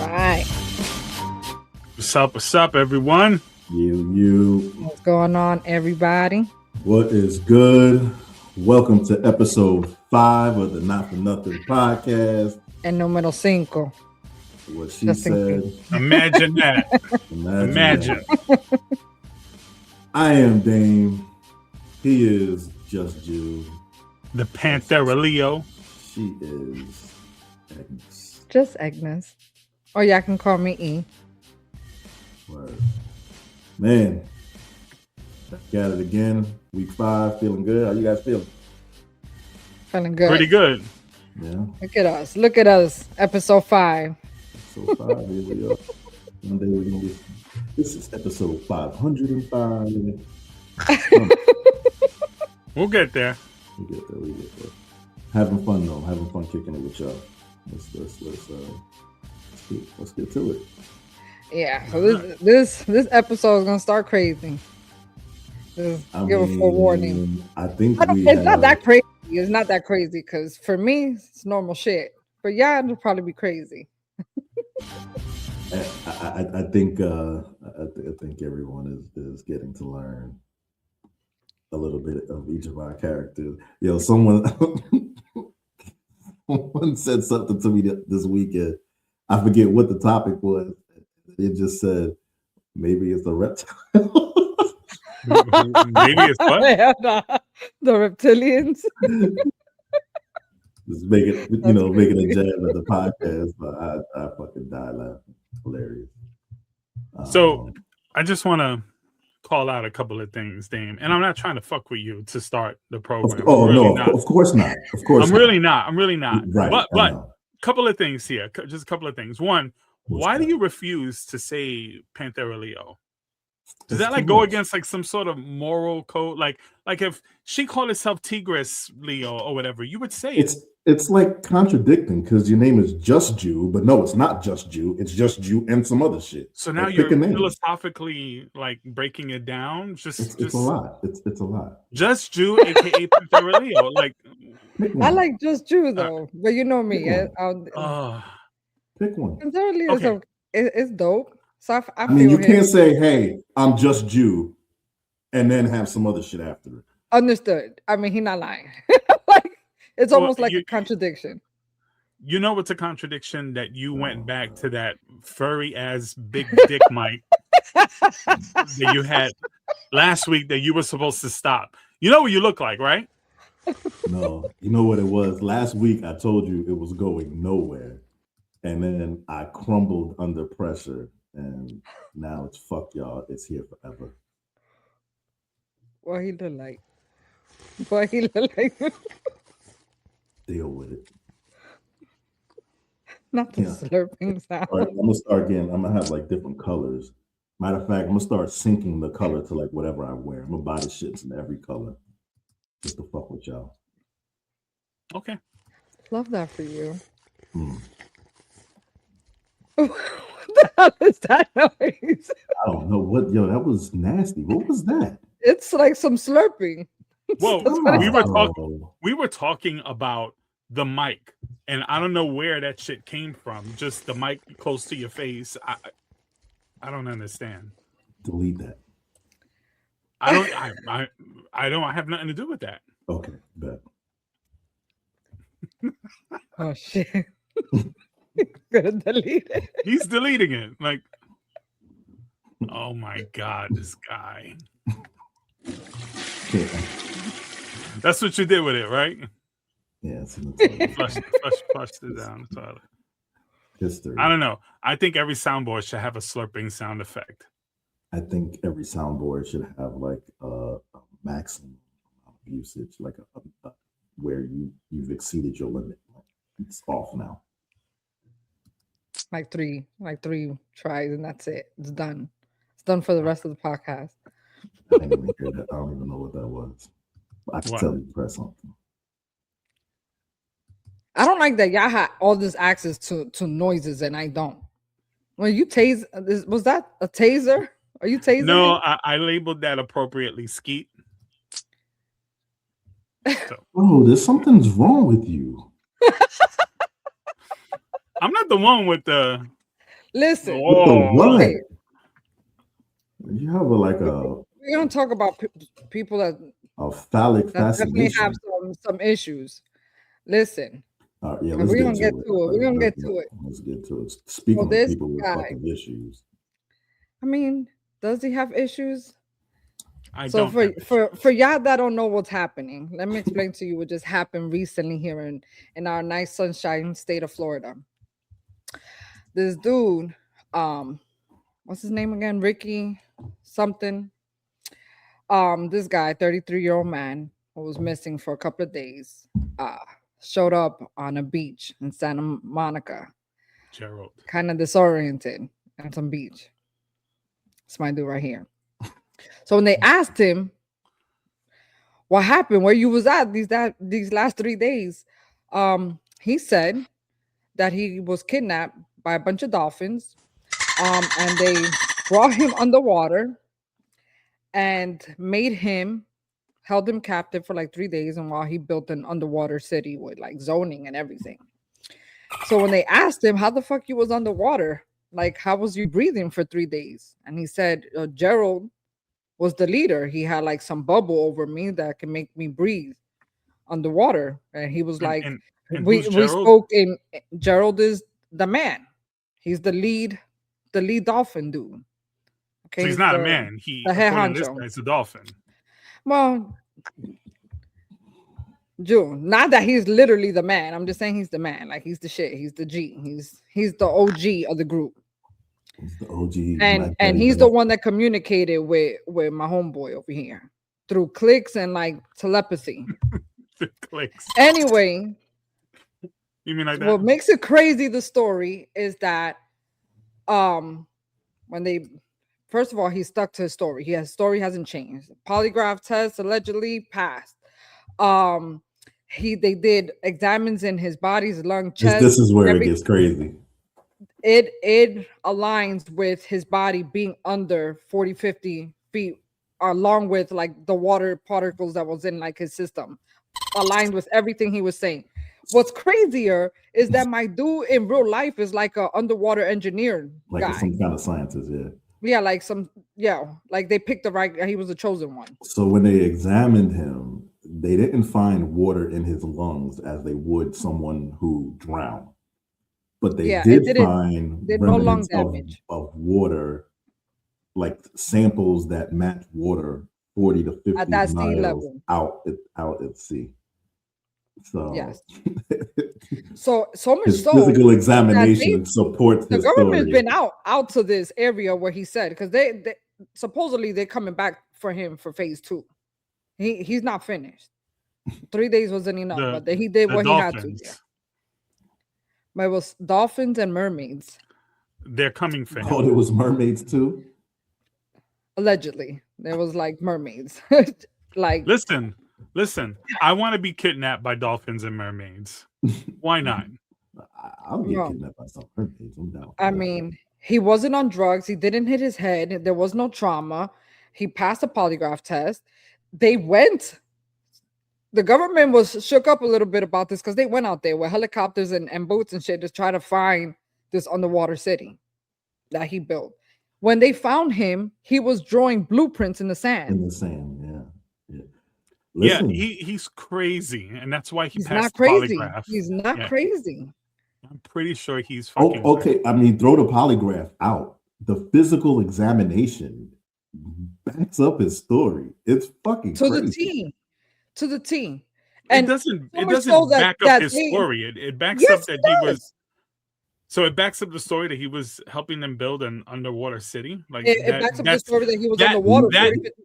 right. What's up, everyone? You. What's going on, everybody? What is good? Welcome to episode 5 of the Not For Nothing podcast. And número 5. What she said. Imagine that. Imagine. That. I am Dame. He is Just Jew. The Panthera Leo. She is Agnes. Just Agnes. Or y'all can call me E. Word. Man, got it again. Week 5, feeling good. How you guys feeling? Feeling good. Pretty good. Yeah. Look at us. Episode 5. Episode 5, here we are. One day we're gonna be. This is episode 505. We'll get there. We get there. Having fun though. Having fun kicking it with y'all. Let's get to it. Yeah. So this episode is gonna start crazy. Just give a forewarning. I think it's not that crazy. It's not that crazy because for me it's normal shit. But yeah, it'll probably be crazy. I think everyone is getting to learn a little bit of each of our characters. Someone said something to me this weekend. I forget what the topic was. It just said maybe it's a reptile. Maybe it's what? The reptilians. Just making a jab at the podcast, but I fucking died laughing. Hilarious. So I just want to call out a couple of things, Dame, and I'm not trying to fuck with you to start the program. Of course not. I'm really not. Right. But a couple of things here. Just a couple of things. One, why do you refuse to say Panthera Leo? Does that go against some sort of moral code? Like if she called herself Tigress Leo or whatever, you would say it's like contradicting because your name is Just Jew, but no, it's not Just Jew. It's Just Jew and some other shit. So now you're philosophically breaking it down. It's a lot. It's a lot. Just Jew, aka Panthera Leo. I like Just Jew though, but you know me. Pick one. Panthera Leo is it's dope. So I mean, you can't say, "Hey, I'm Just Jew," and then have some other shit after it. Understood. I mean, he's not lying. It's almost like a contradiction. You know, it's a contradiction that you went back to that furry ass big dick mic that you had last week that you were supposed to stop. You know what you look like, right? No, you know what it was. Last week, I told you it was going nowhere, and then I crumbled under pressure. And now it's fuck y'all. It's here forever. What he look like? Deal with it. Not the slurping sound. All right, I'm gonna start again. I'm gonna have different colors. Matter of fact, I'm gonna start syncing the color to whatever I wear. I'm gonna buy the shits in every color. Just to fuck with y'all. Okay. Love that for you. What the hell is that noise? I don't know what. That was nasty. What was that? It's like some slurping. Well, we were talking about the mic, and I don't know where that shit came from. Just the mic close to your face. I don't understand. Delete that. I don't have nothing to do with that. Okay, bet. Oh shit. Gonna delete it. He's deleting it. Oh my god, this guy. That's what you did with it, right? Yeah, it's in the flushed it down the toilet. History. I don't know. I think every soundboard should have a slurping sound effect. I think every soundboard should have a maximum usage, where you've exceeded your limit. It's off now. Like three tries and that's it. It's done. It's done for the rest of the podcast. I didn't even hear that. I don't even know what that was. I can tell you press something. I don't like that y'all had all this access to noises and I don't. When you tase, was that a taser? Are you tasing? No, I labeled that appropriately. Skeet. So. Oh, there's something's wrong with you. I'm not the one with the Listen. What the what? Okay, You have we're gonna talk about people that phallic definitely have fascination. some issues. Listen, Yeah, and let's we're get gonna to get it. to it. We're gonna get to it. Let's get to it. So Speaking of this people with guy, fucking issues, I mean, does he have issues? I So don't have for y'all that don't know what's happening, let me explain to you what just happened recently here in our nice sunshine state of Florida. This dude, what's his name again? Ricky something. This guy, 33-year-old man who was missing for a couple of days, uh, showed up on a beach in Santa Monica, Gerald. kind of disoriented on some beach. It's my dude right here. So when they asked him what happened, where you was at these last 3 days, he said that he was kidnapped by a bunch of dolphins, and they brought him underwater and held him captive for like 3 days, and while he built an underwater city with like zoning and everything. So when they asked him how the fuck you was underwater, like how was you breathing for 3 days, and he said Gerald was the leader. He had like some bubble over me that can make me breathe underwater, and he was like, And we who's Gerald? spoke in. Gerald is the man. He's the lead dolphin dude. Okay, So he's not a man. He, the head according to this honcho. guy, is a dolphin. Well, June, not that he's literally the man. I'm just saying he's the man. Like he's the shit. He's the G. He's the OG of the group. he's the OG, And he's the one that communicated with my homeboy over here through clicks and like telepathy. Clicks. Anyway, You mean like that? what makes it crazy, the story, is that when they, first of all, he stuck to his story. His story hasn't changed. Polygraph test allegedly passed. They did examines in his body, his lung, chest. This is where it gets crazy. It aligns with his body being under 40-50 feet, along with like the water particles that was in like his system, aligned with everything he was saying. What's crazier is that my dude in real life is like a underwater engineer guy. Some kind of scientist, yeah. Yeah, like they picked the right guy. He was the chosen one. So when they examined him, they didn't find water in his lungs as they would someone who drowned. But they did find remnants of water, like samples that match water 40 to 50 at that sea miles level out at sea. So yes. So much his so physical examination supports the his government's story. been out to this area where he said, because they supposedly they're coming back for him for phase 2. He's not finished. 3 days wasn't enough, but he did what dolphins. He had to. Yeah. But it was dolphins and mermaids. They're coming for him. Oh, there was mermaids too? Allegedly. There was like mermaids. Like Listen. I want to be kidnapped by dolphins and mermaids. Why not? I'll get kidnapped by some mermaids. I'm down. I mean, he wasn't on drugs. He didn't hit his head. There was no trauma. He passed a polygraph test. The government was shook up a little bit about this because they went out there with helicopters and boats and shit to try to find this underwater city that he built. When they found him, he was drawing blueprints in the sand. Yeah. Listen, he's crazy, and that's why he passed the polygraph. He's not crazy. I'm pretty sure he's fucking. Okay. I mean, throw the polygraph out. The physical examination backs up his story. It's fucking crazy. To the T. And it doesn't back up his story. It backs up that he was. So it backs up the story that he was helping them build an underwater city. Like it backs up the story that he was underwater.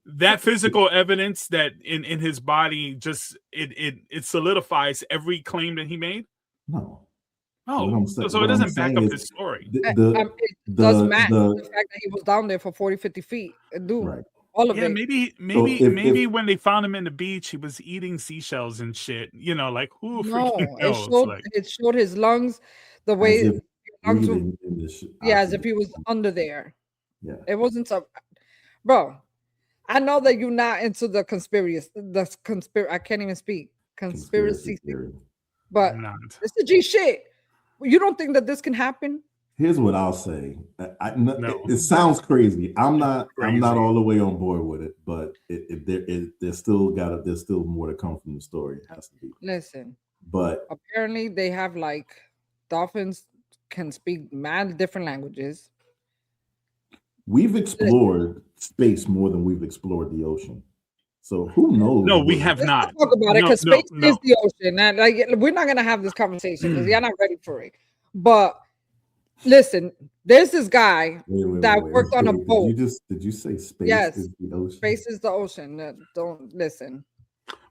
That physical evidence that in his body just it solidifies every claim that he made. No. Oh, so it doesn't back up his story. It does match the fact that he was down there for 40-50 feet. Dude, right. All of it. Maybe when they found him in the beach, he was eating seashells and shit. You know, like who freaking knows? It showed his lungs the way lungs were, as if he was under there. Yeah, it wasn't so. Bro, I know that you're not into the conspiracy. I can't even speak conspiracy. But it's the G shit. You don't think that this can happen Here's what I'll say. No. It sounds crazy. I'm not Crazy. all the way on board with it, but there's still more to come from the story. It has to be. Listen, But apparently they have like dolphins can speak mad different languages. we've explored space more than we've explored the ocean. So who knows? No, we have Let's not. talk about it No, because no, space no. is the ocean. And like we're not gonna have this conversation because you're not ready for it. But listen, there's this guy that worked on a boat. Did you say space Yes, is the ocean? space is the ocean. Don't listen.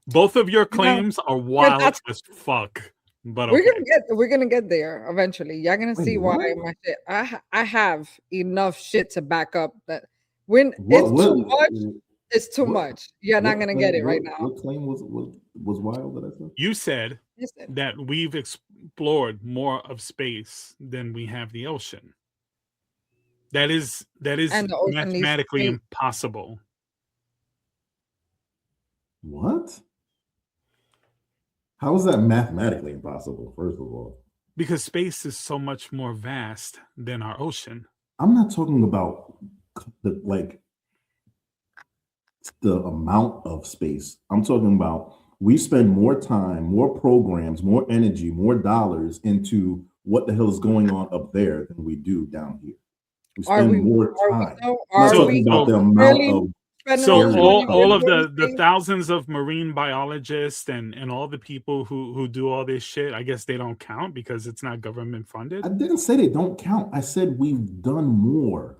Both of your claims are wild as fuck. But okay. We're gonna get there eventually. You're gonna see why my shit. I have enough shit to back up that when it's too much. You're not gonna get it right now. What claim was wild that I said? You said that we've explored more of space than we have the ocean. That is mathematically impossible. What? How is that mathematically impossible, first of all? Because space is so much more vast than our ocean. I'm not talking about the amount of space. I'm talking about we spend more time, more programs, more energy, more dollars into what the hell is going on up there than we do down here. We spend more time. I'm talking about the amount of. So all of the thousands of marine biologists and all the people who do all this shit, I guess they don't count because it's not government funded. I didn't say they don't count. I said we've done more.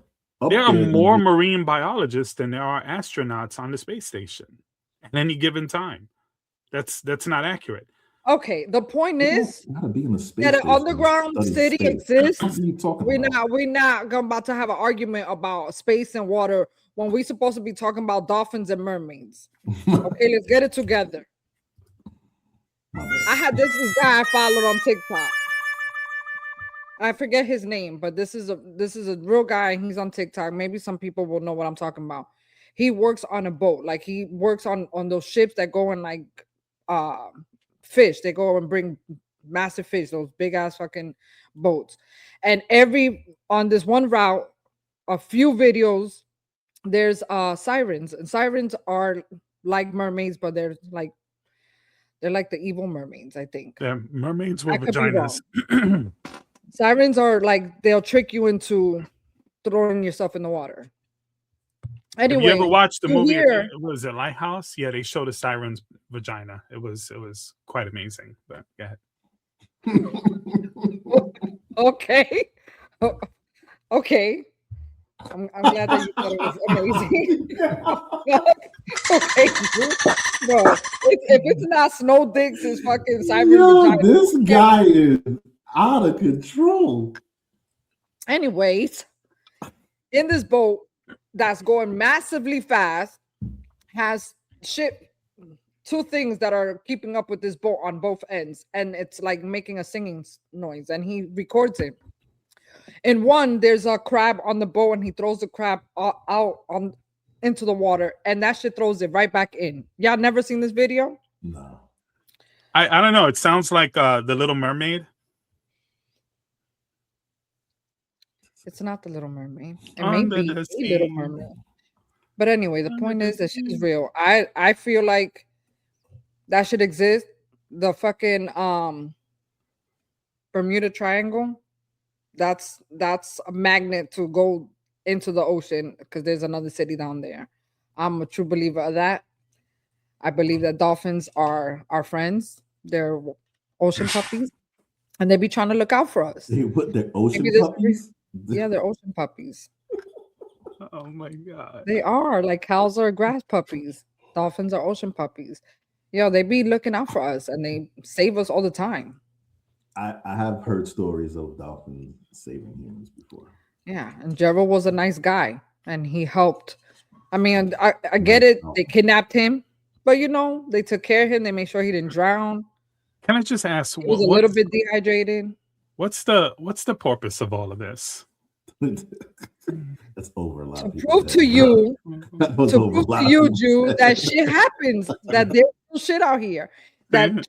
There are more marine biologists than there are astronauts on the space station at any given time. That's not accurate. Okay, the point is that an underground city exists. We're not about to have an argument about space and water when we're supposed to be talking about dolphins and mermaids. Okay, let's get it together. This guy I followed on TikTok. I forget his name, but this is a real guy. He's on TikTok. Maybe some people will know what I'm talking about. He works on a boat, like he works on those ships that go in like fish. They go and bring massive fish, those big ass fucking boats. And on this one route, a few videos, there's sirens, and sirens are like mermaids, but they're like the evil mermaids, I think. Yeah, mermaids with vaginas. Sirens are like they'll trick you into throwing yourself in the water. Anyway, have you ever watched the movie? Was it Lighthouse? Yeah, they showed a siren's vagina. It was quite amazing. But go ahead. Okay. Okay. I'm glad that you thought it was amazing. Okay, bro. If it's not Snow Dicks, it's fucking siren vagina. This guy is out of control. Anyways, in this boat that's going massively fast, has two things that are keeping up with this boat on both ends, and it's like making a singing noise, and he records it. In one, there's a crab on the boat, and he throws the crab out into the water, and that shit throws it right back in. Y'all never seen this video? No. I don't know. It sounds like the Little Mermaid. It's not the Little Mermaid. It may be the Little Mermaid. But anyway, the point is that shit is real. I feel like that should exist. The fucking Bermuda Triangle. That's a magnet to go into the ocean because there's another city down there. I'm a true believer of that. I believe that dolphins are our friends. They're ocean puppies, and they be trying to look out for us. They're ocean puppies? Yeah, they're ocean puppies. Oh my god. They are like cows are grass puppies. Dolphins are ocean puppies. Yo, they be looking out for us and they save us all the time. I have heard stories of dolphins saving humans before. Yeah, and Gerald was a nice guy and he helped. I mean, I get it. They kidnapped him, but they took care of him. They made sure he didn't drown. Can I just ask? He was a little bit dehydrated. What's the purpose of all of this? That's over a lot. To prove to you, Jew, that shit happens. That there's shit out here. That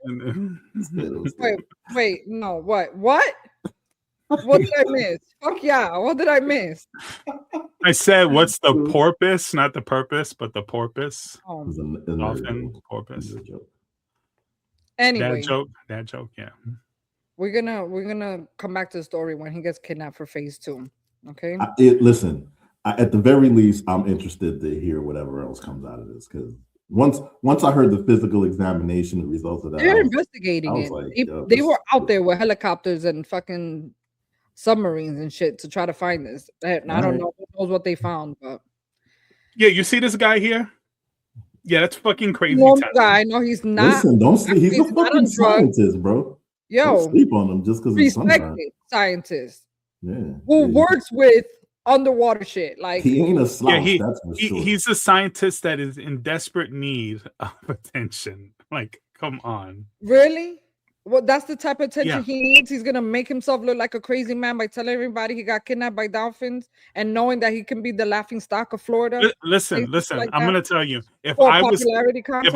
wait, no, what? What did I miss? Fuck yeah. What did I miss? I said, what's the porpoise? Not the purpose, but the porpoise. Oh, It's a nerd Dolphin, joke. porpoise. Nerd joke. anyway, That joke, yeah. we're gonna come back to the story when he gets kidnapped for phase 2. Okay. Listen, at the very least, I'm interested to hear whatever else comes out of this, because once I heard the physical examination, the results of that, They're investigating I was it. like, They were out there with helicopters and fucking submarines and shit to try to find this. And I don't know who knows what they found, but Yeah, you see this guy here? Yeah, that's fucking crazy. no guy. No, he's not. Listen, don't sleep. He's a not on fucking drugs. scientist, bro. Yo, Don't sleep on him just because he's sunburned. respected scientist Yeah. who works with underwater shit. Like, he ain't a slouch. Yeah, that's for sure. he's a scientist that is in desperate need of attention. Like, come on. really? Well, that's the type of attention Yeah. he needs. He's gonna make himself look like a crazy man by telling everybody he got kidnapped by dolphins and knowing that he can be the laughing stock of Florida. Listen. like I'm that. gonna tell you, if For a I was popularity contest.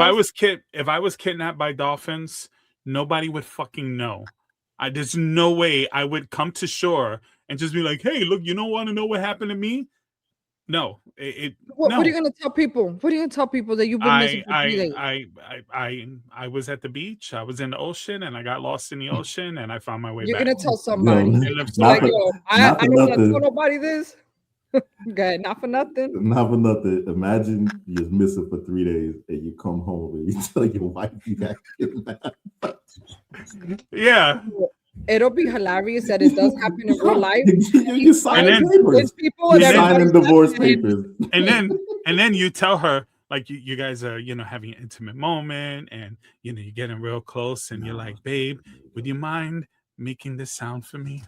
if I was kidnapped by dolphins, nobody would fucking know. There's no way I would come to shore and just be like, "Hey, look, you don't want to know what happened to me?" No, What no. are you gonna tell people? What are you gonna tell people that you've been missing for 3 days? I was at the beach. I was in the ocean, and I got lost in the ocean, and I found my way You're back. gonna tell somebody. Not Like, yo, I don't want to nothing. tell nobody this. Okay, not for nothing. Not for nothing. Imagine you're missing for 3 days and you come home and you tell your wife you got kidnapped. Yeah. It'll be hilarious that it does happen in real life. You signing papers. People You signing divorce papers. And then you tell her, like, you guys are, having an intimate moment, and you're getting real close, and you're like, babe, would you mind making this sound for me?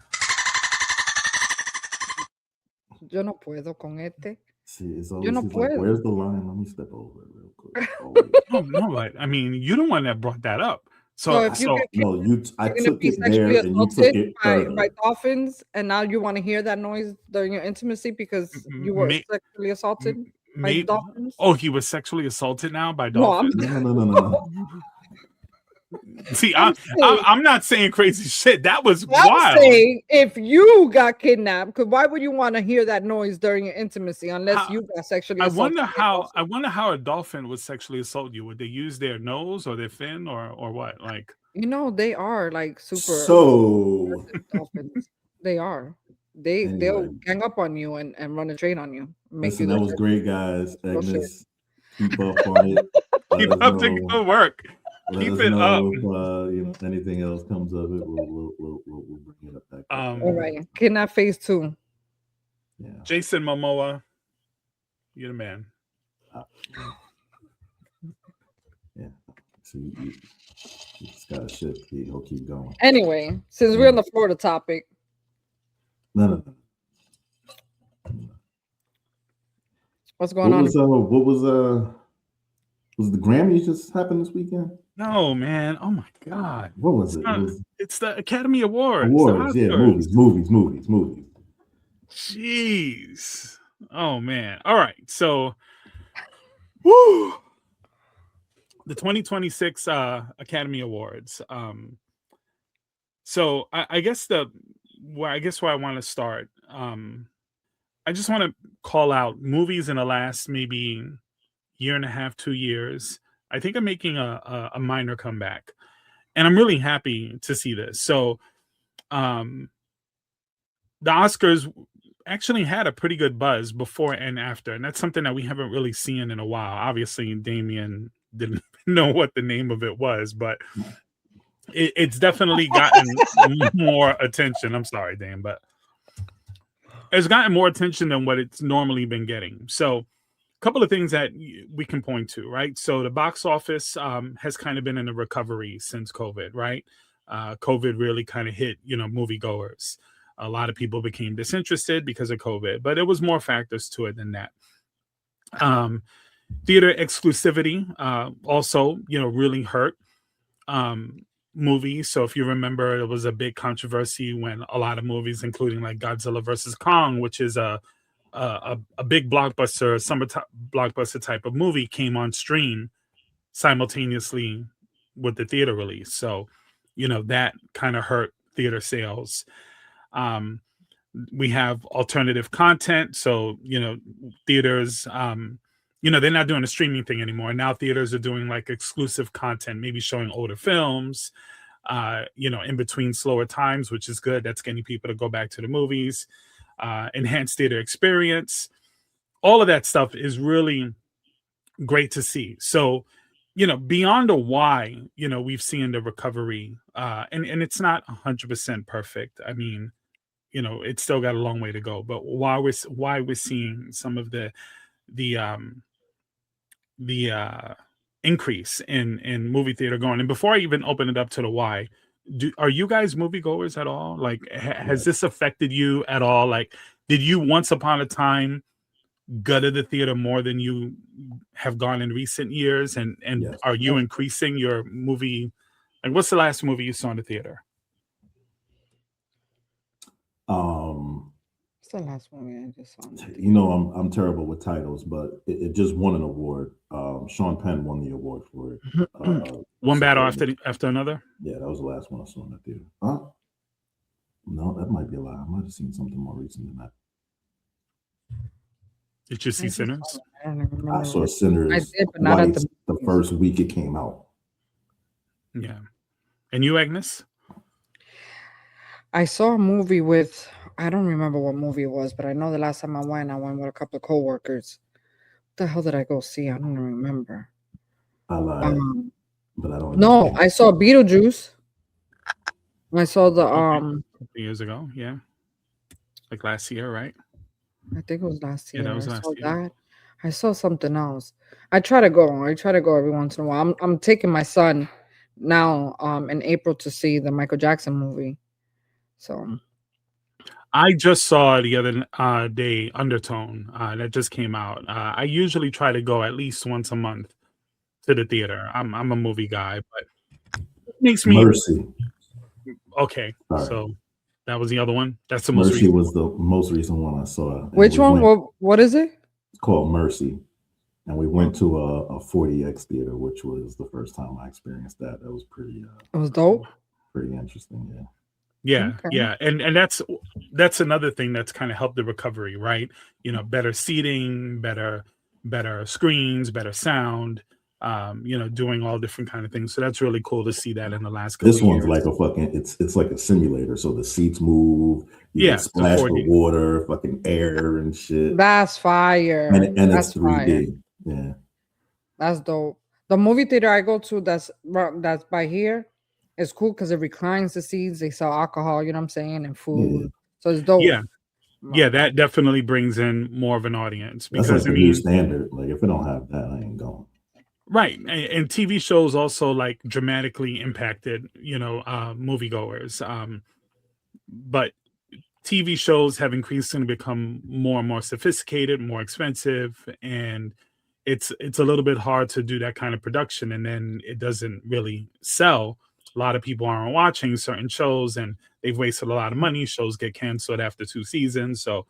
Yo no puedo con este. See, it's always, Yo no like, puedo. where's the line? Let me step over it real quick. No, but I mean, you're the one that brought that up. So if you I you're gonna took be it there sexually and you took assaulted it by further. dolphins, and now you want to hear that noise during your intimacy because you were sexually assaulted by dolphins? Oh, he was sexually assaulted now by No, I'm- dolphins? No. See, I'm not saying crazy shit. That was I'm wild. saying if you got kidnapped, because why would you want to hear that noise during your intimacy unless you got sexually assaulted? I wonder how a dolphin would sexually assault you. Would they use their nose or their fin or what? Like, they are like super. So dolphins. They are. They'll gang up on you and run a train on you. Listen, that was great, guys. Agnes, keep up on it. Keep up the good work. Keep it up. If anything else comes of it, we'll bring it up back. All right, kidnap phase 2. Yeah. Jason Momoa, you're the man. Yeah. So you just gotta shift. He'll keep going. Anyway, since we're on the Florida topic. No. What's going on? What was the Grammys just happened this weekend? No, man. Oh my God. What was it? It's the Academy Awards. Yeah, movies. Jeez. Oh man. All right. So, woo. The 2026 Academy Awards. So I guess where I want to start. I just want to call out movies in the last maybe year and a half, 2 years. I think I'm making a minor comeback, and I'm really happy to see this. So, the Oscars actually had a pretty good buzz before and after, and that's something that we haven't really seen in a while. Obviously, Damien didn't know what the name of it was, but it's definitely gotten more attention. I'm sorry, Dame, but it's gotten more attention than what it's normally been getting. So, couple of things that we can point to, right? So the box office has kind of been in a recovery since COVID, right? COVID really kind of hit, moviegoers. A lot of people became disinterested because of COVID, but it was more factors to it than that. Theater exclusivity also, really hurt movies. So if you remember, it was a big controversy when a lot of movies, including like Godzilla versus Kong, which is a big blockbuster, summer blockbuster type of movie, came on stream simultaneously with the theater release. So, that kind of hurt theater sales. We have alternative content. So, theaters, they're not doing a streaming thing anymore. Now theaters are doing like exclusive content, maybe showing older films, in between slower times, which is good. That's getting people to go back to the movies, enhanced theater experience. All of that stuff is really great to see. So, beyond a why, we've seen the recovery, and it's not 100% perfect. I mean, it's still got a long way to go. But why we're seeing some of the increase in movie theater going. And before I even open it up to the why, are you guys moviegoers at all? Like, has this affected you at all? Like, did you once upon a time go to the theater more than you have gone in recent years? And Yes. Are you increasing your movie? Like, what's the last movie you saw in the theater? What's the last movie I just saw? I'm terrible with titles, but it just won an award. Sean Penn won the award for it. One battle after another. Yeah, that was the last one I saw in the theater. No, that might be a lie. I might have seen something more recent than that. Did you see Sinners? I saw Sinners. I did, but not at the first week it came out. Yeah. And you, Agnes? I saw a movie with, I don't remember what movie it was, but I know the last time I went with a couple of coworkers. What the hell did I go see? I don't remember. I lied, but I don't. No, I saw Beetlejuice. I saw the a couple years ago, yeah, like last year, right? I think it was last year. Yeah, that was last year. I saw something else. I try to go every once in a while. I'm taking my son now in April to see the Michael Jackson movie. So I just saw the other day Undertone that just came out. I usually try to go at least once a month to the theater. I'm a movie guy, but it makes me Mercy. Okay, sorry. So that was the other one. That's the Mercy was the most recent one I saw. Which one? What is it? It's called Mercy, and we went to a 40X theater, which was the first time I experienced that. That was pretty. It was dope. Pretty interesting, yeah. Yeah, okay. Yeah, and that's another thing that's kind of helped the recovery, right? Better seating, better screens, better sound. Doing all different kind of things. So that's really cool to see that in the last couple of years. This one's like a fucking, it's like a simulator. So the seats move, you get splashed with water, fucking air and shit. That's fire. And it's 3D. Fire. Yeah. That's dope. The movie theater I go to that's by here is cool because it reclines the seats. They sell alcohol, you know what I'm saying, and food. Yeah. So it's dope. Yeah. Yeah, that definitely brings in more of an audience. Because that's like the new standard. Like if it don't have that, I ain't going. Right. And TV shows also like dramatically impacted, moviegoers. But TV shows have increasingly become more and more sophisticated, more expensive, and it's a little bit hard to do that kind of production, and then it doesn't really sell. A lot of people aren't watching certain shows, and they've wasted a lot of money. Shows get canceled after 2 seasons. So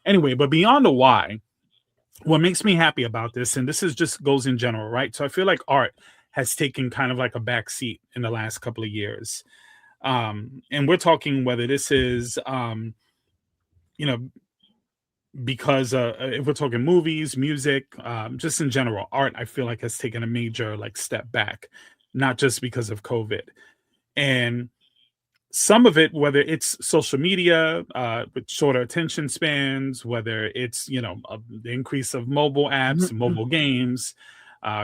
anyway, but beyond the why, what makes me happy about this, and this is just goes in general, right? So I feel like art has taken kind of like a back seat in the last couple of years. And we're talking whether this is, because if we're talking movies, music, just in general, art, I feel like has taken a major like step back, not just because of COVID. And some of it, whether it's social media with shorter attention spans, whether it's, the increase of mobile apps, mobile games,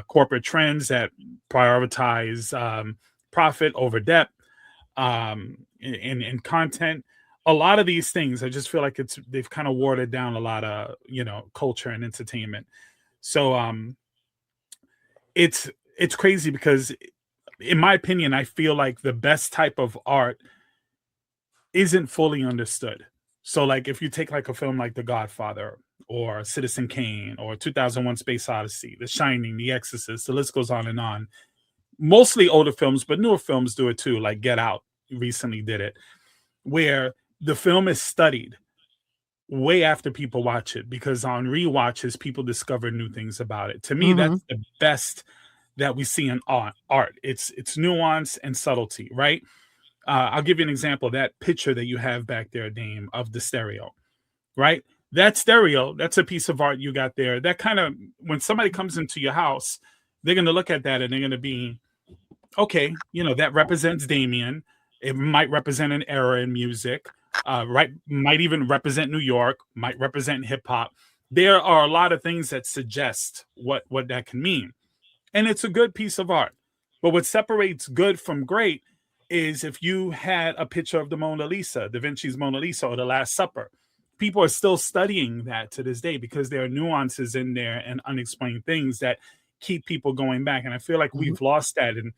corporate trends that prioritize profit over depth in content, a lot of these things, I just feel like they've kind of watered down a lot of, culture and entertainment. So it's crazy because in my opinion, I feel like the best type of art isn't fully understood. So like if you take like a film like The Godfather or Citizen Kane or 2001 Space Odyssey, The Shining, The Exorcist, the list goes on and on. Mostly older films, but newer films do it too, like Get Out recently did it, where the film is studied way after people watch it, because on rewatches, people discover new things about it. To me, that's the best that we see in art. It's nuance and subtlety, right? I'll give you an example. That picture that you have back there, Dame, of the stereo, right? That stereo, that's a piece of art you got there. That kind of, when somebody comes into your house, they're going to look at that and they're going to be, okay, that represents Damien. It might represent an era in music, right? Might even represent New York, might represent hip hop. There are a lot of things that suggest what that can mean. And it's a good piece of art. But what separates good from great is if you had a picture of the Mona Lisa, Da Vinci's Mona Lisa, or the Last Supper. People are still studying that to this day because there are nuances in there and unexplained things that keep people going back. And I feel like we've lost that in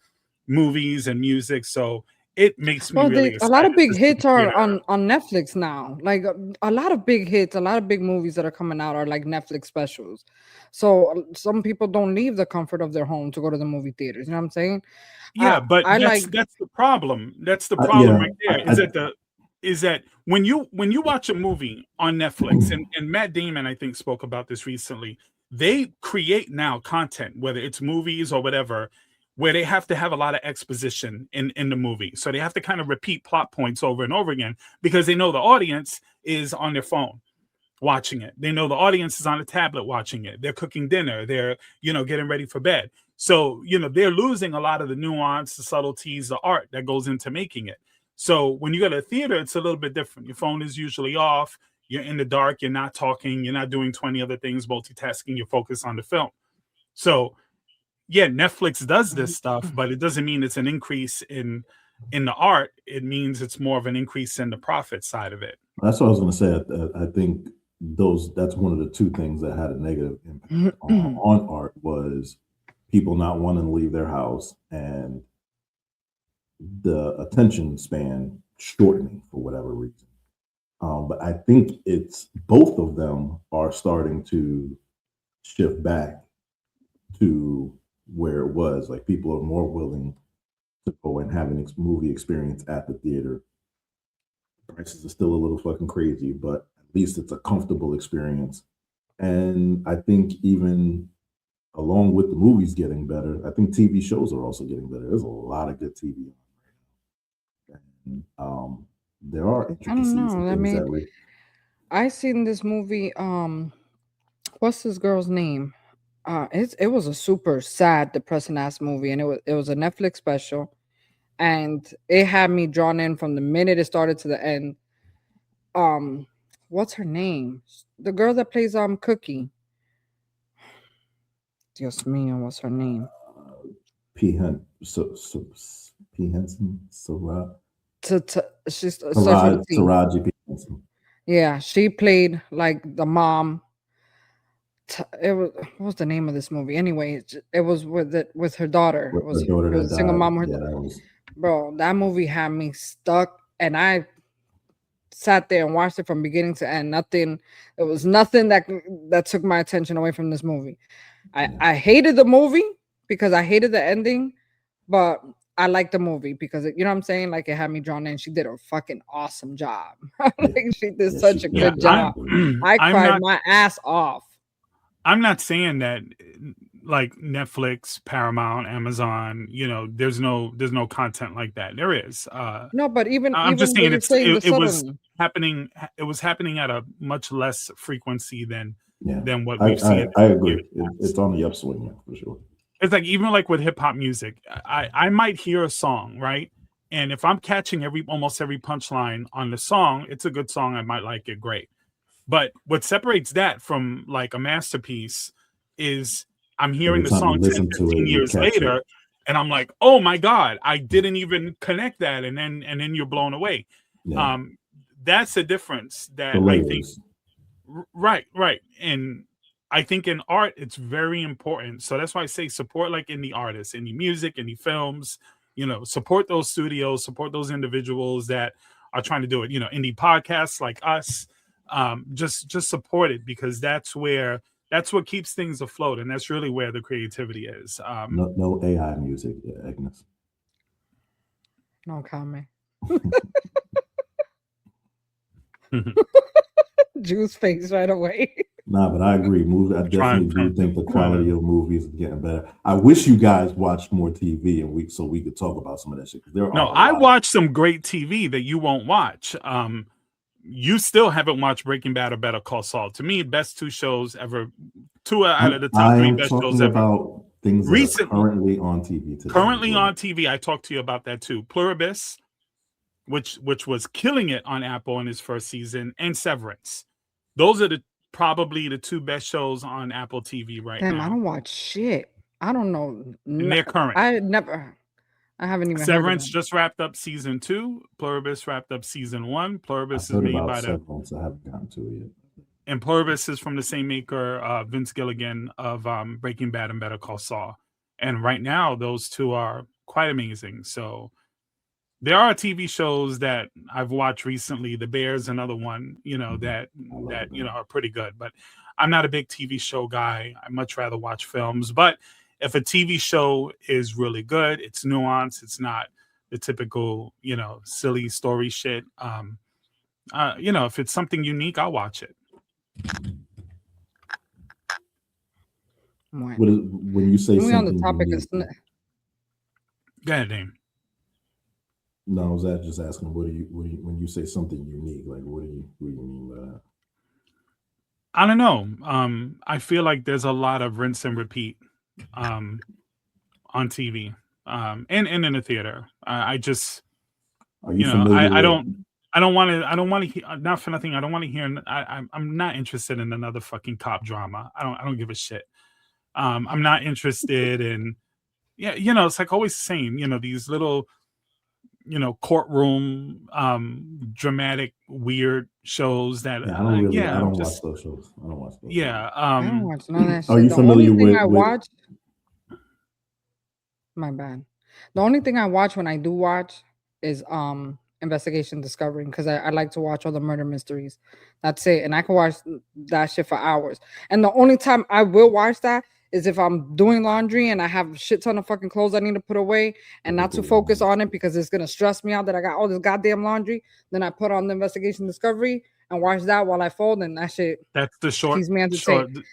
movies and music. So it makes me really a lot of excited big to see hits are theater. on Netflix now. Like a lot of big hits, a lot of big movies that are coming out are like Netflix specials. So some people don't leave the comfort of their home to go to the movie theaters. You know what I'm saying? Yeah, but I that's like. that's the problem. That's the Yeah, problem right there. Is that when you watch a movie on Netflix, and Matt Damon, I think, spoke about this recently, they create now content, whether it's movies or whatever, where they have to have a lot of exposition in the movie. So they have to kind of repeat plot points over and over again because they know the audience is on their phone watching it. They know the audience is on a tablet watching it. They're cooking dinner. They're, getting ready for bed. So, they're losing a lot of the nuance, the subtleties, the art that goes into making it. So when you go to a theater, it's a little bit different. Your phone is usually off. You're in the dark. You're not talking. You're not doing 20 other things, multitasking. You're focused on the film. So, yeah, Netflix does this stuff, but it doesn't mean it's an increase in the art. It means it's more of an increase in the profit side of it. That's what I was going to say. I think that's one of the two things that had a negative impact on art was people not wanting to leave their house and the attention span shortening for whatever reason. But I think it's both of them are starting to shift back to where it was. Like people are more willing to go and have an movie experience at the theater. Prices are still a little fucking crazy, but at least it's a comfortable experience. And I think even along with the movies getting better, I think TV shows are also getting better. There's a lot of good TV on right now. And, there are intricacies and things that way. I seen this movie. What's this girl's name? It was a super sad, depressing ass movie, and it was a Netflix special, and it had me drawn in from the minute it started to the end. What's her name? The girl that plays Cookie. Dios mío, what's her name? P. Henson, She's Taraji P. Henson. Yeah, she played like the mom. What was the name of this movie? Anyway, it was with her daughter. It was a single mom. Bro, that movie had me stuck, and I sat there and watched it from beginning to end. It was nothing that took my attention away from this movie. I hated the movie because I hated the ending, but I liked the movie because you know what I'm saying? Like it had me drawn in. She did a fucking awesome job. Like she did such a good job. I cried my ass off. I'm not saying that like Netflix, Paramount, Amazon, there's no content like that. There is. No, but I'm just saying it was happening. It was happening at a much less frequency than what we've seen. I agree. It's on the upswing now for sure. It's like even like with hip hop music, I might hear a song, right? And if I'm catching almost every punchline on the song, it's a good song. I might like it, great. But what separates that from like a masterpiece is I'm hearing the song 10, 15 years later, and I'm like, oh my God, I didn't even connect that. And then you're blown away. Yeah. That's the difference that I think. Right. And I think in art, it's very important. So that's why I say support like indie artists, indie music, indie films, support those studios, support those individuals that are trying to do it, indie podcasts like us. Just support it because that's what keeps things afloat, and that's really where the creativity is. No AI music, Agnes. No comment. Juice face right away. Nah, but I agree. I definitely do think the quality of movies is getting better. I wish you guys watched more TV and so we could talk about some of that shit. I watch some great TV that you won't watch. You still haven't watched Breaking Bad or Better Call Saul. To me, best two shows ever. Two out of the top three best shows ever. About things that are currently on TV today. Currently on TV, I talked to you about that too. Pluribus, which was killing it on Apple in his first season, and Severance. Those are probably the two best shows on Apple TV right now. Damn, I don't watch shit. I don't know. And they're current. I haven't even. Severance just wrapped up season 2. Pluribus wrapped up season 1. Pluribus is made by Severance. I haven't gotten to it yet. And Pluribus is from the same maker, Vince Gilligan of Breaking Bad and Better Call Saul. And right now, those two are quite amazing. So there are TV shows that I've watched recently. The Bear's another one, that are pretty good. But I'm not a big TV show guy. I much rather watch films. But if a TV show is really good, it's nuanced. It's not the typical, silly story shit. If it's something unique, I'll watch it. When you say something on the topic unique, go ahead, Dame. No, I was just asking, when you say something unique, like what do you mean by that? I don't know. I feel like there's a lot of rinse and repeat on TV and in the theater. I just, are you familiar I don't want to hear, not for nothing. I don't want to hear. I'm not interested in another fucking cop drama. I don't give a shit. I'm not interested in, it's like always the same, these little, courtroom, dramatic, weird shows that. I don't watch those shows. I don't watch those. Yeah. I don't watch none of that shit. Are you familiar with? My bad. The only thing I watch when I do watch is investigation discovery, because I like to watch all the murder mysteries. That's it. And I can watch that shit for hours. And the only time I will watch that is if I'm doing laundry and I have a shit ton of fucking clothes I need to put away and not to focus on it because it's gonna stress me out that I got all this goddamn laundry. Then I put on the investigation discovery and watch that while I fold, and that shit. That's the short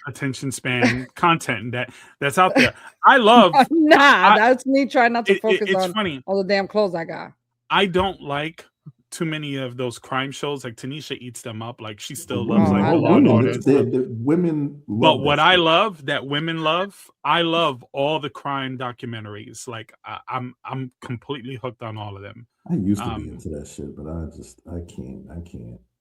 attention span content that's out there. I love. That's me trying not to focus on funny. all the damn clothes I got. I don't like too many of those crime shows. Like Tanisha eats them up. Like she still loves women. But what I love that women love, I love all the crime documentaries. Like I'm completely hooked on all of them. I used to be into that shit, but I can't.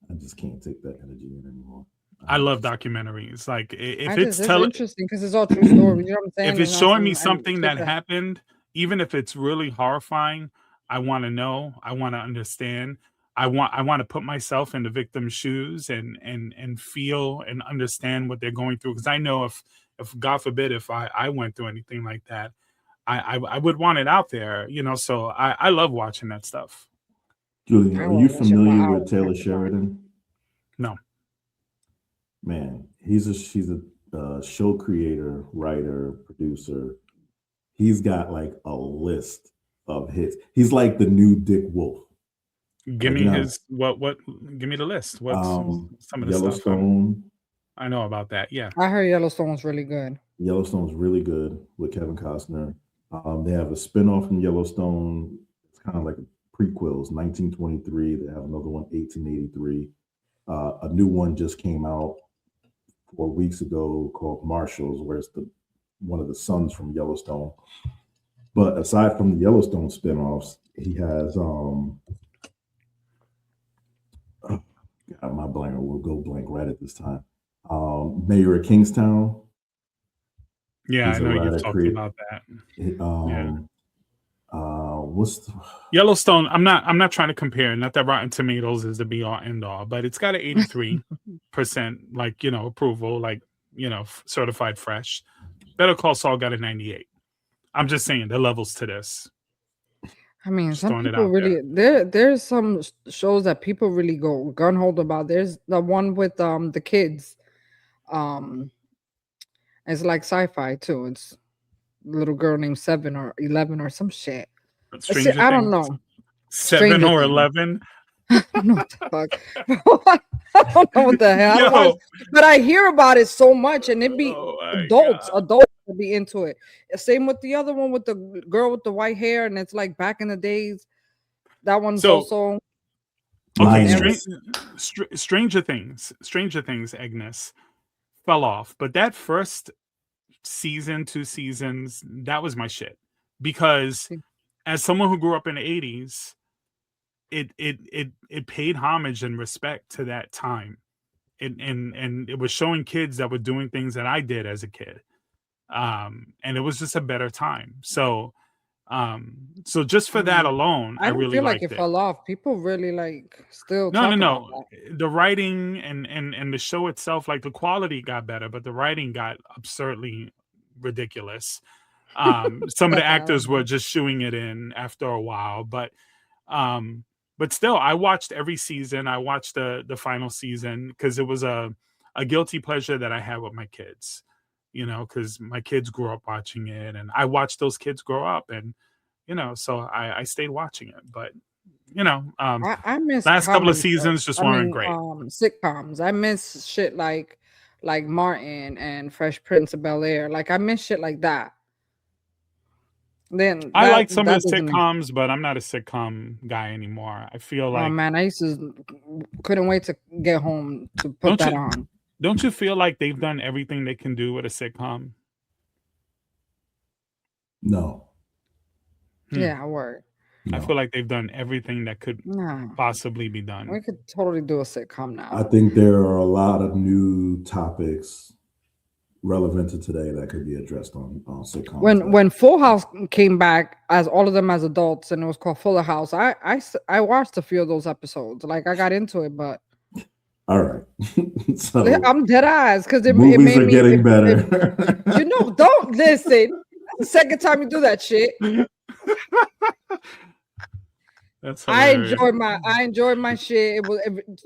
I just can't take that energy in anymore. I love documentaries. Like if it's interesting because it's all true stories. You know what I'm saying? If it's showing me something that happened, even if it's really horrifying, I want to know. I want to understand. I want to put myself in the victim's shoes and feel and understand what they're going through. Because I know if God forbid if I went through anything like that, I would want it out there. So I love watching that stuff. Julian, are you familiar with Taylor Sheridan? No. Man, she's a show creator, writer, producer. He's got like a list of hits. He's like the new Dick Wolf. Give me his what? Give me the list. What's some of the Yellowstone stuff? I know about that. Yeah, I heard Yellowstone's really good. Yellowstone's really good with Kevin Costner. They have a spinoff from Yellowstone. It's kind of like prequels. 1923. They have another one. 1883. A new one just came out 4 weeks ago called Marshals, where it's one of the sons from Yellowstone. But aside from the Yellowstone spinoffs, he has my blank will go blank right at this time. Mayor of Kingstown. Yeah, I know you've talked about that. What's Yellowstone? I'm not trying to compare. Not that Rotten Tomatoes is the be all end all, but it's got an 83% approval, certified fresh. Better Call Saul got a 98. I'm just saying the levels to this. I mean, some people really there's some shows that people really go gun-ho about. There's the one with the kids. It's like sci-fi too. It's a little girl named 7 or 11 or some shit. I don't know. 7 or 11. I don't know what the fuck. I don't know what the hell. I don't Yo. watch, but I hear about it so much, and it be Oh my adults God. will be into it. Same with the other one with the girl with the white hair, and it's like back in the days. That one's So- also Okay, Lioness. Stranger Things, Agnes fell off, but that first season, 2 seasons, that was my shit. Because as someone who grew up in the 80s, it paid homage and respect to that time. And it was showing kids that were doing things that I did as a kid. And it was just a better time. So just for that alone, I I don't really feel like liked it fell off. People really like still No. talk about that. The writing and the show itself, like the quality got better, but the writing got absurdly ridiculous. Some of the actors were just shooing it in after a while, but still, I watched every season. I watched the final season because it was a guilty pleasure that I had with my kids, because my kids grew up watching it, and I watched those kids grow up, and so I stayed watching it. But I miss last couple of comedy seasons shows. just weren't great. Sitcoms. I miss shit like Martin and Fresh Prince of Bel-Air. Like I miss shit like that. Then I like some of the doesn't- sitcoms, but I'm not a sitcom guy anymore. I feel like Oh man, I used to couldn't wait to get home to put that on. Don't you feel like they've done everything they can do with a sitcom? No. Yeah, word. I No. feel like they've done everything that could No, possibly be done. we could totally do a sitcom now. I think there are a lot of new topics relevant to today that could be addressed on sitcoms. When Full House came back as all of them as adults, and it was called Fuller House, I watched a few of those episodes. Like I got into it, but all right, so I'm dead eyes because it movies made are me getting better. Don't listen. That's the second time you do that shit. That's I hilarious. enjoy my shit. You Listen,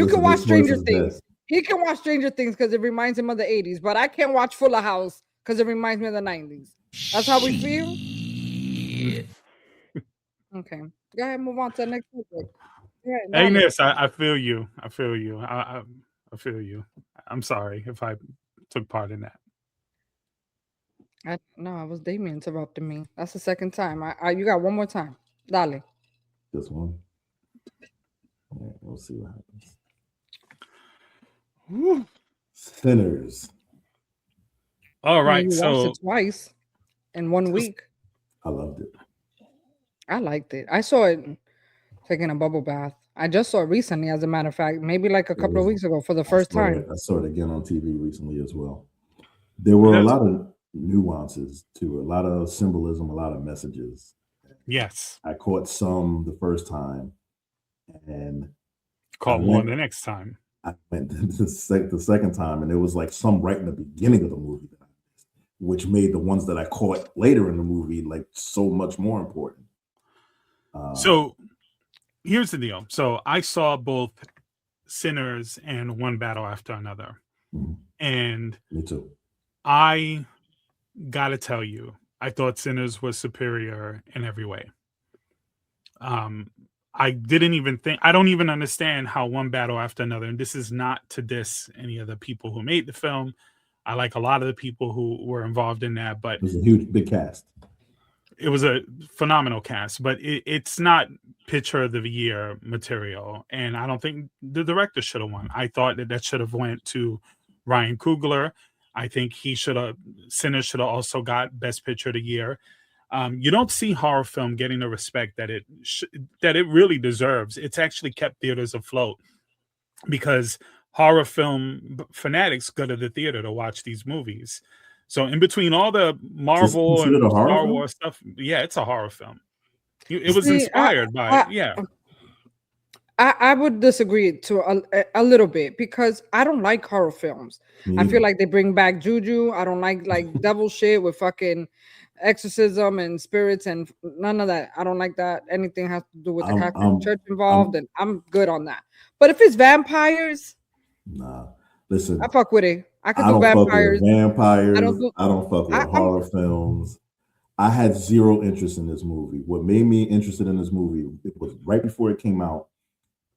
can watch this voice Stranger is Things. best. He can watch Stranger Things because it reminds him of the 80s, but I can't watch Fuller House because it reminds me of the 90s. That's how we feel. Okay, go ahead, move on to the next topic. Yeah, Agnes, I feel you. I feel you. I feel you. I'm sorry if I took part in that. No, it was Damien interrupting me. That's the second time. You got one more time. Dale. This one. Yeah, we'll see what happens. Woo. Sinners. All right, You so watched it twice in 1 week. I loved it. I liked it. I saw it taking a bubble bath. I just saw it recently, as a matter of fact, maybe like a couple of weeks ago for the first time. I saw it again on TV recently as well. There were a lot of nuances to it, a lot of symbolism, a lot of messages. yes, I caught some the first time, and caught more the next time. I went the second time, and it was like some right in the beginning of the movie that I missed, which made the ones that I caught later in the movie like so much more important. So here's the deal. So I saw both Sinners and One Battle After Another. And me too. I gotta tell you, I thought Sinners was superior in every way. I don't even understand how One Battle After Another, and this is not to diss any of the people who made the film. I like a lot of the people who were involved in that, but it was a big cast. It was a phenomenal cast, but it's not picture of the year material. And I don't think the director should have won. I thought that should have went to Ryan Coogler. I think Sinners should have also got Best Picture of the Year. You don't see horror film getting the respect that it really deserves. It's actually kept theaters afloat because horror film fanatics go to the theater to watch these movies. So in between all the Marvel and Star Wars stuff, yeah, it's a horror film. It was inspired by it. Yeah. I would disagree to a little bit because I don't like horror films. I feel like they bring back juju. I don't like devil shit with fucking exorcism and spirits and none of that. I don't like that. Anything has to do with the Catholic Church involved, and I'm good on that. But if it's vampires, nah. Listen, I fuck with it. I do vampires. I don't fuck with horror films. I had zero interest in this movie. What made me interested in this movie, it was right before it came out.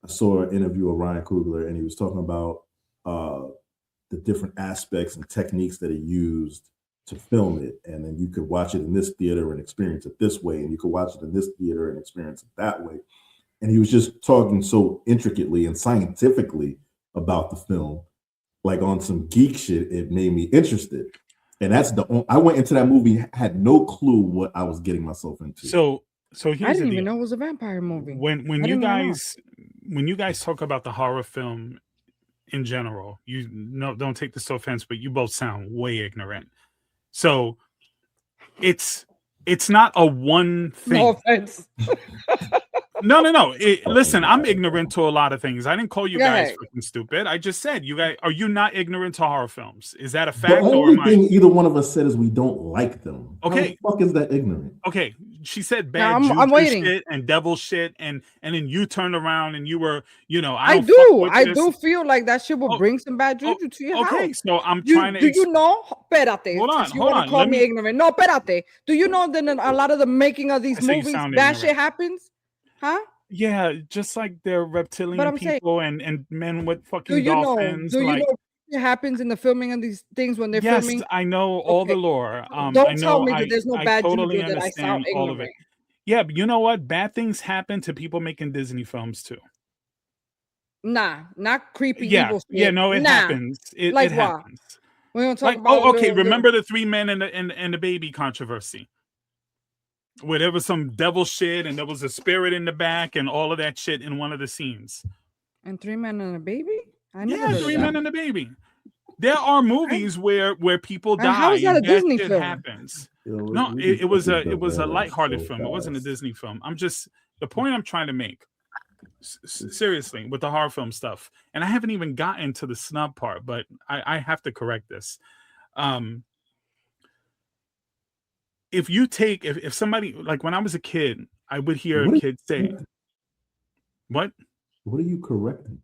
I saw an interview of Ryan Coogler, and he was talking about the different aspects and techniques that he used to film it. And then you could watch it in this theater and experience it this way, and you could watch it in this theater and experience it that way. And he was just talking so intricately and scientifically about the film, like on some geek shit. It made me interested. And that's I went into that movie, had no clue what I was getting myself into. So here's I didn't the even deal. know it was a vampire movie. When you guys talk about the horror film in general, don't take this to offense, but you both sound way ignorant. So it's not a one thing. No offense. No. Listen, I'm ignorant to a lot of things. I didn't call you guys freaking stupid. I just said, are you not ignorant to horror films? Is that a fact? The only thing either one of us said is we don't like them. Okay. How the fuck is that ignorant? Okay. She said bad I'm waiting. shit and devil shit, and then you turned around and you were, I do feel like that shit will bring some bad juju to your house. Okay, so I'm trying to. Do you know? Espérate. Hold on. You want to call me ignorant? No, espérate. Do you know that in a lot of the making of these movies, bad shit happens? Huh? Yeah, just like they're reptilian people and men with fucking dolphins. Do you know what happens in the filming of these things when they're filming? Yes, I know all the lore. Don't tell me that there's no bad totally juju that I sound ignorant. all of it. Yeah, but you know what? Bad things happen to people making Disney films too. Nah, not creepy evil shit. Yeah, no, it happens. It happens. We don't talk about remember the 3 men and the baby controversy? Where there was some devil shit and there was a spirit in the back and all of that shit in one of the scenes. And 3 men and a baby? Yeah, 3 men and a baby. There are movies where people die. How is that a Disney film? Happens. No, it was a lighthearted film. It wasn't a Disney film. The point I'm trying to make, seriously, with the horror film stuff, and I haven't even gotten to the snub part, but I have to correct this. If somebody, like when I was a kid, I would hear a kid say, "What? What are you correcting?"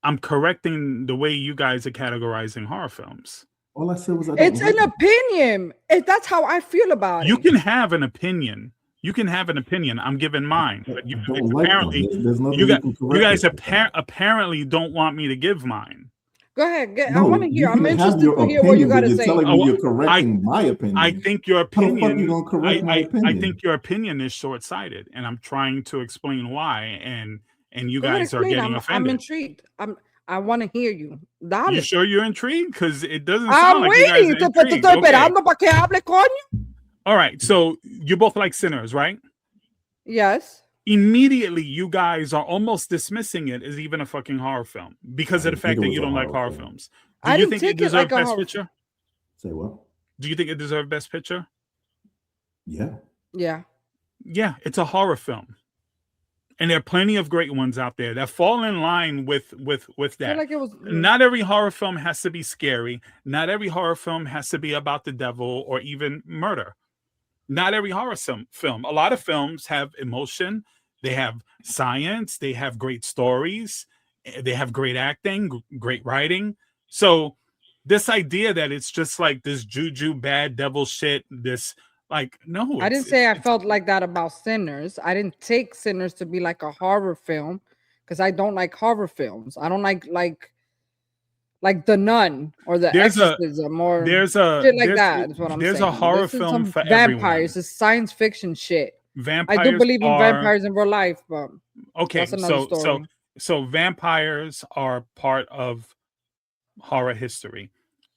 I'm correcting the way you guys are categorizing horror films. All I said was it's an opinion. That's how I feel about it. You can have an opinion. I'm giving mine, but you guys apparently don't want me to give mine. Go ahead. I want to hear. I'm interested to hear what you got to say. Telling me you're correcting my opinion. I think your opinion. How the fuck you gonna correct my opinion? I think your opinion is short-sighted, and I'm trying to explain why. And you guys are getting offended. I'm intrigued. I want to hear you. Dale. You sure you're intrigued? Because it doesn't sound like you guys are intrigued. Estoy esperando para que hable, coño. All right, so you both like Sinners, right? Yes. Immediately, you guys are almost dismissing it as even a fucking horror film because of the fact that you don't like horror films. Do you think it deserved Best Picture? Say what? Do you think it deserved Best Picture? Yeah. Yeah. Yeah, it's a horror film. And there are plenty of great ones out there that fall in line with that. Like not every horror film has to be scary. Not every horror film has to be about the devil or even murder. Not every horror film. A lot of films have emotion. They have science. They have great stories. They have great acting, great writing. So this idea that it's just like this juju bad devil shit, no. I didn't say I felt like that about Sinners. I didn't take Sinners to be like a horror film because I don't like horror films. I don't like The Nun or The Exorcism or shit like that. Is what I'm saying. There's a horror film for vampires. Everyone. It's science fiction shit. Vampires. I do believe in vampires in real life, but okay. So vampires are part of horror history.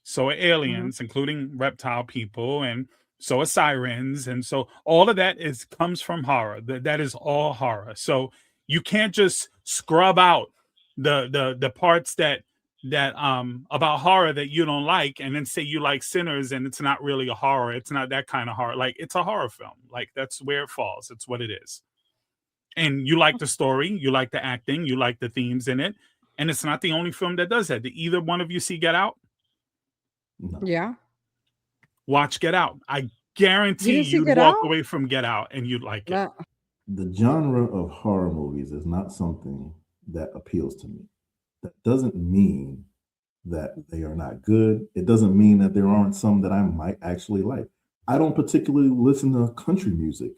So are aliens, including reptile people, and so are sirens, and so all of that comes from horror. That is all horror. So you can't just scrub out the parts that about horror that you don't like, and then say you like Sinners, and it's not really a horror. It's not that kind of horror. Like, it's a horror film. Like, that's where it falls. It's what it is. And you like the story, you like the acting, you like the themes in it, and it's not the only film that does that. Did either one of you see Get Out? No. Yeah. Watch Get Out. I guarantee you'd walk away from Get Out and you'd like it. The genre of horror movies is not something that appeals to me. That doesn't mean that they are not good. It doesn't mean that there aren't some that I might actually like. I don't particularly listen to country music,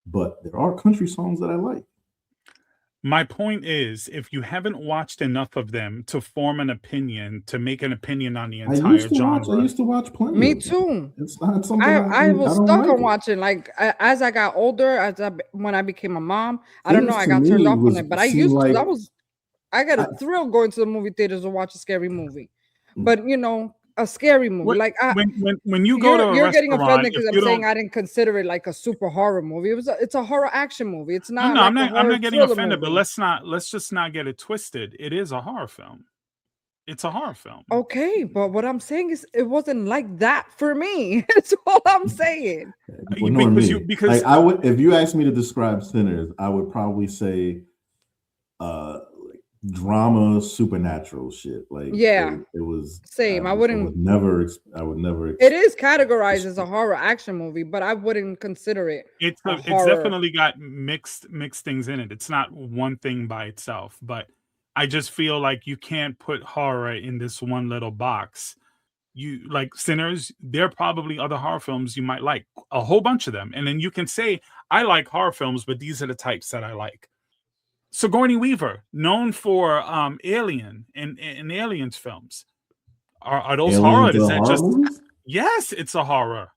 but there are country songs that I like. My point is, if you haven't watched enough of them to form an opinion, to make an opinion on the entire genre. I used to watch plenty. Me of them. too. It's not something I was don't stuck like on it. watching. Like as I got older, when I became a mom, I don't know, I Sinners got to turned me off on it. But I seemed used to. like- I got a thrill going to the movie theaters to watch a scary movie. But you know, a scary movie. What- Like when you go to a you're restaurant, getting offended because if I'm you saying don't- I didn't consider it like a super horror movie. It's a horror action movie. It's not. No, like I'm not. a I'm horror not getting thriller offended, but movie. let's just not get it twisted. It is a horror film. It's a horror film. Okay, but what I'm saying is it wasn't like that for me. That's all I'm saying. Well, nor me. Because like, I would, if you asked me to describe Sinners, I would probably say like drama, supernatural shit. Like Yeah. it was Same. I would never. It is categorized as a horror action movie, but I wouldn't consider it. It's horror. definitely got mixed things in it. It's not one thing by itself, but I just feel like you can't put horror in this one little box. You like Sinners, there are probably other horror films you might like, a whole bunch of them. And then you can say, I like horror films, but these are the types that I like. Sigourney Weaver, known for Alien and Aliens films. Are those horror? Is that just movies? Yes, it's a horror.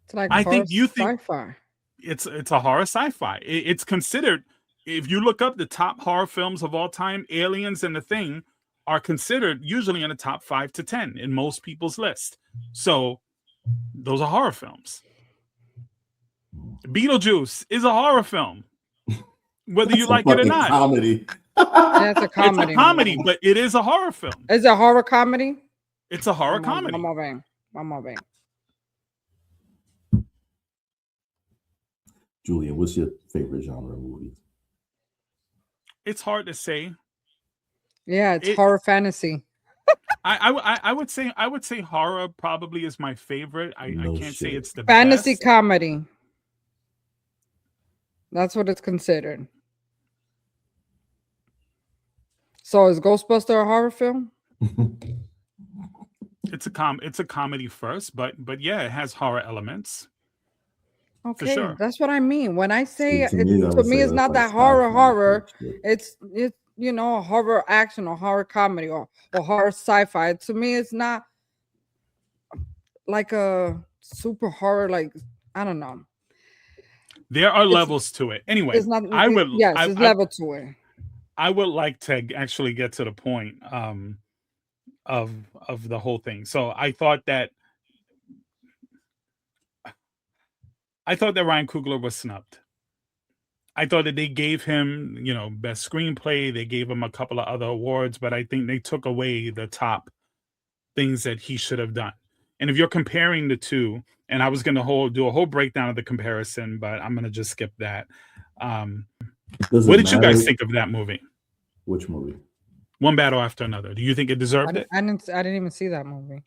It's like I horror think you think sci-fi. it's a horror sci-fi. It's considered, if you look up the top horror films of all time, Aliens and The Thing are considered usually in the top 5 to 10 in most people's list. So those are horror films. Beetlejuice is a horror film, whether you like it or not. Comedy. That's a comedy. It's a comedy, but it is a horror film. Is it a horror comedy? It's a horror comedy. Vamos a ver. Julian, what's your favorite genre of movies? It's hard to say. Yeah, it's horror fantasy. I would say horror probably is my favorite. I can't say it's the fantasy best. comedy. That's what it's considered. So is Ghostbuster a horror film? It's a comedy first, but yeah, it has horror elements. Okay, sure. That's what I mean. When I say To me, it's not that horror. It's you know, a horror action or horror comedy or horror sci-fi. To me, it's not like a super horror. Like I don't know. There are levels to it. Anyway, it's not. There's level to it. I would like to actually get to the point of the whole thing. So I thought that Ryan Coogler was snubbed. I thought that they gave him, best screenplay. They gave him a couple of other awards, but I think they took away the top things that he should have done. And if you're comparing the two, and I was going to do a whole breakdown of the comparison, but I'm going to just skip that. What did you guys think of that movie? Which movie? One Battle After Another. Do you think it deserved it? I didn't even see that movie.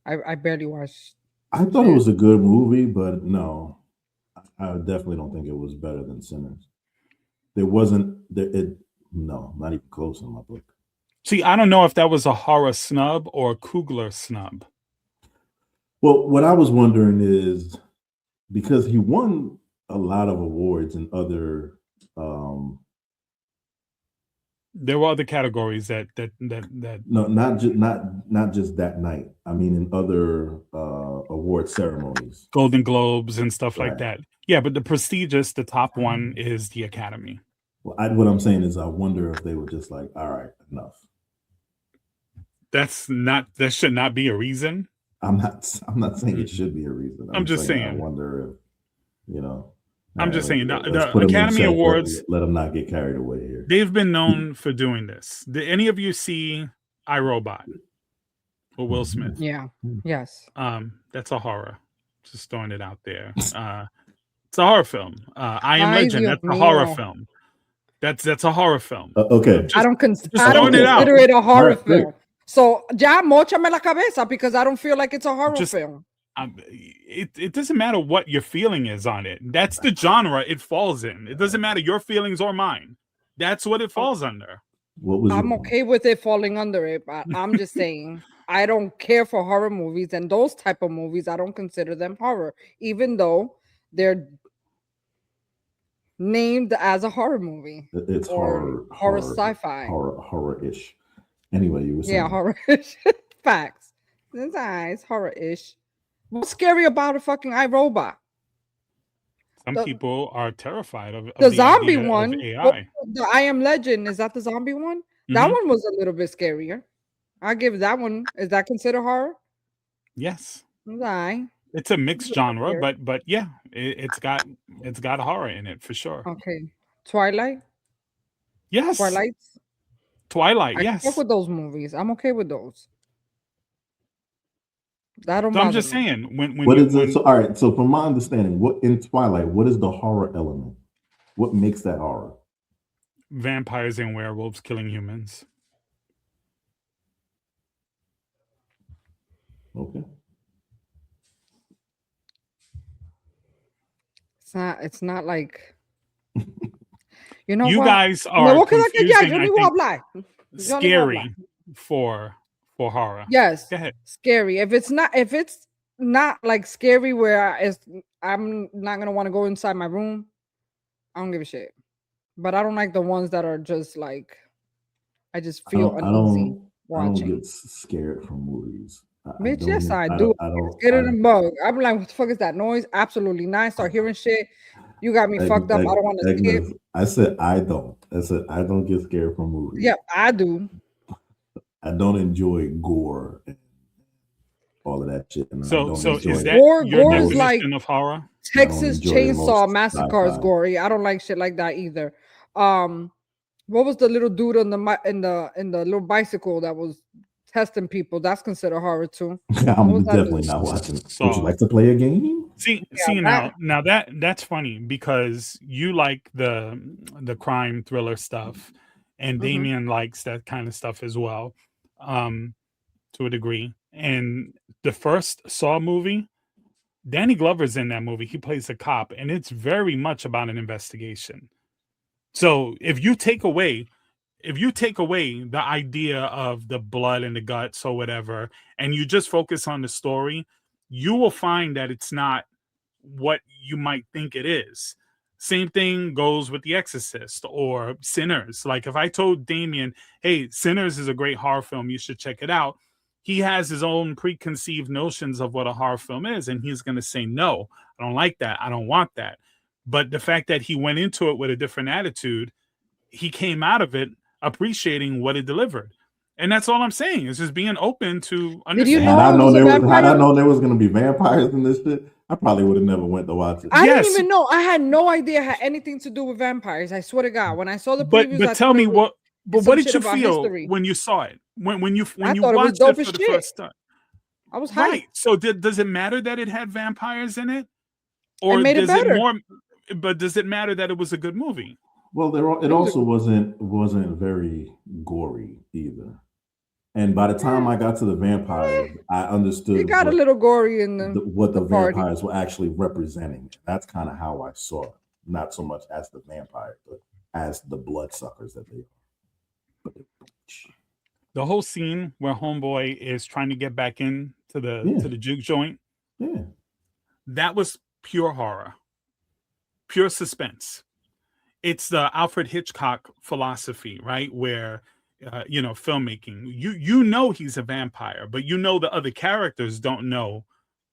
I barely watched. I thought it was a good movie, but no, I definitely don't think it was better than Sinners. No, not even close in my book. See, I don't know if that was a horror snub or a Coogler snub. Well, what I was wondering is, because he won a lot of awards in other there were other categories that no, not just that night. I mean, in other award ceremonies, Golden Globes and stuff Right. like that. Yeah, but the top one is the Academy. Well, what I'm saying is, I wonder if they were just like, all right, enough. That should not be a reason. I'm not saying it should be a reason. I'm just saying. I wonder if, I'm just saying the put 'em in Academy check. Awards. Let them not get carried away here. They've been known for doing this. Did any of you see iRobot with Will Smith? Yeah. Yes. That's a horror. Just throwing it out there. It's a horror film. I Am Ay, Legend. Dios That's a horror mío. film. That's a horror film. Okay. I don't throwing it out. consider it a horror Right, right. film. So ya mochame la cabeza because I don't feel like it's a horror Just- film. It doesn't matter what your feeling is on it. That's the genre it falls in. It doesn't matter your feelings or mine. That's what it falls under. What was I'm your okay with it falling under it, but I'm just saying I don't care for horror movies, and those type of movies I don't consider them horror, even though they're named as a horror movie. It's Or horror sci-fi. horror-ish. Anyway, you were saying. Yeah, horror-ish. Facts. It's horror-ish. What's scary about a fucking iRobot? Some people are terrified of The the zombie idea one. of AI. The I Am Legend, is that the zombie one? That one was a little bit scarier. I give that one. Is that considered horror? Yes. Right. It's a mixed genre, but yeah, it's got horror in it for sure. Okay. Twilight. Yes. Twilight. I Yes. fuck with those movies. I'm okay with those. That don't. So I'm just saying So all right. So from my understanding, what in Twilight, what is the horror element? What makes that horror? Vampires and werewolves killing humans. Okay. It's not like you know. You what? guys are confusing, scary for horror. Yes. Go ahead. Scary. If it's not like scary where I'm not gonna want to go inside my room, I don't give a shit. But I don't like the ones that are just like I just feel uneasy watching. I don't get scared from movies. Bitch, yes, I do. Get in the bug. I'm like, what the fuck is that noise? Absolutely not. Start hearing shit. You got me fucked up. I don't want to skip. I said I don't get scared from movies. Yeah, I do. I don't enjoy gore and all of that shit. And so is that gore your is like of horror? Texas Chainsaw Massacre is gory. I don't like shit like that either. What was the little dude in the little bicycle that was testing people? That's considered horror too. I'm definitely not watching. Would you like to play a game? See now that's funny because you like the crime thriller stuff, and Damien likes that kind of stuff as well, to a degree. And the first Saw movie, Danny Glover's in that movie. He plays a cop, and it's very much about an investigation. So if you take away the idea of the blood and the guts or whatever, and you just focus on the story, you will find that it's not what you might think it is. Same thing goes with The Exorcist or Sinners. Like if I told Damien, hey, Sinners is a great horror film, you should check it out, he has his own preconceived notions of what a horror film is, and he's going to say, no, I don't like that. I don't want that. But the fact that he went into it with a different attitude, he came out of it appreciating what it delivered. And that's all I'm saying. Is just being open to understand. Had I known there was going to be vampires in this shit, I probably would have never went to watch it. I didn't even know. I had no idea it had anything to do with vampires. I swear to God. When I saw the previews, but tell me what did you feel when you saw it? When you watched it for the first time? I was hyped. Right. So does it matter that it had vampires in it? Or it made it better. But does it matter that it was a good movie? Well, it also wasn't very gory either. And by the time I got to the vampires, I understood it got a little gory in what the vampires were actually representing. That's kind of how I saw it. Not so much as the vampire, but as the bloodsuckers that they are. The whole scene where Homeboy is trying to get back into the juke joint. Yeah. That was pure horror. Pure suspense. It's the Alfred Hitchcock philosophy, right? Where, filmmaking, you know he's a vampire, but the other characters don't know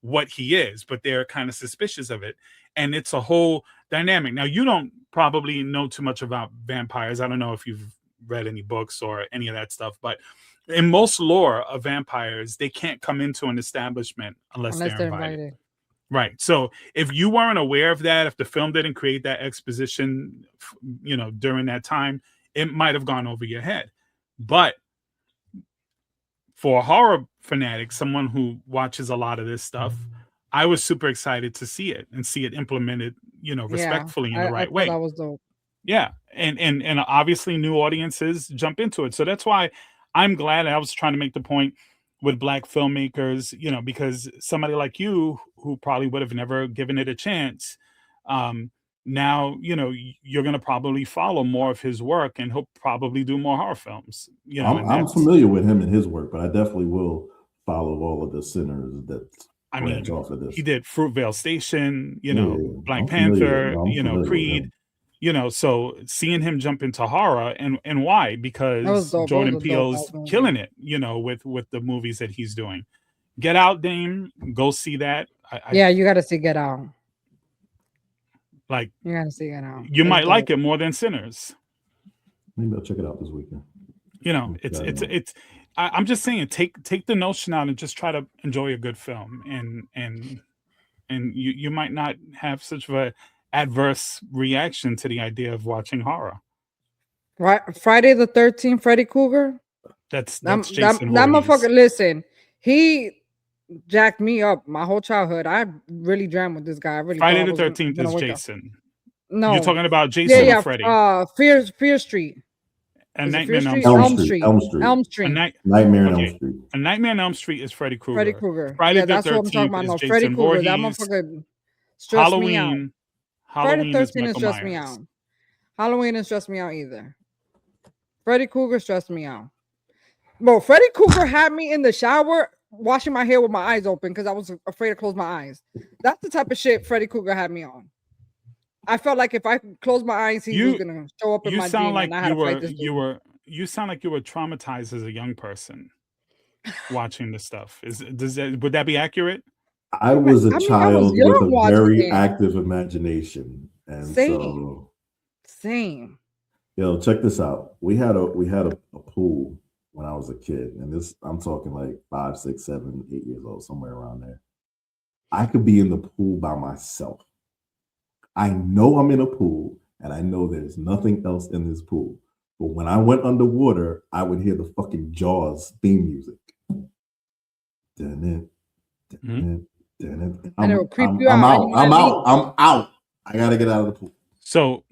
what he is, but they're kind of suspicious of it. And it's a whole dynamic. Now, you don't probably know too much about vampires. I don't know if you've read any books or any of that stuff, but in most lore of vampires, they can't come into an establishment unless they're invited. Right. So if you weren't aware of that, if the film didn't create that exposition, during that time, it might have gone over your head. But for a horror fanatic, someone who watches a lot of this stuff, I was super excited to see it and see it implemented, respectfully in the right way. That was dope. Yeah. And obviously new audiences jump into it. So that's why I'm glad. I was trying to make the point with Black filmmakers, because somebody like you who probably would have never given it a chance, now, you're going to probably follow more of his work, and he'll probably do more horror films. I'm familiar with him and his work, but I definitely will follow all of the Sinners that branch off of this. He did Fruitvale Station, Black Panther, Creed. You know, so seeing him jump into horror and why? Because dope. Jordan That was a dope Peele's movie. killing it, you know, with the movies that he's doing. Get Out, Dame, go see that. Yeah, you got to see Get Out. Like, You got to see Get Out. you It's might dope. like it more than Sinners. Maybe I'll check it out this weekend. You know, I'm just saying, take the notion out and just try to enjoy a good film, and you might not have such of a adverse reaction to the idea of watching horror. Right, Friday the 13th, Freddy Krueger. That's That Jason motherfucker. Voorhees. Listen, he jacked me up my whole childhood. I really drammed with this guy. I really Friday thought the I was 13th gonna is wake up. Jason. No, You're talking about Jason or Freddy? Fear Street. And Is it Nightmare Fear on Street? Elm Street. Elm Street. Elm Street. Nightmare on Okay. Elm Street. A Nightmare on Elm Street is Freddy Krueger. Freddy Krueger. Friday Yeah, the that's what I'm 13th talking about. is No, Jason Freddy Krueger. That Voorhees. motherfucker stressed me out. Friday Halloween the is 13th Michael stressed me Myers. out. Halloween didn't stress me out either. Freddy Krueger stressed me out. Bro, Freddy Krueger had me in the shower washing my hair with my eyes open because I was afraid to close my eyes. That's the type of shit Freddy Krueger had me on. I felt like if I close my eyes, he was gonna show up in my dream, and I had to fight this dude. You sound like you were traumatized as a young person watching this stuff. Would that be accurate? I was a child with a very it. active imagination, and Same. Yo, check this out. We had a pool when I was a kid, and I'm talking like 5, 6, 7, 8 years old, somewhere around there. I could be in the pool by myself. I know I'm in a pool, and I know there's nothing else in this pool. But when I went underwater, I would hear the fucking Jaws theme music. And it would creep you out. I'm out. I gotta get out of the pool. So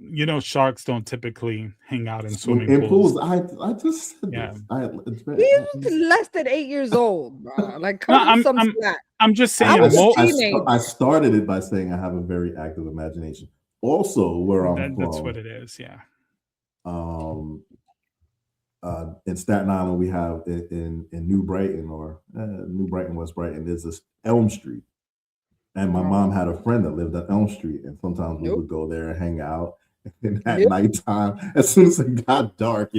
you know, sharks don't typically hang out in swimming pools. I just said this. He's less than 8 years old, bro. Like, come some slack. I'm just saying. I started it by saying I have a very active imagination. Also, where I'm from, that's what it is. Yeah. In Staten Island, we have in New Brighton or New Brighton, West Brighton, there's this Elm Street. And my mom had a friend that lived on Elm Street, and sometimes we would go there and hang out. And at nighttime, as soon as it got dark,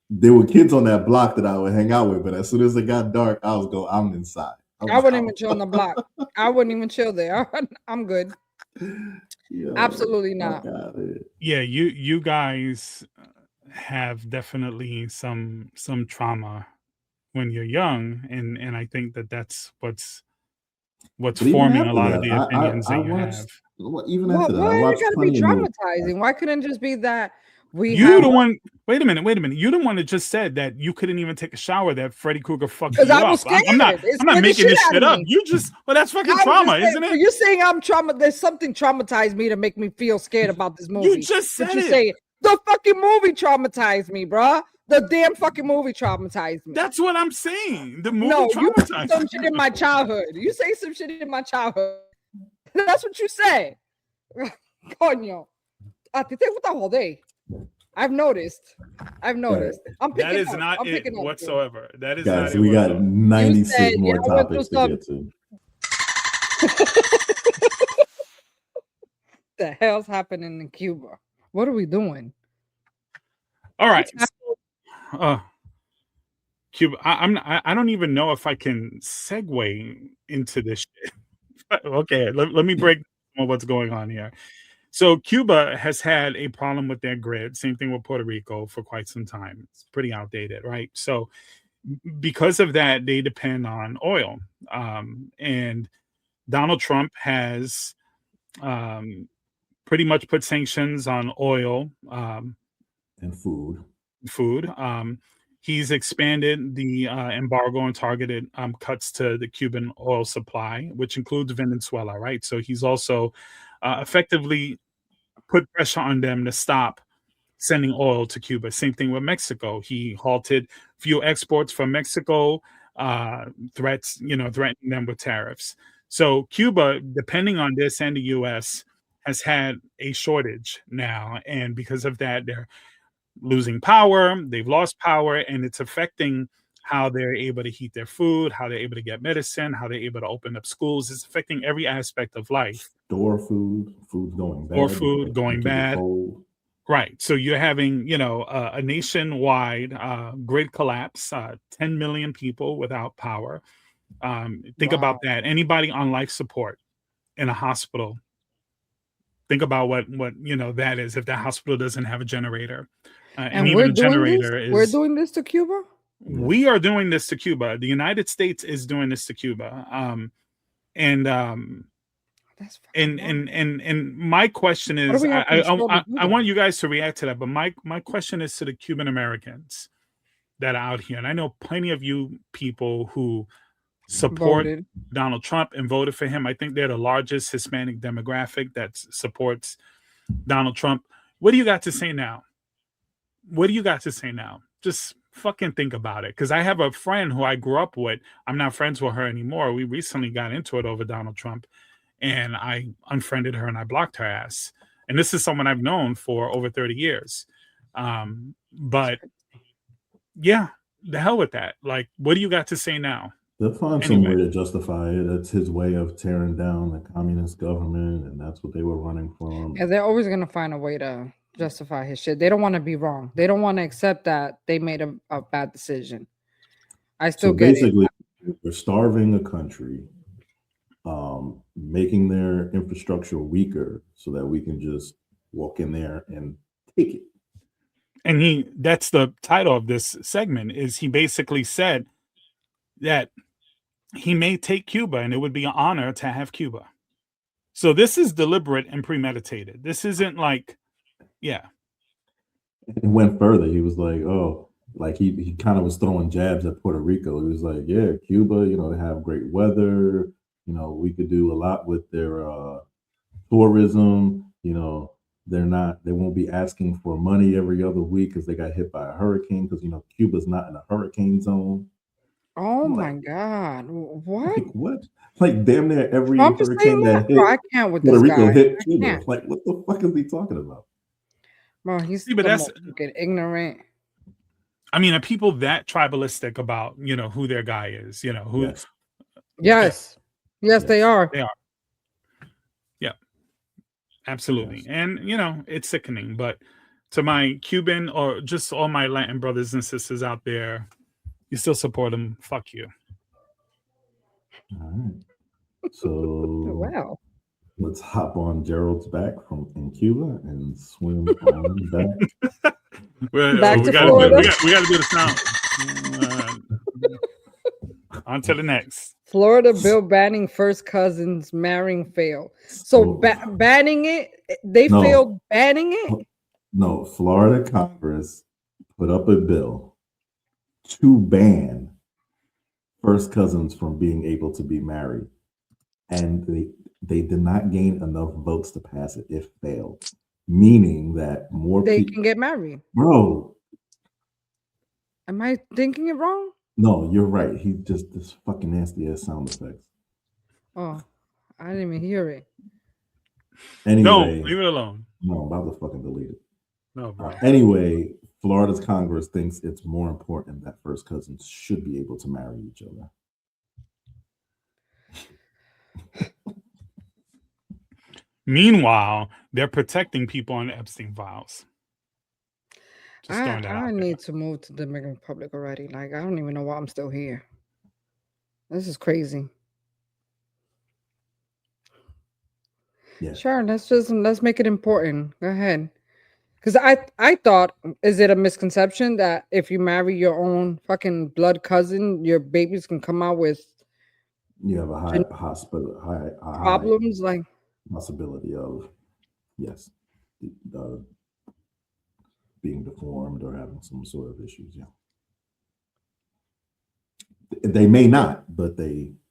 there were kids on that block that I would hang out with. But as soon as it got dark, I'm inside. I wouldn't even chill on the block. I wouldn't even chill there. I'm good. Absolutely not. Yeah, you guys have definitely some trauma when you're young, and I think that's what's forming a lot of the opinions that you have. Even after that, I watched gotta be traumatizing. Why couldn't it just be that Wait a minute. You're the one that just said that you couldn't even take a shower, that Freddy Krueger fucked you I was up. scared. I'm not making this shit up. You just that's fucking trauma, isn't it? You're saying I'm trauma. There's something traumatized me to make me feel scared about this movie. You just said it. The fucking movie traumatized me, bro. The damn fucking movie traumatized me. That's what I'm saying. The movie traumatized you. Some shit in my childhood. You say some shit in my childhood. That's what you say. Coño. A ti te gusta joder. I've noticed. I'm picking that is up. not it whatsoever. That is guys, not we it got 96 more topics to get to. The hell's happening in Cuba? What are we doing? All right. Cuba. I don't even know if I can segue into this shit. Okay, let me break what's going on here. So Cuba has had a problem with their grid. Same thing with Puerto Rico for quite some time. It's pretty outdated, right? So because of that, they depend on oil. And Donald Trump has pretty much put sanctions on oil and food. He's expanded the embargo and targeted cuts to the Cuban oil supply, which includes Venezuela, right? So he's also effectively put pressure on them to stop sending oil to Cuba. Same thing with Mexico. He halted fuel exports from Mexico, threatening them with tariffs. So Cuba, depending on this and the U.S., has had a shortage now. And because of that, they're losing power. They've lost power, and it's affecting how they're able to heat their food, how they're able to get medicine, how they're able to open up schools. It's affecting every aspect of life store food's going bad. Or food because going they keep it bad. cold. Right. So you're having, a nationwide grid collapse, 10 million people without power. Think about Wow. that. Anybody on life support in a hospital, think about what that is if that hospital doesn't have a generator. And And even we're a doing this. generator We're is. doing this to Cuba. We are doing this to Cuba. The United States is doing this to Cuba. That's And fucking wild. and my question What do is, we have to install to do I that? want you guys to react to that, but my question is to the Cuban Americans that are out here, and I know plenty of you people who support Voted. Donald Trump and voted for him. I think they're the largest Hispanic demographic that supports Donald Trump. What do you got to say now? What do you got to say now? Just fucking think about it. Because I have a friend who I grew up with. I'm not friends with her anymore. We recently got into it over Donald Trump, and I unfriended her and I blocked her ass. And this is someone I've known for over 30 years. But yeah, the hell with that. Like, what do you got to say now? They'll find some way to justify it. That's his way of tearing down the communist government, and that's what they were running from. Yeah, they're always gonna find a way to justify his shit. They don't want to be wrong. They don't want to accept that they made a bad decision. I still get basically, we're starving a country, making their infrastructure weaker so that we can just walk in there and take it. And that's the title of this segment, is he basically said that he may take Cuba and it would be an honor to have Cuba. So this is deliberate and premeditated. This isn't like, yeah. It went further. He was like, oh, like he kind of was throwing jabs at Puerto Rico. He was like, yeah, Cuba, they have great weather. We could do a lot with their tourism. They won't be asking for money every other week because they got hit by a hurricane, because Cuba's not in a hurricane zone. Oh my God. What? Like what? Like damn near every Trump is hurricane saying that that? hit Bro, I can't with Puerto this Rico guy. hit I Cuba. can't. Like what the fuck is he talking about? Bro, he's See, but the that's- most fucking ignorant. I mean, are people that tribalistic about, who their guy is? Who? Yes. Yes, they are. They are. Yeah, absolutely. Yes. And, it's sickening. But to my Cuban or just all my Latin brothers and sisters out there, you still support them. Fuck you. All right. So Wow. let's hop on Gerald's back in Cuba and swim on back. Back to gotta Florida. we got to do the sound. On to the next. Florida bill banning first cousins marrying fail. So banning it, they failed banning it? No, Florida Congress put up a bill to ban first cousins from being able to be married. And they did not gain enough votes to pass it. It failed. Meaning that more they people can get married. Bro. Am I thinking it wrong? No, you're right. He just this fucking nasty ass sound effects. Oh, I didn't even hear it. Anyway, no, leave it alone. No, I'm about to fucking delete it. No, bro. Anyway, Florida's Congress thinks it's more important that first cousins should be able to marry each other. Meanwhile, they're protecting people on Epstein files. I need to move to the Dominican Republic already. Like, I don't even know why I'm still here. This is crazy. Yeah. Sure, let's make it important. Go ahead. Because I thought, is it a misconception that if you marry your own fucking blood cousin, your babies can come out with you have a high problems, like possibility of being deformed or having some sort of issues. Yeah, they may not, but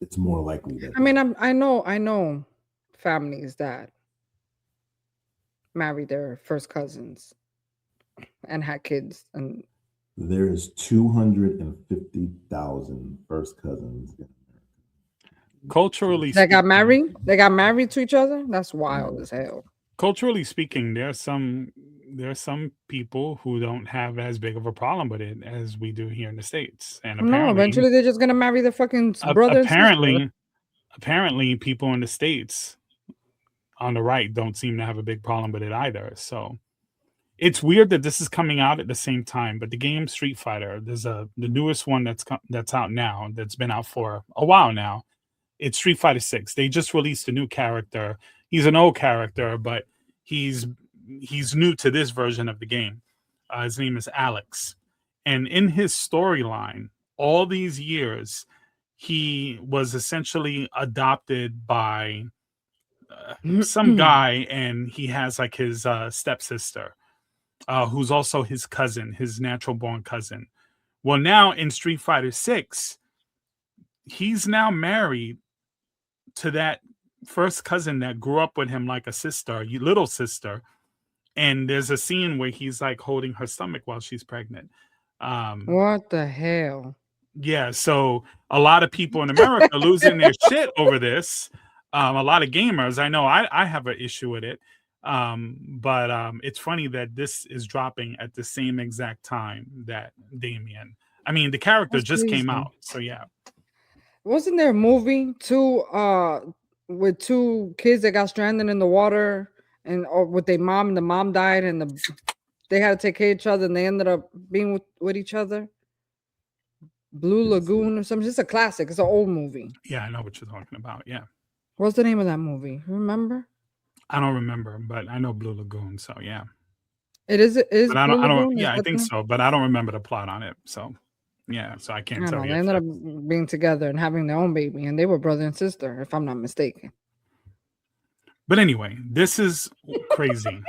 it's more likely that. I mean, I know families that married their first cousins and had kids, and there's 250,000 first cousins in America. Culturally, they got married to each other. That's wild as hell. Culturally speaking, there's some people who don't have as big of a problem with it as we do here in the States. And apparently, eventually they're just gonna marry their fucking brother. Apparently, people in the States on the right don't seem to have a big problem with it either. So it's weird that this is coming out at the same time. But the game Street Fighter, there's the newest one that's out now, that's been out for a while now. It's Street Fighter 6. They just released a new character. He's an old character, but he's new to this version of the game. His name is Alex. And in his storyline, all these years, he was essentially adopted by some guy, and he has like his stepsister, who's also his cousin, his natural born cousin. Well, now in Street Fighter 6, he's now married to that first cousin that grew up with him like a sister, little sister. And there's a scene where he's like holding her stomach while she's pregnant. What the hell? Yeah, so a lot of people in America are losing their shit over this. A lot of gamers, I know I have an issue with it. But it's funny that this is dropping at the same exact time that Damien. I mean, the character That's just came crazy. out, so yeah. Wasn't there a movie too with two kids that got stranded in the water and with their mom, and the mom died, and they had to take care of each other, and they ended up being with each other? Blue Lagoon or something. It's a classic. It's an old movie. Yeah, I know what you're talking about. Yeah. What's the name of that movie? Remember? I don't remember, but I know Blue Lagoon, so yeah. It is. But I don't. Yeah, I think so, but I don't remember the plot on it. So yeah, so I can't tell you. They ended up being together and having their own baby, and they were brother and sister, if I'm not mistaken. But anyway, this is crazy.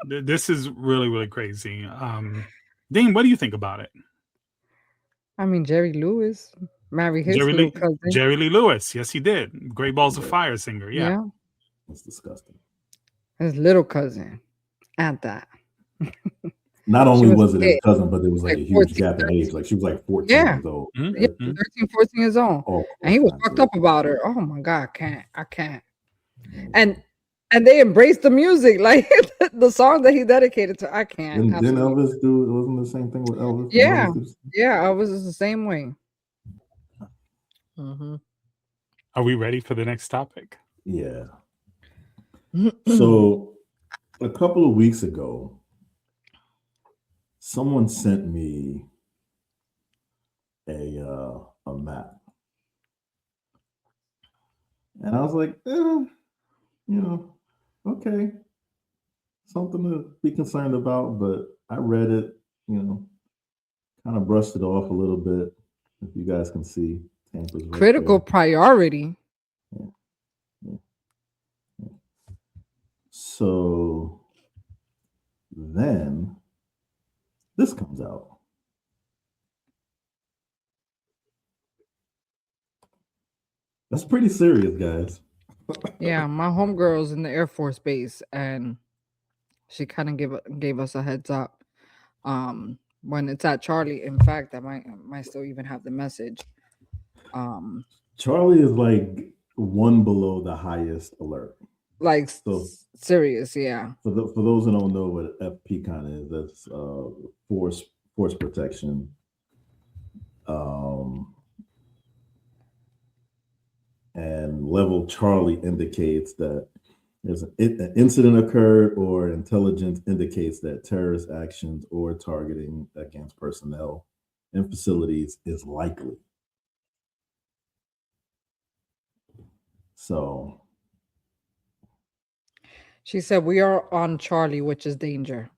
This is really, really crazy. Dane, what do you think about it? I mean, Jerry Lewis married his little cousin. Jerry Lee Lewis. Yes, he did. Great Balls of Fire singer. Yeah. That's disgusting. His little cousin at that. Not only was it his cousin, but there was like a huge gap in age. Like she was like 14 years old. Mm-hmm. Yeah, 13, 14 years old. Oh, and he was fucked up about her. Oh my God, I can't. And they embraced the music, like the song that he dedicated to. I can't. Didn't Elvis do? It wasn't the same thing with Elvis. Yeah, Elvis is the same way. Mm-hmm. Are we ready for the next topic? Yeah. So, a couple of weeks ago, someone sent me a map, and I was like, okay, something to be concerned about. But I read it, kind of brushed it off a little bit. If you guys can see, Tampa's right critical there. Priority. Yeah. So then this comes out. That's pretty serious, guys. Yeah, my homegirl's in the Air Force Base, and she kind of gave us a heads up. When it's at Charlie, in fact, I might still even have the message. Charlie is like one below the highest alert. Like so, serious, yeah. For those who don't know what FPCON is, that's force protection. And level Charlie indicates that there's an incident occurred, or intelligence indicates that terrorist actions or targeting against personnel and facilities is likely. So she said, we are on Charlie, which is danger.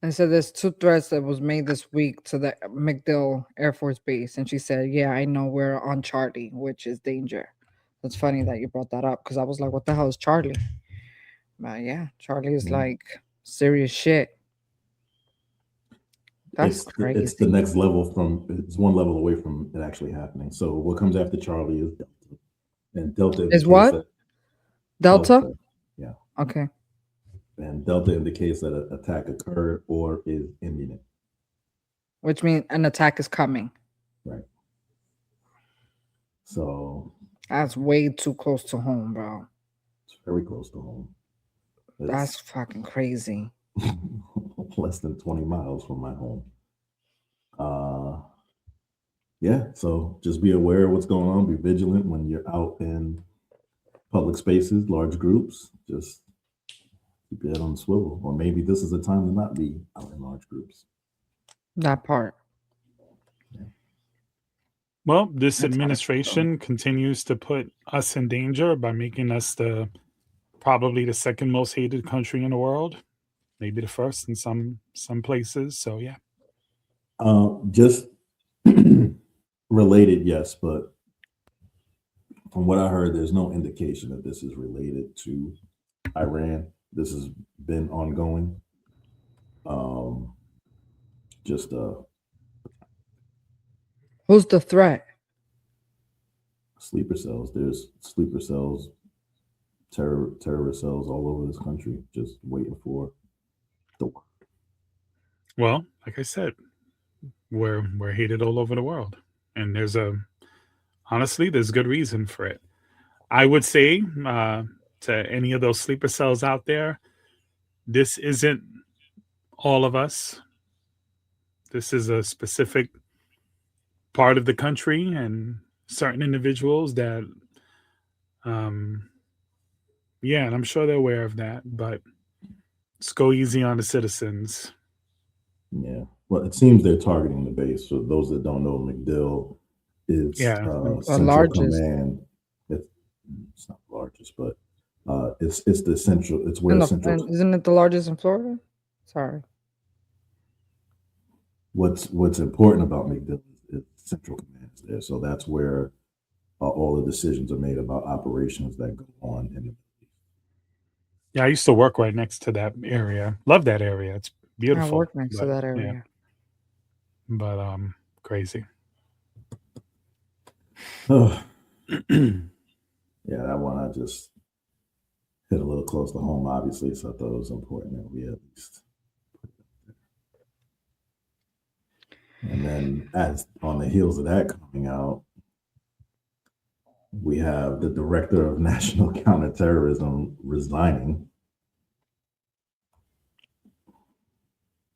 And so there's 2 threats that was made this week to the MacDill Air Force Base. And she said, yeah, I know we're on Charlie, which is danger. It's funny that you brought that up, because I was like, what the hell is Charlie? But yeah, Charlie is like serious shit. That's crazy. It's the next level it's one level away from it actually happening. So what comes after Charlie is Delta. And Delta is what? Delta? Yeah. Okay. And Delta indicates that an attack occurred or is imminent. Which means an attack is coming. Right. So that's way too close to home, bro. It's very close to home. That's fucking crazy. Less than 20 miles from my home. Yeah, so just be aware of what's going on. Be vigilant when you're out in public spaces, large groups, just keep your head on the swivel. Or maybe this is a time to not be out in large groups. That part. Well, this That's administration continues to put us in danger by making us probably the second most hated country in the world, maybe the first in some places. So yeah. Just related, yes, but from what I heard, there's no indication that this is related to Iran. This has been ongoing. Just Who's the threat? sleeper cells. There's sleeper cells, terrorist cells all over this country, just waiting for the word. Well, like I said, we're hated all over the world, and honestly, there's good reason for it. I would say to any of those sleeper cells out there, this isn't all of us. This is a specific part of the country and certain individuals that, yeah, and I'm sure they're aware of that, but let's go easy on the citizens. Yeah. Well, it seems they're targeting the base. For those that don't know, MacDill is the Central largest. Command. It's not the largest, but it's the central. It's where central. Isn't it the largest in Florida? Sorry. What's important about MacDill is Central Command is there, so that's where all the decisions are made about operations that go on in the. Yeah, I used to work right next to that area. Love that area. It's beautiful. I work next to that area. Yeah. But crazy. Oh. Yeah, that one I just hit a little close to home, obviously, so I thought it was important that we at least. And then, as on the heels of that coming out, we have the Director of National Counterterrorism resigning.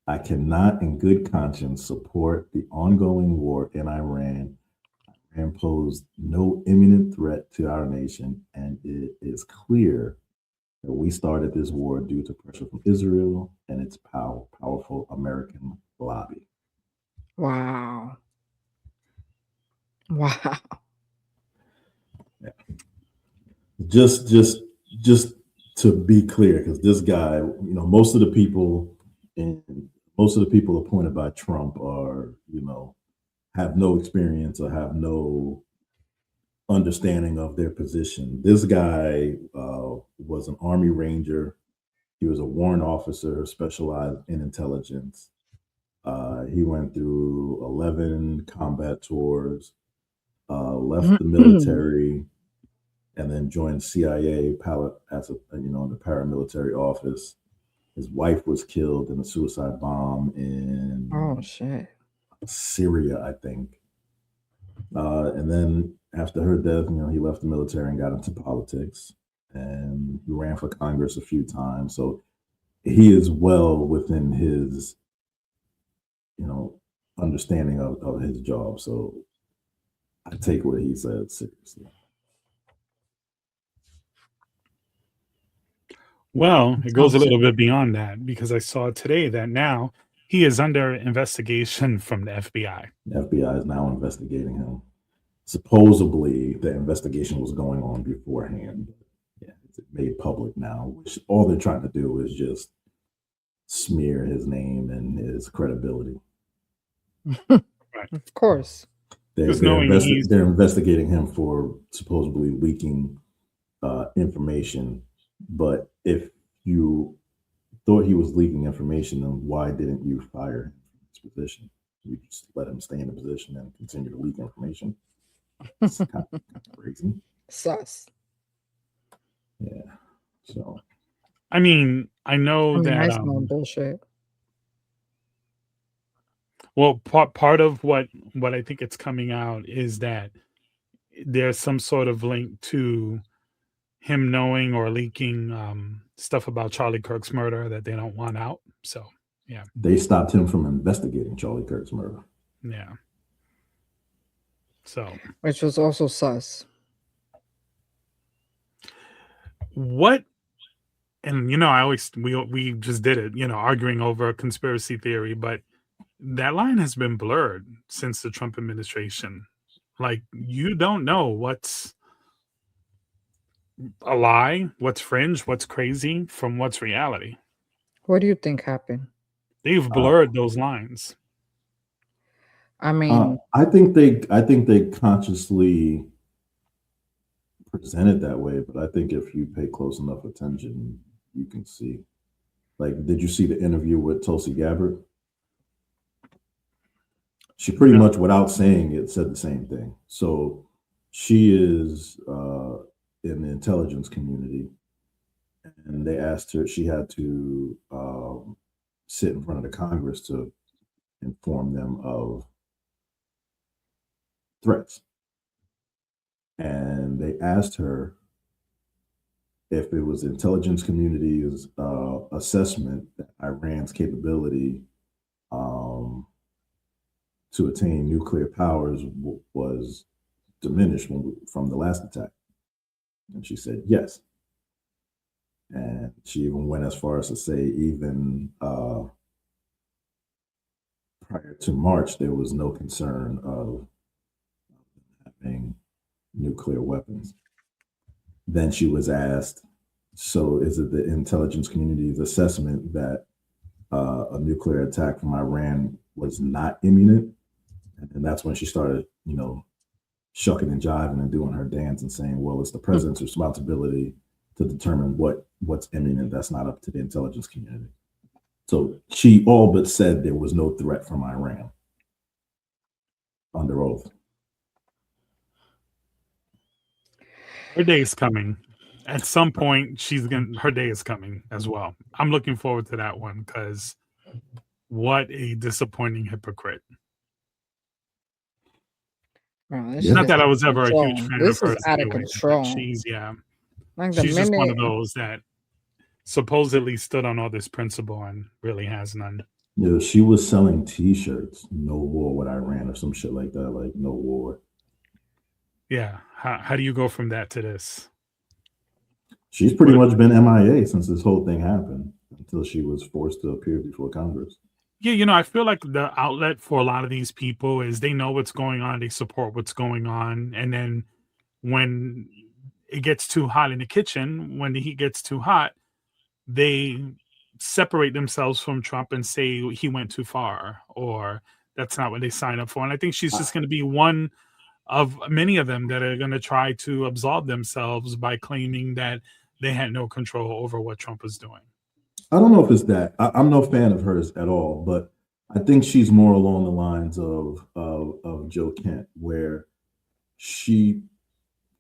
I cannot, in good conscience, support the ongoing war in Iran. Iran posed no imminent threat to our nation, and it is clear that we started this war due to pressure from Israel and its powerful American lobby. Wow. Wow. Yeah. Just to be clear, because this guy, most of the people appointed by Trump are, have no experience or have no understanding of their position. This guy was an Army Ranger. He was a warrant officer specialized in intelligence. He went through 11 combat tours, left the military, and then joined CIA as in the paramilitary office. His wife was killed in a suicide bomb in Syria, I think. And then after her death, he left the military and got into politics, and he ran for Congress a few times. So he is well within his, understanding of his job. So I take what he said seriously. Well, it goes a little bit beyond that, because I saw today that now he is under investigation from the FBI. The FBI is now investigating him. Supposedly, the investigation was going on beforehand. Yeah, it's made public now, which all they're trying to do is just smear his name and his credibility. Right. Of course. They're investigating him for supposedly leaking information. But if you thought he was leaking information, then why didn't you fire him from his position? You just let him stay in the position and continue to leak information. It's kind of crazy. Sus. Yeah. So. I mean, I know that. I smell bullshit. Well, part of what I think it's coming out is that there's some sort of link to him knowing or leaking stuff about Charlie Kirk's murder that they don't want out. So, yeah. They stopped him from investigating Charlie Kirk's murder. Yeah. So. Which was also sus. what, and I always we just did it, arguing over a conspiracy theory, but that line has been blurred since the Trump administration. Like, you don't know what's a lie, what's fringe, what's crazy from what's reality. What do you think happened? They've blurred those lines. I mean, I think they consciously present it that way, but I think if you pay close enough attention, you can see. Like, did you see the interview with Tulsi Gabbard? She pretty much, without saying it, said the same thing. So she is in the intelligence community, and they asked her, she had to sit in front of the Congress to inform them of threats. And they asked her if it was intelligence community's assessment that Iran's capability to attain nuclear powers was diminished from the last attack. And she said yes. And she even went as far as to say, even prior to March, there was no concern of having nuclear weapons. Then she was asked, so is it the intelligence community's assessment that a nuclear attack from Iran was not imminent? And that's when she started, shucking and jiving and doing her dance and saying, well, it's the president's responsibility to determine what's imminent. That's not up to the intelligence community. So she all but said there was no threat from Iran under oath. Her day is coming. At some point, her day is coming as well. I'm looking forward to that one, because what a disappointing hypocrite. Not that I was ever a huge fan of hers. This is out of control. She's just one of those that supposedly stood on all this principle and really has none. Yeah, she was selling T-shirts, "No war with Iran" or some shit like that, like "No war." Yeah, how do you go from that to this? She's pretty much been MIA since this whole thing happened, until she was forced to appear before Congress. Yeah, I feel like the outlet for a lot of these people is they know what's going on, they support what's going on, and then when it gets too hot in the kitchen, when the heat gets too hot, they separate themselves from Trump and say he went too far, or that's not what they signed up for. And I think she's just going to be one of many of them that are going to try to absolve themselves by claiming that they had no control over what Trump was doing. I don't know if it's that. I'm no fan of hers at all, but I think she's more along the lines of Joe Kent, where she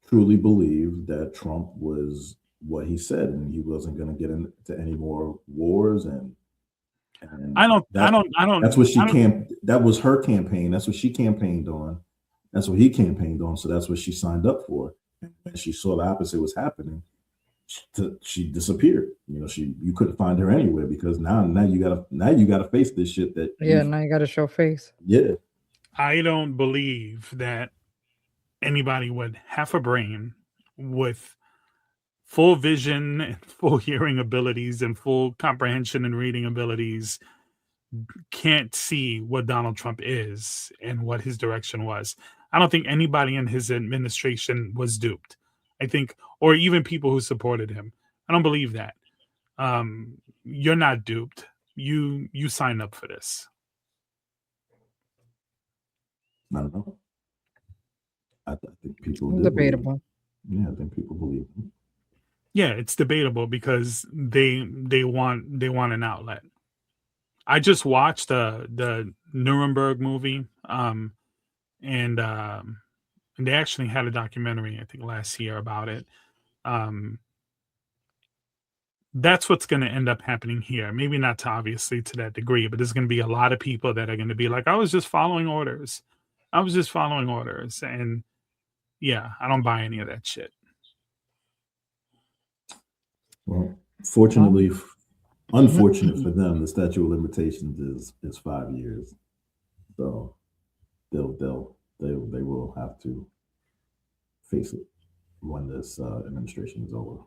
truly believed that Trump was what he said, and he wasn't going to get into any more wars. And that's what that was her campaign. That's what she campaigned on. That's what he campaigned on. So that's what she signed up for. And when she saw the opposite was happening, she disappeared. You couldn't find her anywhere, because now you gotta face this shit that now you gotta show face. Yeah. I don't believe that anybody with half a brain, with full vision and full hearing abilities and full comprehension and reading abilities, can't see what Donald Trump is and what his direction was. I don't think anybody in his administration was duped. I think, or even people who supported him. I don't believe that. You're not duped. You signed up for this. I don't know. I think people debatable. Yeah, I think people believe him. Yeah, it's debatable because they want an outlet. I just watched the Nuremberg movie, and they actually had a documentary, I think, last year about it. That's what's going to end up happening here. Maybe not obviously to that degree, but there's going to be a lot of people that are going to be like, I was just following orders. And yeah, I don't buy any of that shit. Well, unfortunate for them, the statute of limitations is 5 years. So they will have to face it when this administration is over.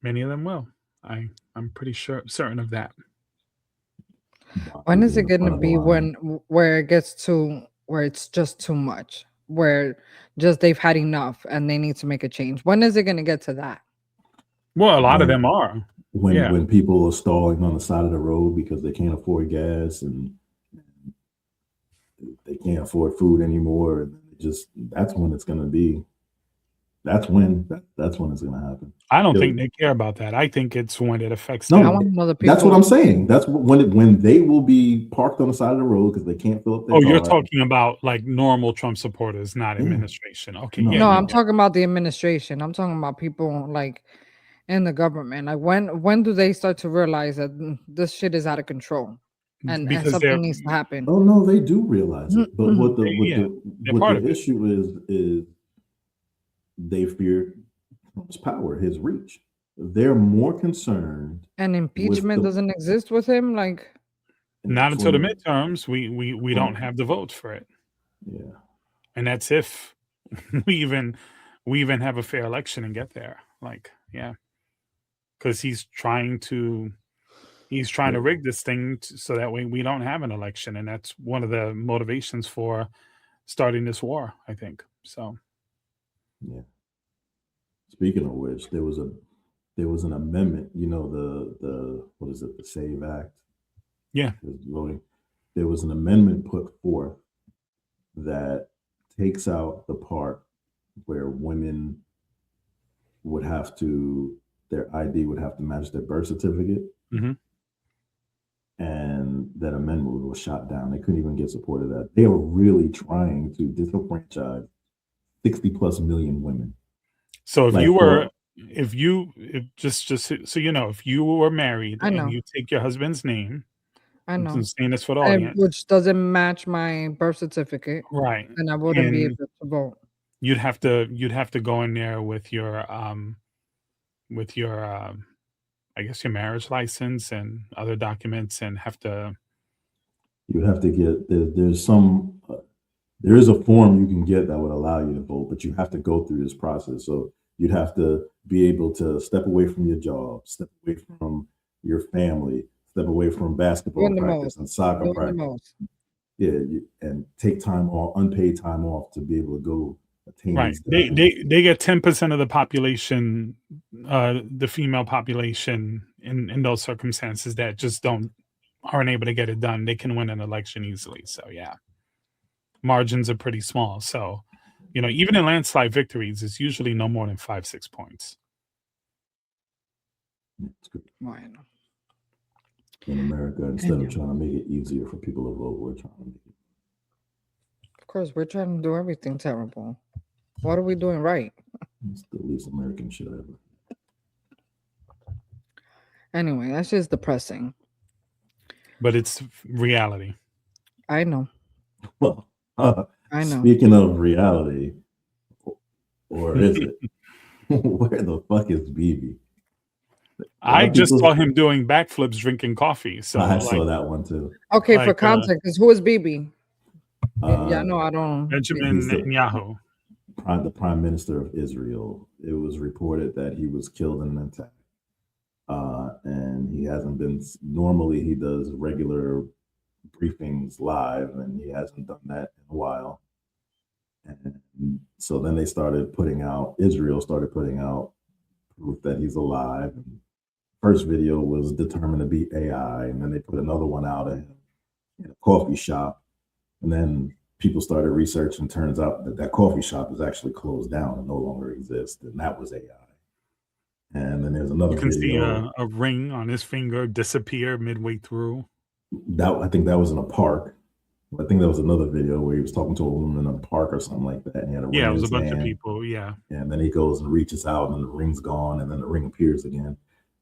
Many of them will. I'm pretty certain of that. When is it In front going to of a be line. where it gets to where it's just too much, where just they've had enough and they need to make a change? When is it going to get to that? Well, a lot of When them are. when Yeah. when people are stalling on the side of the road because they can't afford gas and they can't afford food anymore, that's when it's going to be. That's when it's going to happen. I don't think they care about that. I think it's when it affects No, I them. want to know the That's what people. I'm saying. That's when they will be parked on the side of the road because they can't fill up their Oh, car. you're talking about like normal Trump supporters, not Yeah. administration. Okay, No, yeah. No, yeah, I'm yeah. talking about the administration. I'm talking about people like in the government. Like when do they start to realize that this shit is out of control and Because something needs to happen? Oh no, they do realize it. But what they're part of it. issue is they fear Trump's power, his reach. They're more concerned And impeachment doesn't exist with him. Like not until the for- midterms. We don't have the votes for it. Yeah. And that's if we even have a fair election and get there. Like, yeah. Because he's trying to rig this thing so that way we don't have an election, and that's one of the motivations for starting this war, I think. So Yeah. Speaking of which, there was an amendment, the what is it, the SAVE Act? Yeah. Voting. There was an amendment put forth that takes out the part where women would have to, their ID would have to match their birth certificate. Mm-hmm. And that amendment was shot down. They couldn't even get support of that. They were really trying to disenfranchise 60 plus million women. So if Like, you were, if just so you know, if you were married and you take your husband's name, I know, I'm saying this for the audience, which doesn't match my birth certificate, right? and I wouldn't be able to vote. You'd have to go in there with your I guess your marriage license and other documents, and you have to get there is a form you can get that would allow you to vote, but you have to go through this process. So you'd have to be able to step away from your job, step away from your family, step away from basketball practice and soccer practice. Yeah, and take time off, unpaid time off to be able to go attain. Right. They get 10% of the population, the female population in those circumstances that just aren't able to get it done. They can win an election easily. So yeah, margins are pretty small. So, even in landslide victories, it's usually no more than 5-6 points. In America, instead of trying to make it easier for people to vote, we're trying to make it. Of course, we're trying to do everything terrible. What are we doing right? It's the least American shit ever. Anyway, that's just depressing. But it's reality. I know. Well, I know. Speaking of reality, or is it? Where the fuck is Bibi? I just saw him doing backflips, drinking coffee. So I saw that one too. Okay, for context, because who is Bibi? Yeah, no, I don't. Benjamin Netanyahu, the Prime Minister of Israel. It was reported that he was killed in an attack, and he hasn't been. Normally, he does regular briefings live, and he hasn't done that in a while. And so then Israel started putting out proof that he's alive. And first video was determined to be AI, and then they put another one out in a coffee shop, and then people started researching. Turns out that coffee shop is actually closed down and no longer exists, and that was AI. And then there's another you can video. see a ring on his finger disappear midway through. I think that was in a park. I think there was another video where he was talking to a woman in a park or something like that. And he had a ring it was a bunch hand. of people. Yeah. And then he goes and reaches out, and the ring's gone, and then the ring appears again.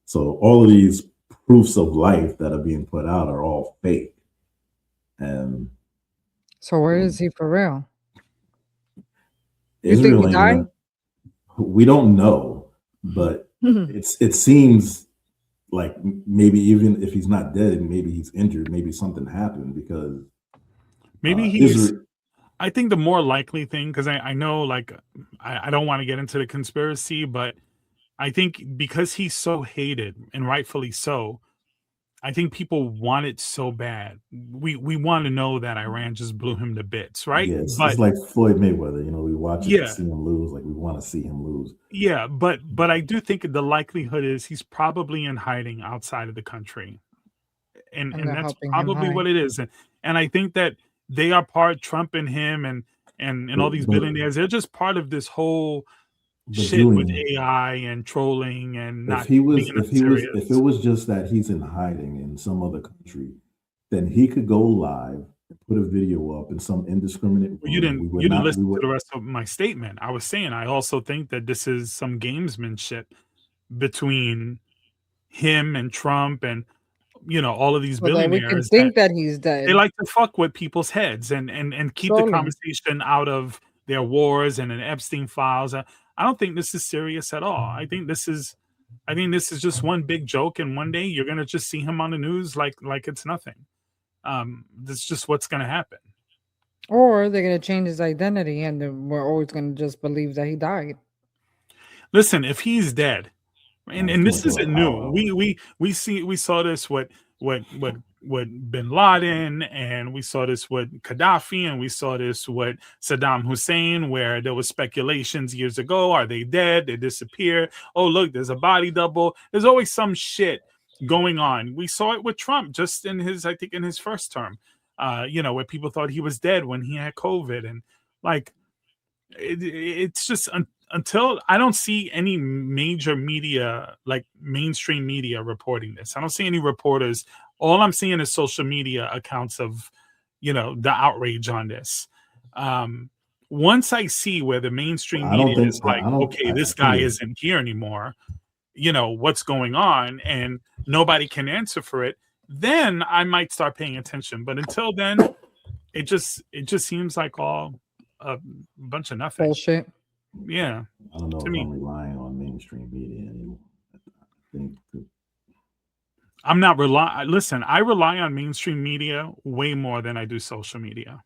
So all of these proofs of life that are being put out are all fake. And so where is he for real? You think he died? We don't know, but it seems like maybe even if he's not dead, maybe he's injured, maybe something happened, because maybe he's. I think the more likely thing, because I know, like, I don't want to get into the conspiracy, but I think because he's so hated, and rightfully so, I think people want it so bad. We want to know that Iran just blew him to bits, right? Yeah, it's But like Floyd Mayweather. You know, we watch it to yeah, see him lose. Like we want to see him lose. yeah, but I do think the likelihood is he's probably in hiding outside of the country, And and they're that's helping him probably hide. what it is. And I think that they are part Trump and him and all these But billionaires. They're just part of this whole but shit with Julian, AI and trolling and if not he being was enough if it serious. was just that he's in hiding in some other country, then he could go live and put a video up in some indiscriminate Well, room, and you didn't we listen to would the rest of my statement. I was saying I also think that this is some gamesmanship between him and Trump and all of these So that we can billionaires that think that he's they dead. like to fuck with people's heads and keep the Trolling. conversation out of their wars and Epstein files. I don't think this is serious at all. I think this is just one big joke, and one day you're gonna just see him on the news like it's nothing. That's just what's gonna happen. Or they're gonna change his identity and then we're always gonna just believe that he died. Listen, if he's dead, I was and too this much of a isn't new. power. We saw this with Bin Laden, and we saw this with Gaddafi, and we saw this with Saddam Hussein, where there was speculations years ago: are they dead? They disappeared. Oh, look, there's a body double. There's always some shit going on. We saw it with Trump just in his, I think, in his first term. Where people thought he was dead when he had COVID, and like it's just until I don't see any major media, like mainstream media, reporting this. I don't see any reporters. All I'm seeing is social media accounts of, the outrage on this. Once I see where the mainstream I don't media think is like, okay, I this think guy isn't here anymore, what's going on, and nobody can answer for it, then I might start paying attention. But until then, it just seems like all a bunch of nothing. Bullshit. Yeah, I don't know to if me, I'm relying on mainstream media anymore. I think I'm not rely. Listen, I rely on mainstream media way more than I do social media.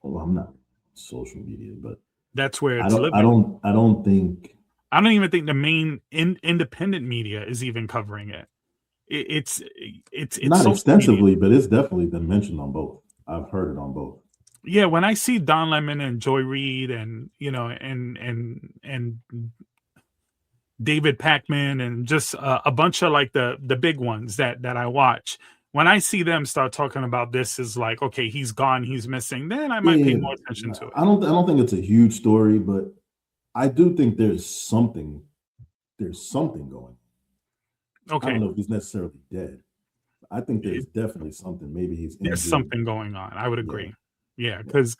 well, I'm not social media, but That's where it's living. I don't think I don't even think the main independent media is even covering it. It's not social media. extensively, but it's definitely been mentioned on both. I've heard it on both. Yeah, when I see Don Lemon and Joy Reid and and David Pacman and just a bunch of like the big ones that I watch. When I see them start talking about this is like, okay, he's gone, he's missing, then I might pay Yeah, more attention to it. I don't think it's a huge story, but I do think there's something going. I Okay, don't know if he's necessarily dead. I think there's definitely something. Maybe he's there's injured. something going on. I would Yeah. agree. Yeah, because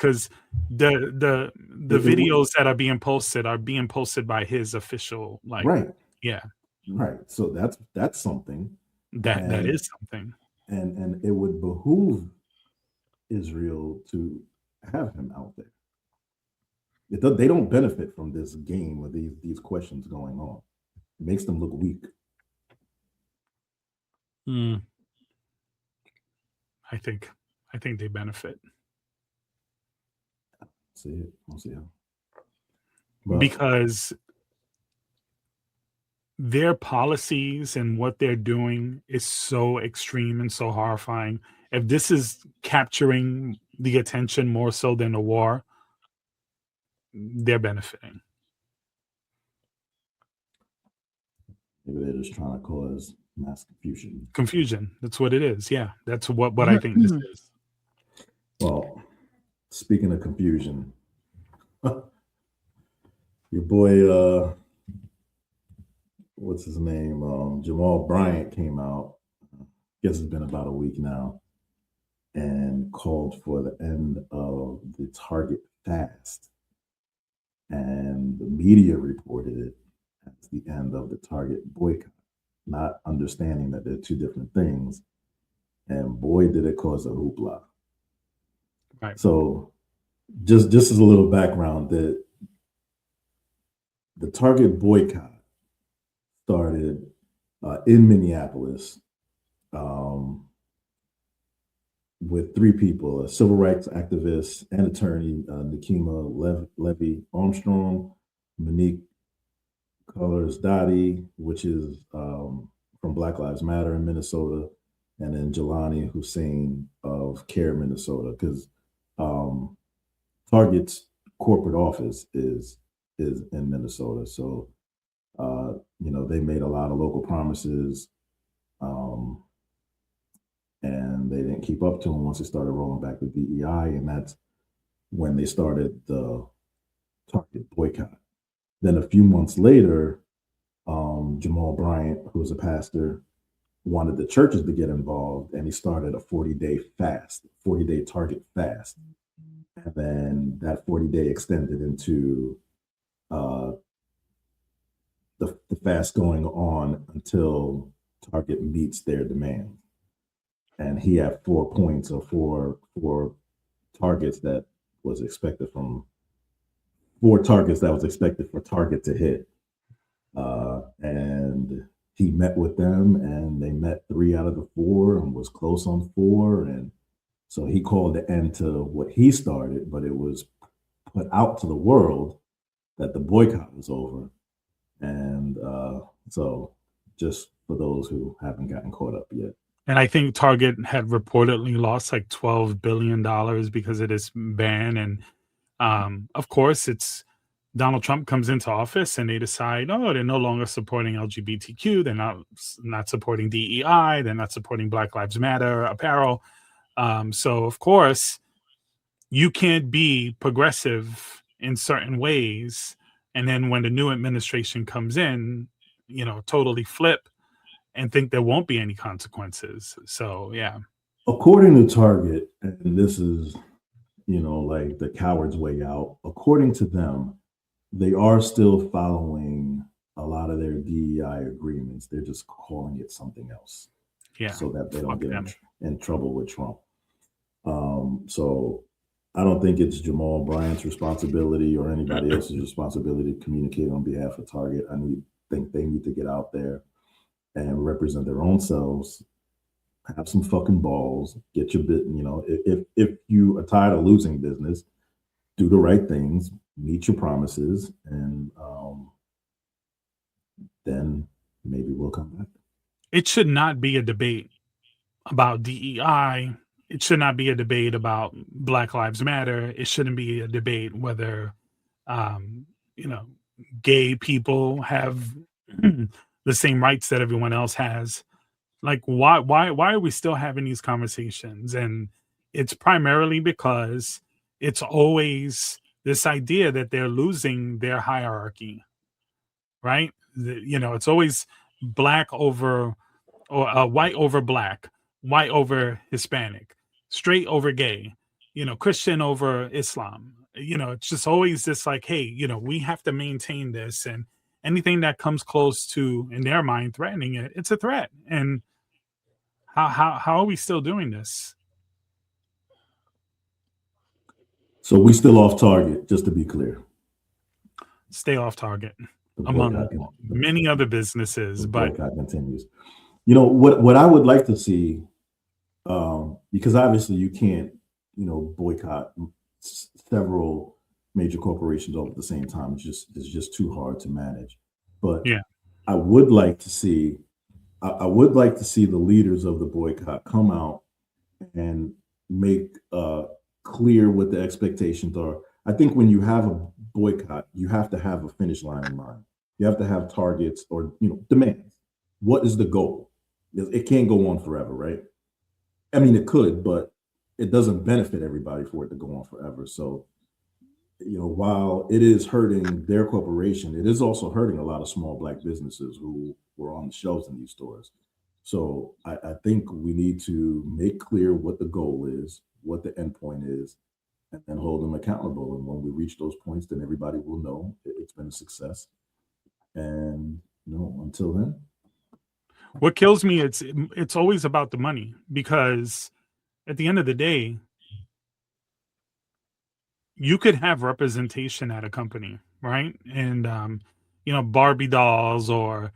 the It videos that are being posted by his official, like, right, yeah, right. So that's something, that and is something. and it would behoove Israel to have him out there. They don't benefit from this game or these questions going on. It makes them look weak. I think they benefit See it. We'll see how. But because their policies and what they're doing is so extreme and so horrifying. If this is capturing the attention more so than the war, they're benefiting. maybe they're just trying to cause mass confusion. Confusion. That's what it is. Yeah, that's what I think this is. Well, speaking of confusion, your boy, what's his name? Jamal Bryant came out. I guess it's been about a week now, and called for the end of the Target fast. And the media reported it as the end of the Target boycott, not understanding that they're two different things. And boy, did it cause a hoopla. Right. So just as a little background, that the Target boycott started in Minneapolis with three people: a civil rights activist and attorney, Nikema Levy Armstrong, Monique color is Dottie, which is from Black Lives Matter in Minnesota, and then Jelani Hussein of CARE Minnesota, because Target's corporate office is in Minnesota. So they made a lot of local promises, and they didn't keep up to them once they started rolling back the DEI, and that's when they started the Target boycott. Then a few months later, Jamal Bryant, who was a pastor, wanted the churches to get involved, and he started a 40-day fast, 40-day Target fast. And then that 40-day extended into the fast going on until Target meets their demand. And he had 4 points or four targets that was expected from 4 targets that was expected for Target to hit. And he met with them, and they met 3 out of the 4 and was close on 4. And so he called the end to what he started, but it was put out to the world that the boycott was over. And so just for those who haven't gotten caught up yet. And I think Target had reportedly lost like $12 billion because of this ban. And of course, it's Donald Trump comes into office and they decide, oh, they're no longer supporting LGBTQ. They're not supporting DEI. They're not supporting Black Lives Matter apparel. So, of course, you can't be progressive in certain ways. And then when the new administration comes in, totally flip and think there won't be any consequences. So, yeah. According to Target, and this is, like the coward's way out, according to them, they are still following a lot of their DEI agreements. They're just calling it something else. Yeah. So that they don't get in trouble with Trump. So I don't think it's Jamal Bryant's responsibility or anybody else's responsibility to communicate on behalf of Target. I think they need to get out there and represent their own selves, have some fucking balls, get your bit, if you are tired of losing business, do the right things, meet your promises, and then maybe we'll come back. It should not be a debate about DEI. It should not be a debate about Black Lives Matter. It shouldn't be a debate whether, gay people have the same rights that everyone else has. Like, why are we still having these conversations? And it's primarily because it's always this idea that they're losing their hierarchy, right? It's always black over or white over black, white over Hispanic, straight over gay, Christian over Islam. It's just always this like, hey, we have to maintain this, and anything that comes close to, in their mind, threatening it, it's a threat. And how are we still doing this? So we still off target, just to be clear. Stay off target among many other businesses, but boycott continues. What I would like to see, because obviously you can't, boycott several major corporations all at the same time. It's just too hard to manage. But yeah, I would like to see the leaders of the boycott come out and make clear what the expectations are. I think when you have a boycott, you have to have a finish line in mind. You have to have targets or demands. What is the goal? It can't go on forever, right? I mean, it could, but it doesn't benefit everybody for it to go on forever. So, while it is hurting their corporation, it is also hurting a lot of small Black businesses who were on the shelves in these stores. So I think we need to make clear what the goal is, what the end point is, and then hold them accountable. And when we reach those points, then everybody will know it's been a success. And until then. What kills me, it's always about the money, because at the end of the day, you could have representation at a company, right? And Barbie dolls, or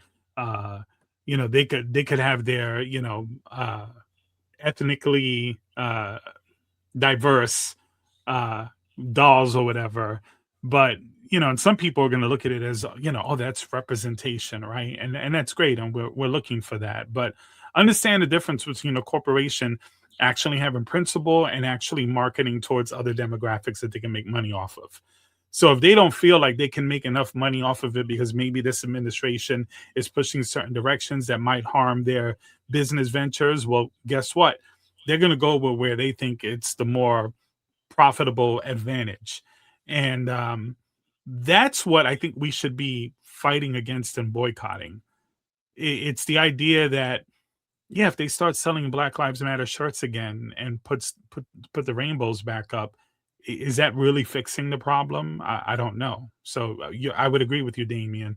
they could have their ethnically diverse dolls or whatever, but and some people are going to look at it as, oh, that's representation, right? And that's great, and we're looking for that. But understand the difference between a corporation actually having principle and actually marketing towards other demographics that they can make money off of. So if they don't feel like they can make enough money off of it because maybe this administration is pushing certain directions that might harm their business ventures, well, guess what? They're going to go where they think it's the more profitable advantage. And that's what I think we should be fighting against and boycotting. It's the idea that, yeah, if they start selling Black Lives Matter shirts again and put the rainbows back up, is that really fixing the problem? I don't know. So I would agree with you, Damien.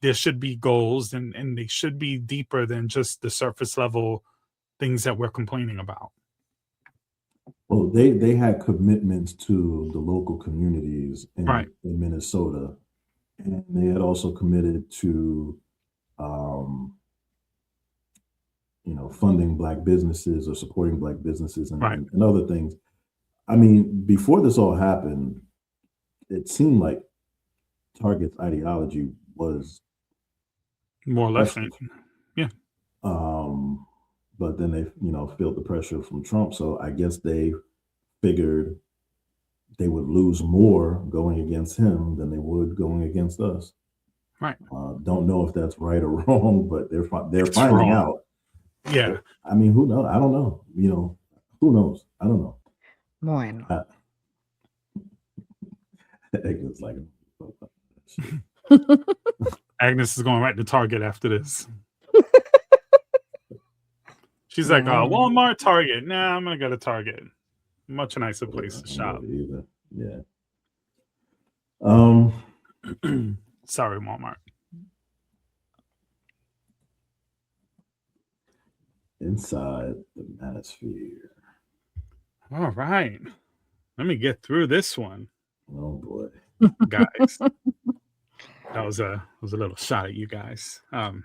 There should be goals, and they should be deeper than just the surface level things that we're complaining about. Well, they had commitments to the local communities in Minnesota, and they had also committed to, funding Black businesses or supporting Black businesses and other things. I mean, before this all happened, it seemed like Target's ideology was more or less, yeah. But then they, felt the pressure from Trump. So I guess they figured they would lose more going against him than they would going against us. Right. Don't know if that's right or wrong, but they're finding out. Yeah. But, I mean, who knows? I don't know. Who knows? I don't know. Bueno. Agnes like Agnes is going right to Target after this. She's like, Walmart, Target. Nah, I'm gonna go to Target. Much nicer place to shop. Yeah. Sorry, Walmart. Inside the Manosphere. All right. Let me get through this one. Oh boy. Guys. That was a little shot at you guys. All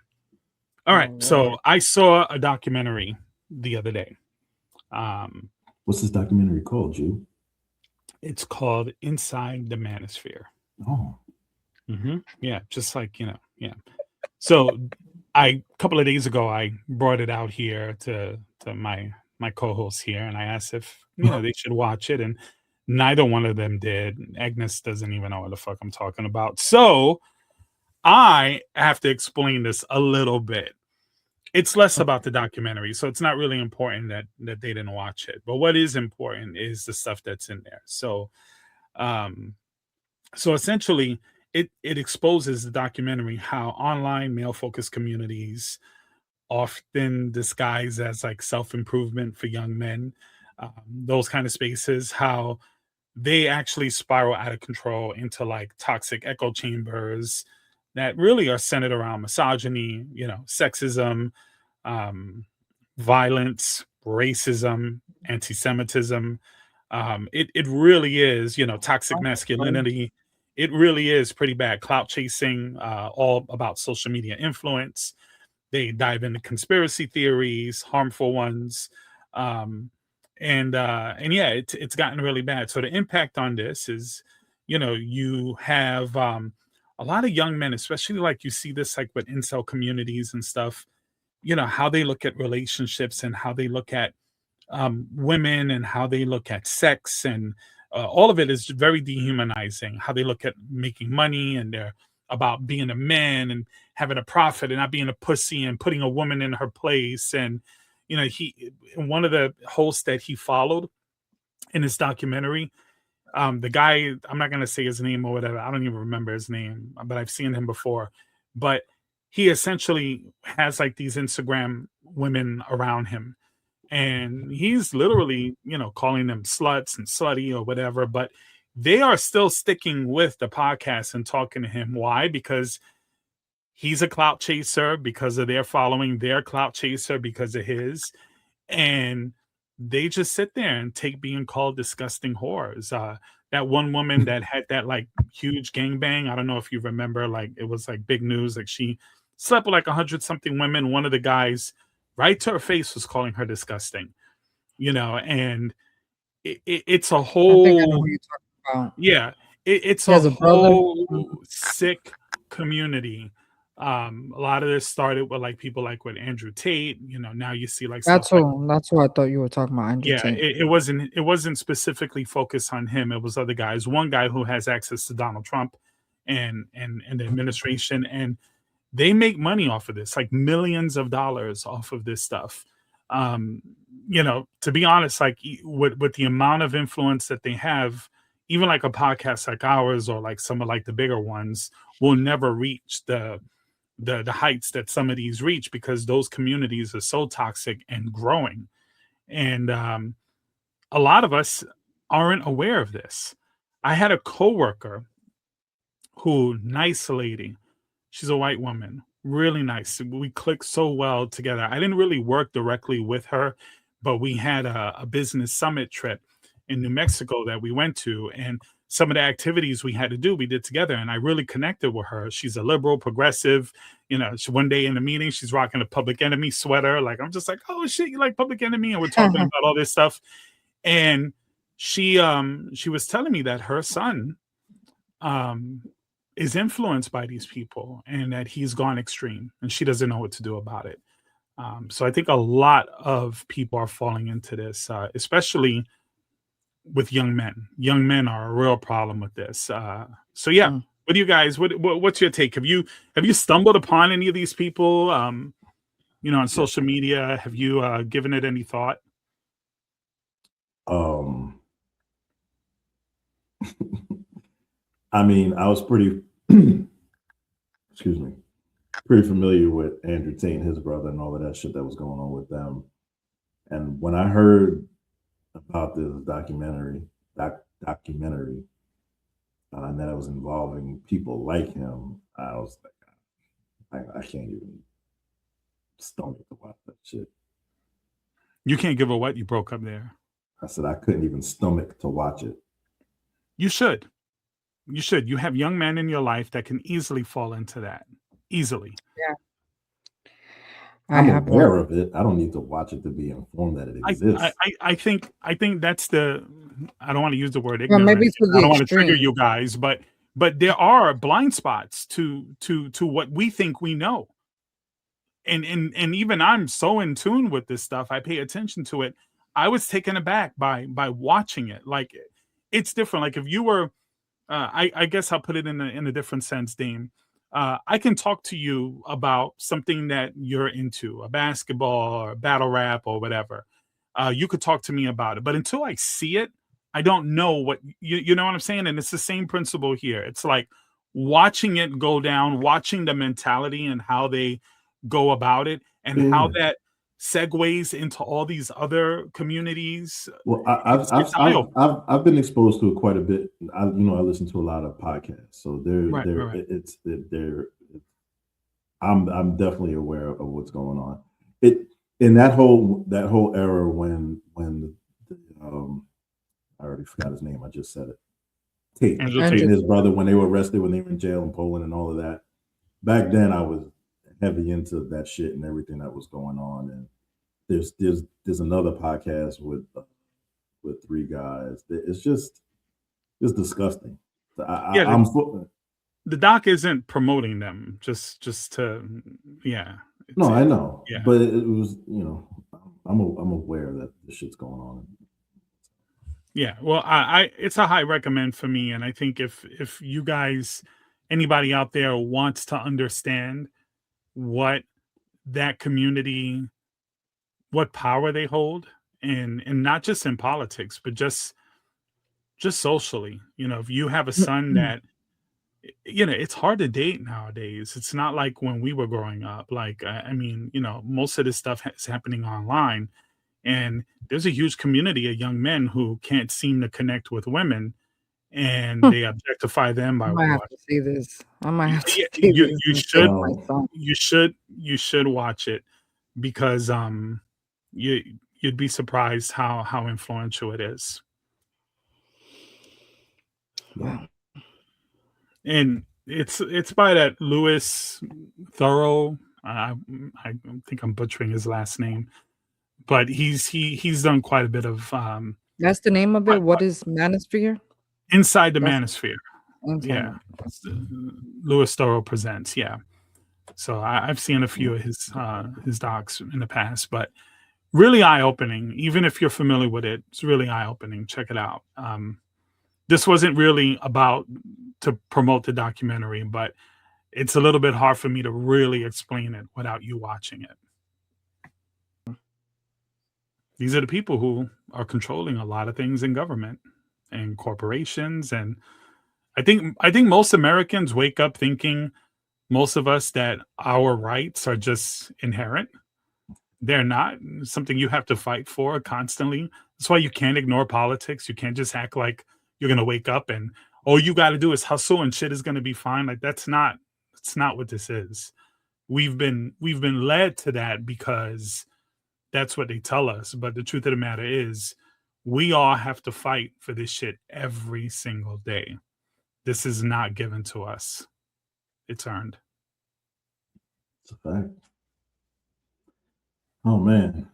right. So I saw a documentary the other day. What's this documentary called, Jew? It's called Inside the Manosphere. Oh. Mm-hmm. Yeah, just like, yeah. So a couple of days ago, I brought it out here to my co-hosts here, and I asked if they should watch it, and neither one of them did. Agnes doesn't even know what the fuck I'm talking about. So I have to explain this a little bit. It's less about the documentary, so it's not really important that they didn't watch it. But what is important is the stuff that's in there. So, essentially, it exposes the documentary how online male-focused communities, often disguised as like self-improvement for young men, those kind of spaces, how they actually spiral out of control into like toxic echo chambers that really are centered around misogyny, sexism, violence, racism, anti-Semitism. It really is, toxic masculinity. It really is pretty bad. Clout chasing, all about social media influence. They dive into conspiracy theories, harmful ones. And yeah, it's gotten really bad. So the impact on this is, you have a lot of young men, especially like you see this like with incel communities and stuff, how they look at relationships and how they look at women and how they look at sex, and all of it is very dehumanizing. How they look at making money, and they're about being a man and having a profit and not being a pussy and putting a woman in her place. And one of the hosts that he followed in his documentary, the guy, I'm not going to say his name or whatever. I don't even remember his name, but I've seen him before. But he essentially has like these Instagram women around him. And he's literally, calling them sluts and slutty or whatever. But they are still sticking with the podcast and talking to him. Why? Because he's a clout chaser, because of their following, their clout chaser because of his. And they just sit there and take being called disgusting whores. That one woman that had that like huge gangbang, I don't know if you remember, like it was like big news. Like she slept with like 100-something women. One of the guys right to her face was calling her disgusting, and it's a whole, I think I know who you're talking about. Yeah. it's He a has a brother. whole sick community. A lot of this started with like people like with Andrew Tate. Now you see like stuff That's like, who. That's who I thought you were talking about. Andrew yeah, Tate. it wasn't specifically focused on him. It was other guys. One guy who has access to Donald Trump and the administration, and they make money off of this, like millions of dollars off of this stuff. To be honest, like with the amount of influence that they have, even like a podcast like ours or like some of like the bigger ones will never reach the heights that some of these reach, because those communities are so toxic and growing. And a lot of us aren't aware of this. I had a coworker who, nice lady, she's a white woman, really nice. We clicked so well together. I didn't really work directly with her, but we had a business summit trip in New Mexico that we went to, and some of the activities we had to do, we did together, and I really connected with her. She's a liberal, progressive. One day in the meeting, she's rocking a Public Enemy sweater. Like, I'm just like, oh shit, you like Public Enemy? And we're talking about all this stuff. And she was telling me that her son is influenced by these people and that he's gone extreme, and she doesn't know what to do about it. So I think a lot of people are falling into this, especially with young men. Young men are a real problem with this. So yeah, what do you guys? What's your take? Have you stumbled upon any of these people? On social media? Have you given it any thought? I mean, I was pretty, excuse me, pretty familiar with Andrew Tate and his brother and all of that shit that was going on with them. And when I heard about this documentary, and that it was involving people like him, I was like, I can't even stomach to watch that shit. You can't give a what? You broke up there. I said I couldn't even stomach to watch it. You should. You should. You have young men in your life that can easily fall into that. Easily. Yeah. I'm aware of it. I don't need to watch it to be informed that it exists. I think that's the. I don't want to use the word ignorant. Maybe I don't want to trigger you guys, but there are blind spots to what we think we know. And even I'm so in tune with this stuff. I pay attention to it. I was taken aback by watching it. Like, it's different. Like, if you were, I guess I'll put it in a different sense, Dame. I can talk to you about something that you're into, a basketball or battle rap or whatever. You could talk to me about it, but until I see it, I don't know what you know what I'm saying. And it's the same principle here. It's like watching it go down, watching the mentality and how they go about it, and how that segues into all these other communities. Well, I've been exposed to it quite a bit. I listen to a lot of podcasts, so I'm definitely aware of what's going on. It in that whole era when I already forgot his name. I just said it. Tate and his brother, when they were arrested, when they were in jail in Poland and all of that. Back then, I was heavy into that shit and everything that was going on. And there's another podcast with three guys. It's just disgusting. The doc isn't promoting them. Just to No, I know. Yeah. But it was I'm aware that this shit's going on. Yeah, well, it's a high recommend for me, and I think if you guys, anybody out there wants to understand what that community, what power they hold, and not just in politics, but just socially. If you have a son that, it's hard to date nowadays. It's not like when we were growing up. Like, I mean, most of this stuff is happening online. And there's a huge community of young men who can't seem to connect with women, and they objectify them by. I might have to see this. I might have to. You should watch it, because you'd be surprised how influential it is. Wow. And it's by that Louis Theroux. I think I'm butchering his last name. But he's done quite a bit of. That's the name of it. What is Manosphere? Inside the Manosphere. Yeah, Louis Theroux Presents. Yeah, so I've seen a few of his docs in the past, but really eye opening. Even if you're familiar with it, it's really eye opening. Check it out. This wasn't really about to promote the documentary, but it's a little bit hard for me to really explain it without you watching it. These are the people who are controlling a lot of things in government and corporations, and I think most Americans wake up thinking, most of us, that our rights are just inherent. They're not. It's something you have to fight for constantly. That's why you can't ignore politics. You can't just act like you're gonna wake up and all you got to do is hustle and shit is gonna be fine. Like that's not what this is. We've been led to that because that's what they tell us. But the truth of the matter is, we all have to fight for this shit every single day. This is not given to us. It's earned. It's a fact. Oh man.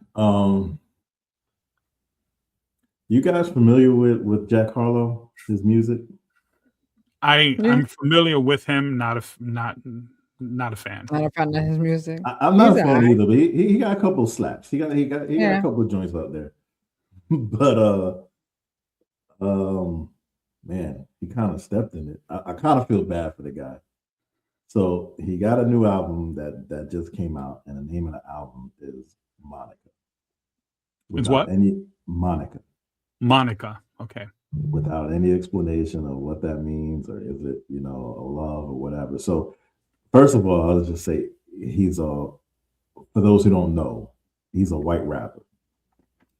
You guys familiar with Jack Harlow, his music? I'm familiar with him, not a fan. Not a fan of his music. I'm not a fan either, but he got a couple of slaps. He got a couple of joints out there. But man, he kind of stepped in it. I kind of feel bad for the guy. So he got a new album that just came out, and the name of the album is Monica. It's what? Monica. Okay. Without any explanation of what that means, or is it, a love or whatever. So first of all, I'll just say for those who don't know, he's a white rapper.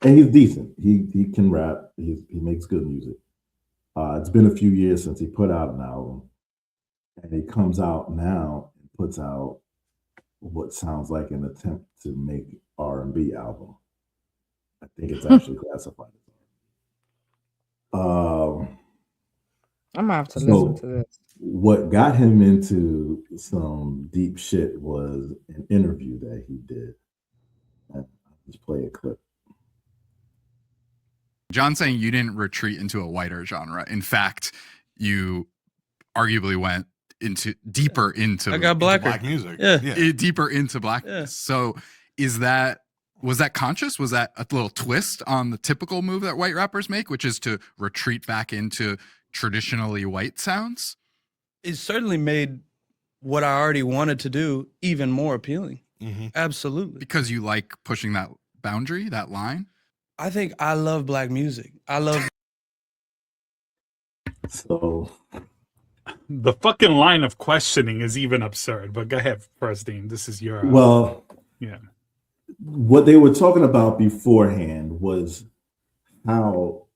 And he's decent. He can rap. He makes good music. It's been a few years since he put out an album. And he comes out now and puts out what sounds like an attempt to make R&B album. I think it's actually classified as R&B. I'm gonna have to listen to this. What got him into some deep shit was an interview that he did. I'll just play a clip. John's saying you didn't retreat into a whiter genre. In fact, you arguably went deeper into black music. Deeper into blackness. Yeah. So was that conscious? Was that a little twist on the typical move that white rappers make, which is to retreat back into traditionally white sounds? It certainly made what I already wanted to do even more appealing. Mm-hmm. Absolutely. Because you like pushing that boundary, that line? I think I love black music. I love. So the fucking line of questioning is even absurd. But go ahead first, Dean. This is your yeah. What they were talking about beforehand was how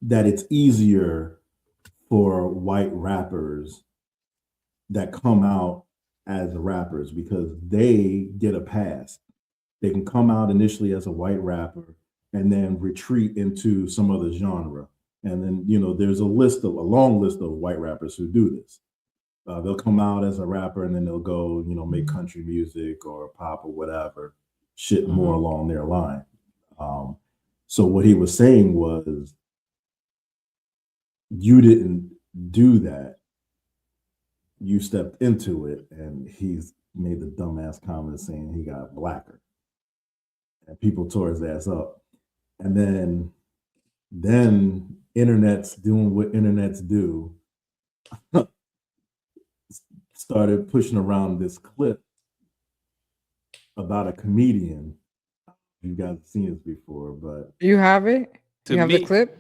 that it's easier for white rappers that come out as rappers because they get a pass. They can come out initially as a white rapper and then retreat into some other genre. And then, there's a long list of white rappers who do this. They'll come out as a rapper and then they'll go, make country music or pop or whatever, shit more along their line. So what he was saying was, you didn't do that. You stepped into it, and he's made the dumbass comment saying he got blacker. And people tore his ass up. And then internet's doing what internets do, started pushing around this clip about a comedian. You guys have seen this before, but you have it? You have the clip?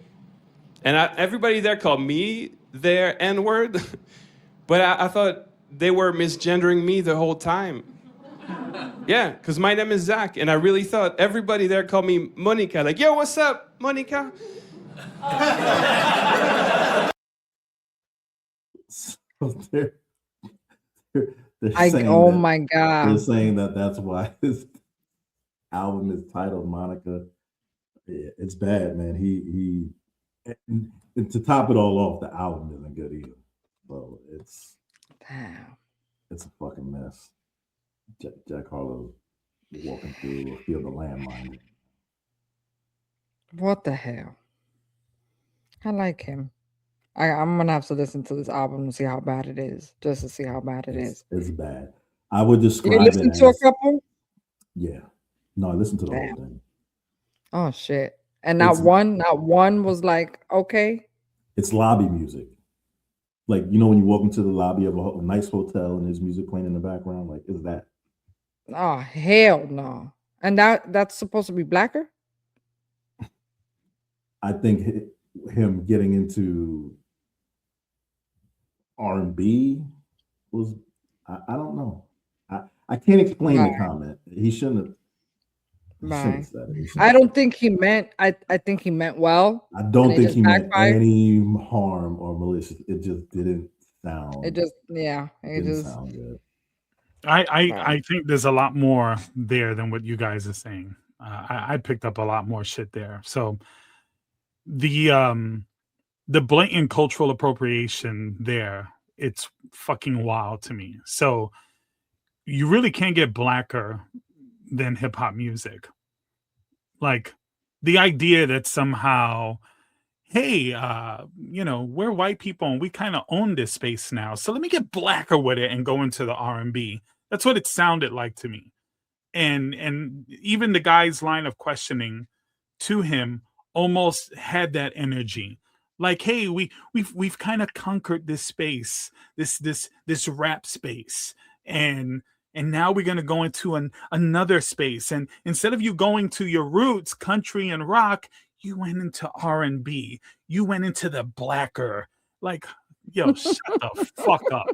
And everybody there called me their N-word, but I thought they were misgendering me the whole time. Yeah, because my name is Zach, and I really thought everybody there called me Monica. Like, yo, what's up, Monica? So they're saying oh my God. They're saying that's why his album is titled Monica. Yeah, it's bad, man. And to top it all off, the album isn't good either. So it's a fucking mess. Jack Harlow walking through a field of landmines. What the hell? I like him. I'm gonna have to listen to this album to see how bad it is, just to see how bad it is. It's bad. I would You describe listen it to a as couple? yeah. No, I listened to the Damn. whole thing. Oh shit! And not It's- one was like okay. It's lobby music. Like, you know, when you walk into the lobby of a nice hotel and there's music playing in the background, like, is that? Oh hell no! And that's supposed to be blacker. I think him getting into R&B was, I don't know. I can't explain the Right. comment. He shouldn't have. He shouldn't Right. have said it. He shouldn't I have don't think he meant. I think he meant well. I don't it think just he meant backfired. any harm or malicious. It just didn't sound. It just it didn't just sound good. I think there's a lot more there than what you guys are saying. I picked up a lot more shit there. So the blatant cultural appropriation there, it's fucking wild to me. So you really can't get blacker than hip hop music. Like the idea that somehow, hey, we're white people and we kind of own this space now, so let me get blacker with it and go into the R&B. That's what it sounded like to me. And even the guy's line of questioning to him almost had that energy. Like, hey, we've kind of conquered this space, this rap space, and now we're gonna go into another space. And instead of you going to your roots, country and rock, you went into R&B. You went into the blacker. Like, yo, shut the fuck up.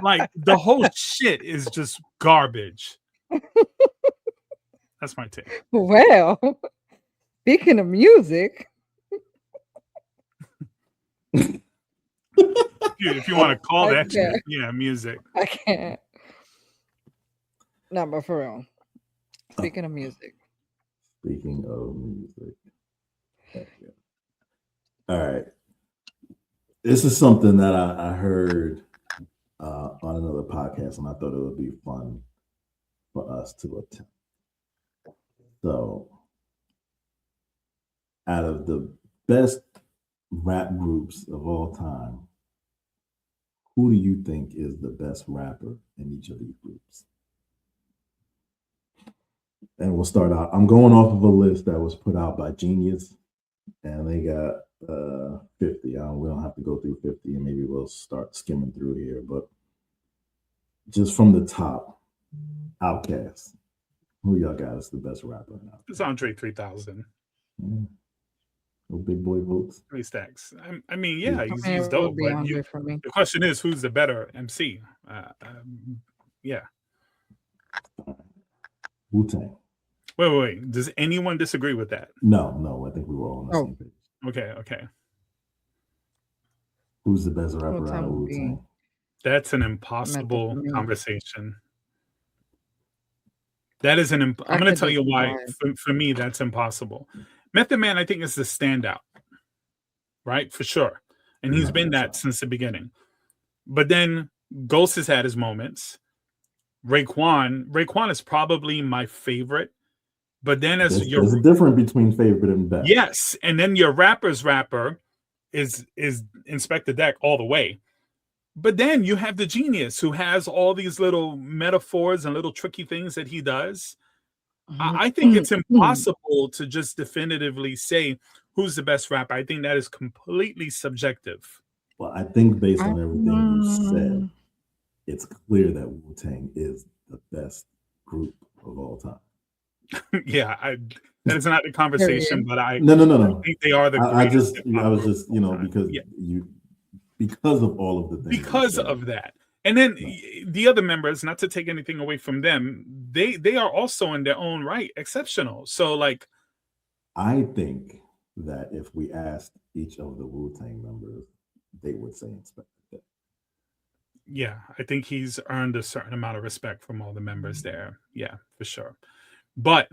Like, the whole shit is just garbage. That's my take. well. Speaking of music, If you want to call that shit, Okay. yeah, music. I can't. No, but for real. Speaking of music, Speaking of music. Okay. All right. This is something that I heard on another podcast, and I thought it would be fun for us to attempt. So, out of the best rap groups of all time, who do you think is the best rapper in each of these groups? And we'll start out. I'm going off of a list that was put out by Genius, and they got 50. We don't have to go through 50, and maybe we'll start skimming through here. But just from the top, Outkast. Who y'all got as the best rapper now? It's Andre 3000. No big boy votes. 3 stacks. I mean, yeah, I he's mean, it would dope. be But Andre for me. the question is, who's the better MC? Yeah. Wu-Tang. Wait. Does anyone disagree with that? No, I think we were all on the same page. Okay. Who's the best rapper Wu-Tang out of would be- Wu-Tang? That's an impossible for me. conversation. That is I'm I going to could tell you why. decide. For me, that's impossible. Method Man, I think, is the standout, right? For sure. And he's been that since the beginning. But then Ghost has had his moments. Raekwon is probably my favorite. But then as There's your a difference between favorite and best. yes, and then your rapper's rapper is Inspector Deck all the way. But then you have the Genius who has all these little metaphors and little tricky things that he does. I think it's impossible to just definitively say who's the best rapper. I think that is completely subjective. Well, I think based on everything you said, it's clear that Wu-Tang is the best group of all time. Yeah, that is not the conversation, but I No. think they are the I was greatest. just, because of all of the things. Because of that. And then the other members, not to take anything away from them, they are also in their own right exceptional. So like, I think that if we asked each of the Wu-Tang members, they would say Inspector Deck. yeah, I think he's earned a certain amount of respect from all the members there. Yeah, for sure. But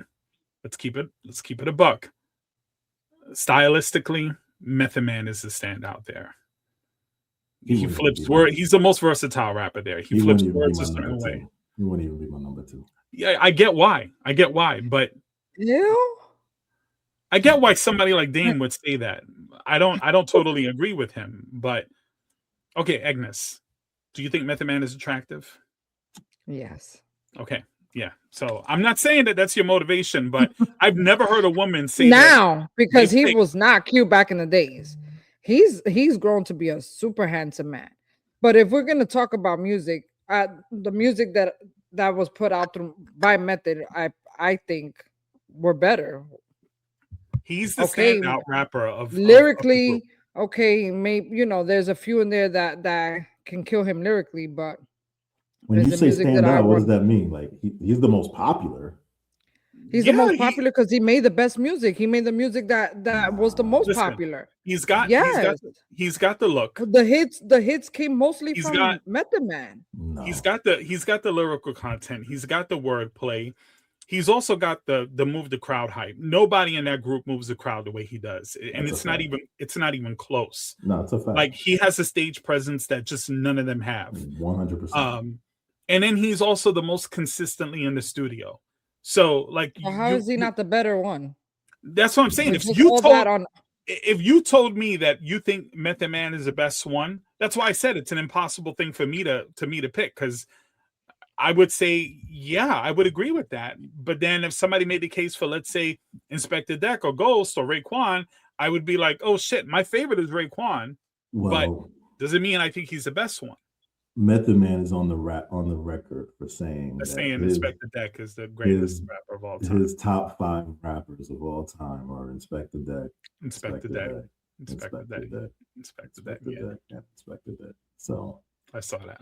let's keep it a buck. Stylistically, Method Man is the standout there. He flips word. He's the most versatile rapper there. He flips words a certain way. He wouldn't even be my number 2. Yeah, I get why. But you? I get why somebody like Dame would say that. I don't totally agree with him, but okay, Agnes, do you think Method Man is attractive? Yes. Okay, yeah. So I'm not saying that that's your motivation, but I've never heard a woman say now because they he think- was not cute back in the days. He's grown to be a super handsome man. But if we're gonna talk about music, the music that was put out by Method, I think were better. he's the Okay, standout rapper of lyrically. of the group. Okay, maybe there's a few in there that can kill him lyrically, but When you the say music stand that I out, what does want- that mean? Like he's the most popular. he's the most popular because he made the best music. He made the music that was the most Listen, popular. He's got Yes. he's got the look. The hits came mostly He's from got- Method Man. No. He's got the lyrical content. He's got the wordplay. He's also got the move the crowd hype. Nobody in that group moves the crowd the way he does, and That's a it's not even close. No, it's a fact. Like he has a stage presence that just none of them have. 100%. And then he's also the most consistently in the studio. So like, Well, how is he not the better one? That's what I'm saying. With all that on, If you told me that you think Method Man is the best one, that's why I said it's an impossible thing for me to pick, because I would say, yeah, I would agree with that. But then if somebody made the case for, let's say, Inspector Deck or Ghost or Raekwon, I would be like, oh shit, my favorite is Raekwon. But well, does it mean I think he's the best one? Method Man is on the record for saying that Inspector Deck is the greatest rapper of all time. His top 5 rappers of all time are Inspector Deck, Inspector Deck. Inspector Deck. Inspector Deck. Inspector Deck. So I saw that.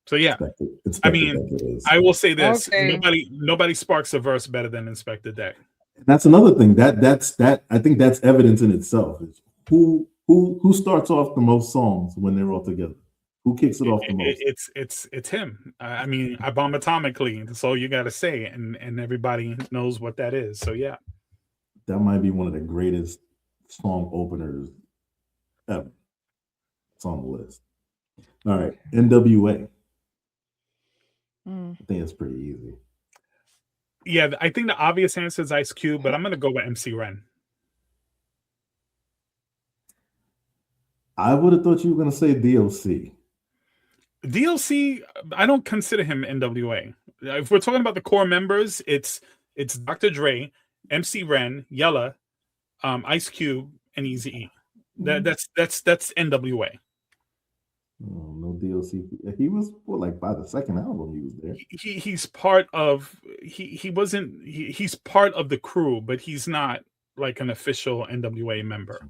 So yeah, Inspector I mean, Deck I will say this: Okay. nobody sparks a verse better than Inspector Deck. That's another thing. That's I think that's evidence in itself. Is who starts off the most songs when they're all together? Who kicks it off the most? It's him. I mean, I bomb atomically. That's all you got to say, and everybody knows what that is. So yeah, That might be one of the greatest song openers ever. It's on the list. All right, NWA. I think it's pretty easy. yeah. I think the obvious answer is Ice Cube, but I'm gonna go with MC Ren. I would have thought you were gonna say DLC. DLC, I don't consider him NWA. If we're talking about the core members, it's Dr. Dre, MC Ren, Yella, Ice Cube, and Eazy-E. That's NWA. Oh, no DLC. He was by the second album he was there. He's part of he's part of the crew, but he's not like an official NWA member.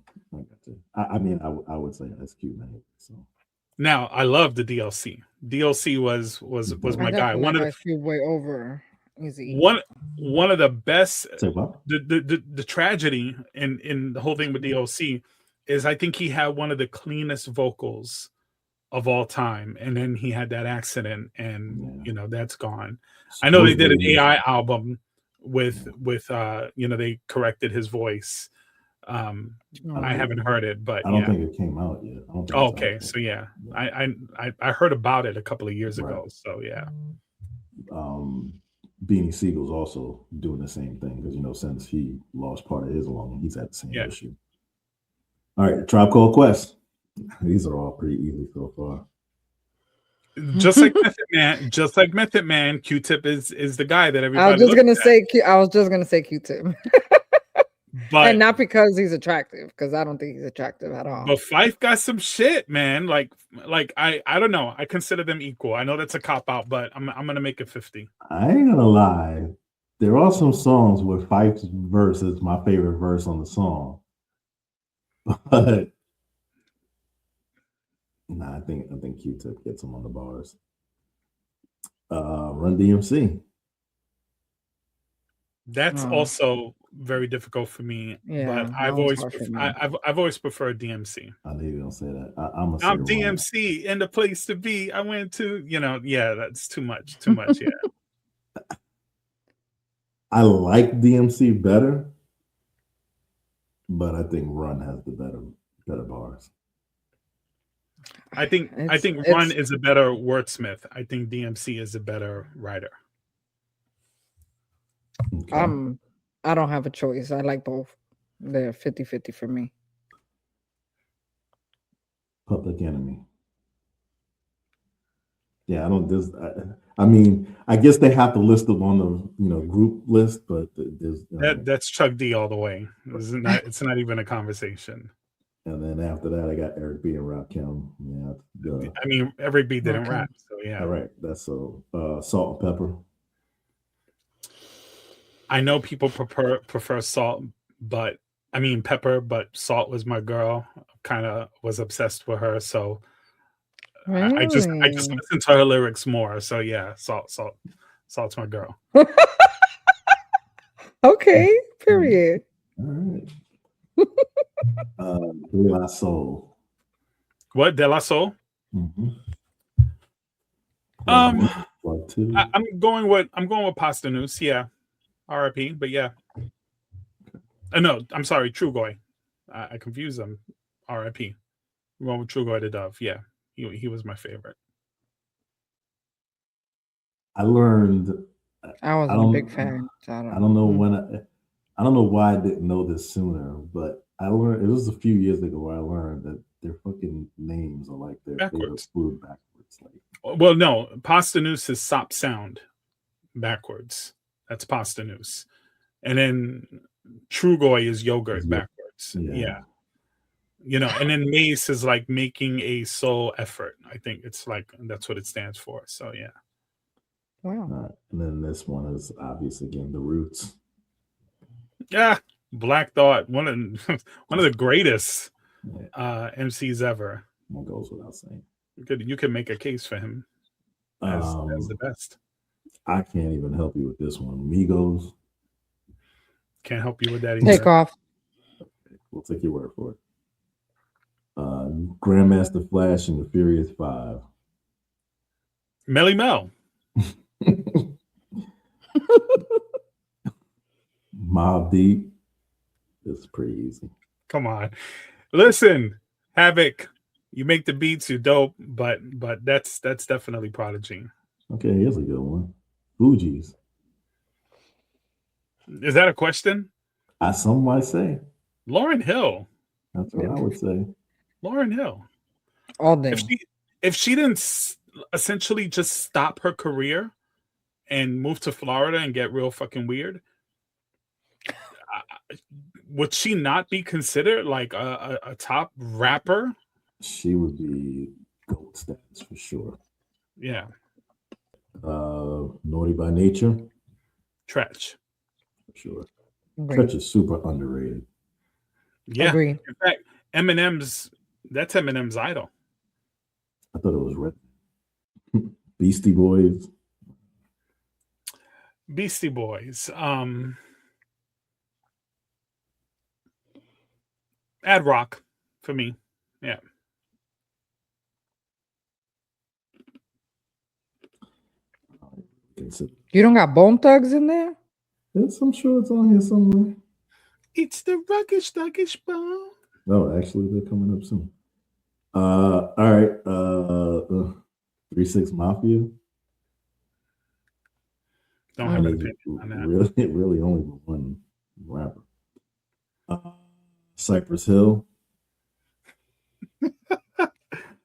I mean, I would say Ice Cube, man. So Now I love the DLC. DLC was my guy. One of the way over easy. one of the best. say what? The tragedy in the whole thing with DLC is I think he had one of the cleanest vocals of all time, and then he had that accident, and that's gone. I know they did an AI album with they corrected his voice. I haven't heard it, but I don't think it came out yet. I don't think okay, so yeah, I heard about it a couple of years ago. So yeah, Beanie Siegel's also doing the same thing because since he lost part of his lung, he's had the same issue. All right, Tribe Called Quest. These are all pretty easy so far. just like Method Man, Q-Tip is the guy that everybody. I was just gonna say Q-Tip. But and not because he's attractive, because I don't think he's attractive at all. But Fife got some shit, man. Like I don't know. I consider them equal. I know that's a cop out, but I'm gonna make it 50. I ain't gonna lie. There are some songs where Fife's verse is my favorite verse on the song. But I think Q-Tip gets him on the bars. Run DMC. That's also very difficult for me. Yeah, but I've always preferred DMC. I knew you were gonna say that. I'm DMC and the place to be. I went to, that's too much. Yeah. I like DMC better, but I think Run has the better bars. I think Run is a better wordsmith. I think DMC is a better writer. Okay. I don't have a choice. I like both. They're 50-50 for me. Public Enemy. Yeah, I don't. I mean, I guess they have to list them on the group list, but there's That's Chuck D all the way. It's not even a conversation. And then after that, I got Eric B and Rakim. Yeah, I mean, Eric B didn't Okay. rap, so yeah. all right. That's Salt and Pepper. I know people prefer salt, but I mean pepper, but Salt was my girl. Kind of was obsessed with her, so I just Really? listen to her lyrics more. So yeah, Salt's my girl. Okay, period. All right. De La Soul. What, De La Soul? Mm-hmm. I'm going with Pasta News. Yeah, R.I.P. But yeah, no, I'm sorry, Trugoy. I confused them. R.I.P. I'm going with Trugoy the Dove. Yeah, he was my favorite. I learned. I wasn't a big fan. So I don't know when I don't know why I didn't know this sooner, but I learned it was a few years ago where I learned that their fucking names are like their favorite food backwards. Like, well, no, Pasta News is Sop Sound backwards. That's Pasta News, and then Trugoy is yogurt backwards. Yeah. And then Mace is like making a soul effort. I think it's like that's what it stands for. So yeah. Wow. And then this one is obvious again, The Roots. Yeah, Black Thought, one of the greatest MCs ever. That goes without saying. You could make a case for him as the best. I can't even help you with this one. Migos. Can't help you with that either. Take off. We'll take your word for it. Grandmaster Flash and the Furious Five. Melly Mel. Mobb Deep. It's pretty easy. Come on. Listen, Havoc, you make the beats, you dope, but that's definitely Prodigy. Okay, here's a good one. Fugees. Is that a question? Some might say. Lauryn Hill. That's what I would say. Lauryn Hill. All day. If she didn't essentially just stop her career and move to Florida and get real fucking weird, would she not be considered like a top rapper? She would be gold status for sure. Yeah. Naughty by Nature. Tretch. For sure. Agreed. Tretch is super underrated. Yeah. Agreed. In fact, that's Eminem's idol. I thought it was Red. Beastie Boys. Beastie Boys. Ad Rock for me. Yeah. You don't got Bone Thugs in there? I'm sure it's on here somewhere. It's the ruckish bone. No, actually, they're coming up soon. All right. 3-6 Mafia. Don't have an opinion on that. Really only one rapper. Cypress Hill.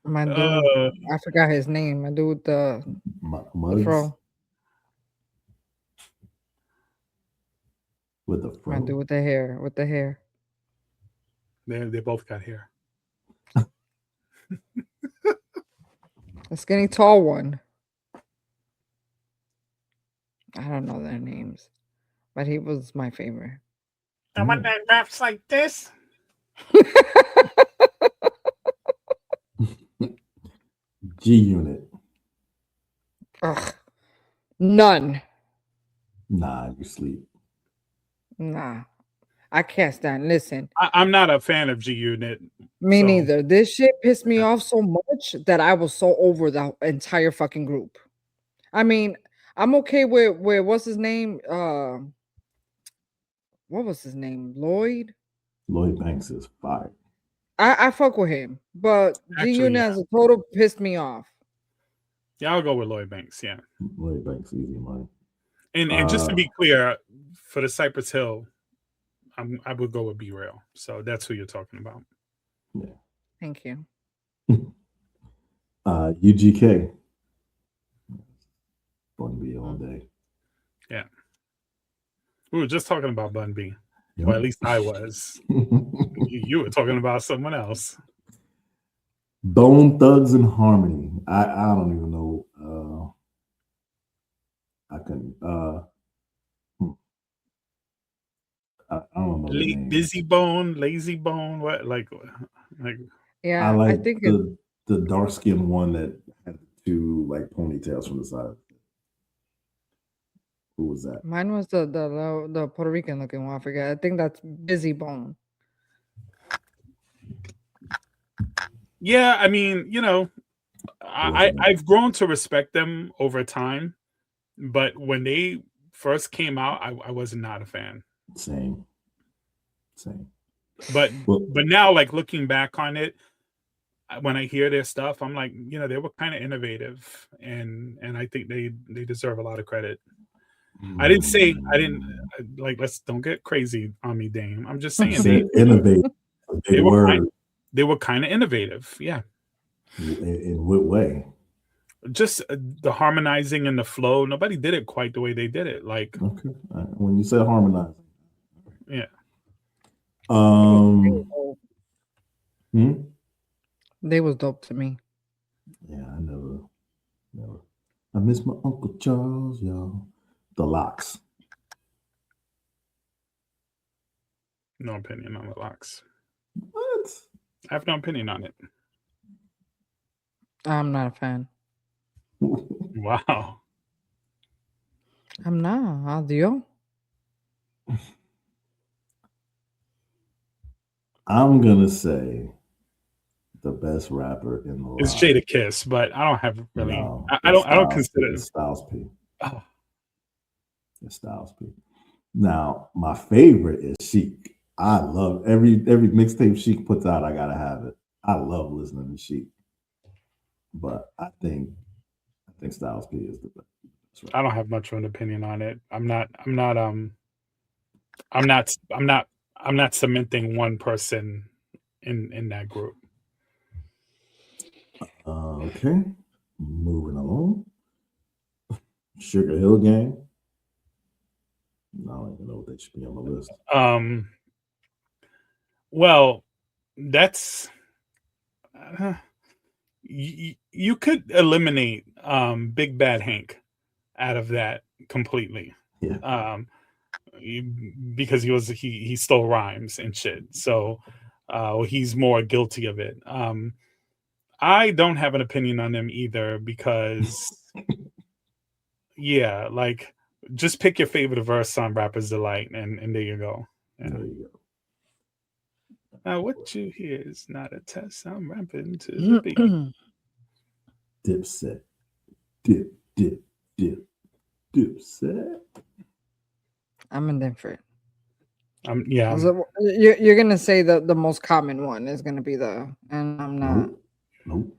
My dude, I forgot his name. My dude, the fro. With the fro. My dude with the hair. They both got hair. The skinny tall one. I don't know their names, but he was my favorite. And when that raps like this. G-Unit. Ugh. None. Nah, you sleep. Nah. I can't stand. Listen. I'm not a fan of G-Unit. Me neither. This shit pissed me off so much that I was so over the entire fucking group. I mean, I'm okay with what's his name? What was his name? Lloyd Banks is fire. I fuck with him, but G-Unit as a total pissed me off. Yeah, I'll go with Lloyd Banks. Yeah, Lloyd Banks, easy money. And just to be clear, for the Cypress Hill, I would go with Be Real. So that's who you're talking about. Yeah. Thank you. UGK. Bun B all day. Yeah. We were just talking about Bun B. Yep. Or at least I was. You were talking about someone else. Bone Thugs and Harmony. I don't even know. I couldn't. I don't know. Busy Bone, Lazy Bone. What like? Yeah, I like think the dark skinned one that had two like ponytails from the side. Who was that? Mine was the Puerto Rican looking one. I forget. I think that's Busy Bone. Yeah, I mean, you know, I've grown to respect them over time, but when they first came out, I was not a fan. Same. But now, like looking back on it, when I hear their stuff, I'm like, you know, they were kind of innovative, and I think they deserve a lot of credit. I didn't like. Don't get crazy on me, Dame. I'm just saying they innovative. They were kind of innovative, yeah. In what way? Just the harmonizing and the flow. Nobody did it quite the way they did it. Like, okay, when you say harmonizing, yeah. They was dope to me. Yeah, I never. I miss my Uncle Charles, y'all. The Locks. No opinion on the Locks. What? I have no opinion on it. I'm not a fan. Wow. I'm not. Adios. I'm gonna say the best rapper in the It's Jada Kiss, but I don't have really. No, I don't consider it Styles P. Oh. It's Styles P. Now, my favorite is Chic. I love every mixtape Chic puts out. I gotta have it. I love listening to Chic, but I think Styles P is the best. I don't have much of an opinion on it. I'm not cementing one person in that group. Okay, moving along. Sugar Hill Gang. I don't even know if they should be on the list. Well, that's you could eliminate Big Bad Hank out of that completely. Yeah. Because he stole rhymes and shit. So he's more guilty of it. I don't have an opinion on them either because yeah, like just pick your favorite verse on Rapper's Delight and there you go. Yeah. There you go. Now what you hear is not a test. I'm rapping to the beat. Dipset. Dipset. I'm indifferent. Yeah. You're gonna say the most common one is gonna be and I'm not. Nope.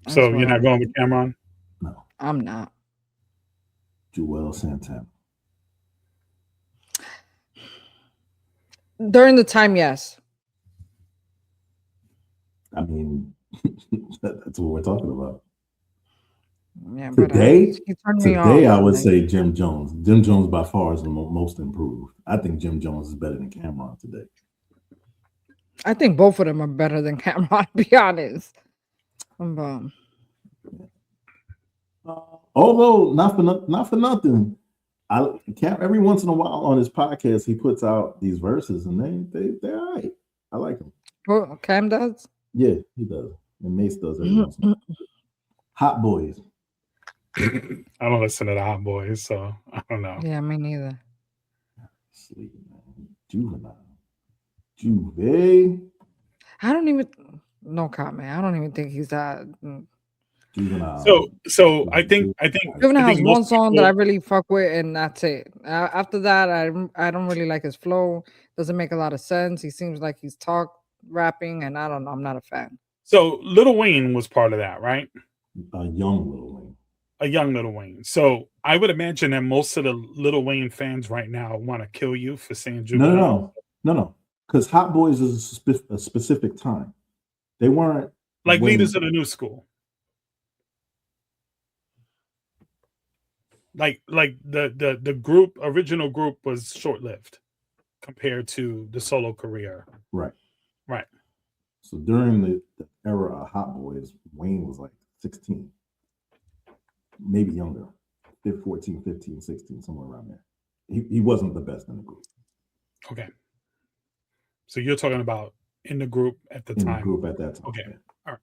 So you're not going with Cameron? No. I'm not. Joel Santana. During the time, yes. I mean, that's what we're talking about. Yeah, today, I would say Jim Jones. Jim Jones by far is the most improved. I think Jim Jones is better than Cameron today. I think both of them are better than Cameron, to be honest. Although not for nothing, every once in a while on his podcast he puts out these verses and they're all right. I like them. Well, Cam does. Yeah, he does, and Mace does every once in a while. Hot Boys. I don't listen to the Hot Boys, so I don't know. Yeah, me neither. Sleep, man. Juve. I don't even. No comment. I don't even think he's that. Juvenile. So I think Juvenile has one song that I really fuck with, and that's it. After that, I don't really like his flow. Doesn't make a lot of sense. He seems like he's rapping, and I don't know. I'm not a fan. So Lil Wayne was part of that, right? Young Lil Wayne. a young Lil Wayne. So I would imagine that most of the Lil Wayne fans right now want to kill you for saying juvenile. No. Because Hot Boys is a specific time. They weren't like leaders of the new school. Like the group, original group was short-lived compared to the solo career. Right. Right. So during the era of Hot Boys, Wayne was like 16, maybe younger, 14, 15, 16, somewhere around there. He wasn't the best in the group. Okay. So you're talking about in the group at the time. In the group at that time. Okay. Yeah. All right.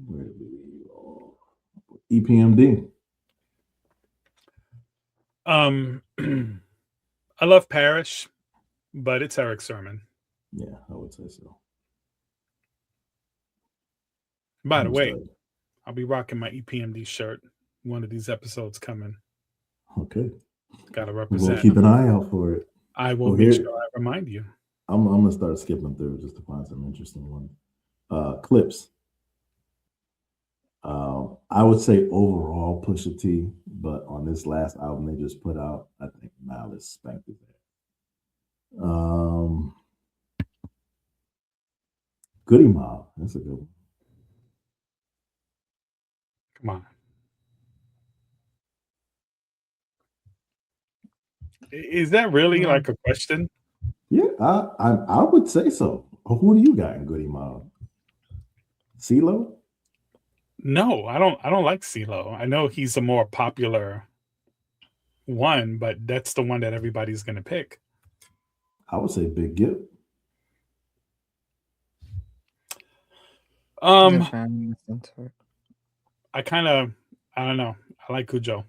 Where did we go? EPMD. I love Parrish, but it's Eric Sermon. Yeah, I would say so. By the way, I'll be rocking my EPMD shirt. One of these episodes coming. Okay. Gotta represent. We'll keep an eye out for it. I will make sure I remind you. I'm gonna start skipping through just to find some interesting ones. Clips. I would say overall Pusha T, but on this last album they just put out, I think Malice spanked it there. Goody Mob, that's a good one. Come on. Is that really like a question? Yeah, I would say so. Who do you got in Goody Mob? CeeLo? No, I don't like CeeLo. I know he's a more popular one, but that's the one that everybody's gonna pick. I would say Big Gip. I don't know. I like Cujo.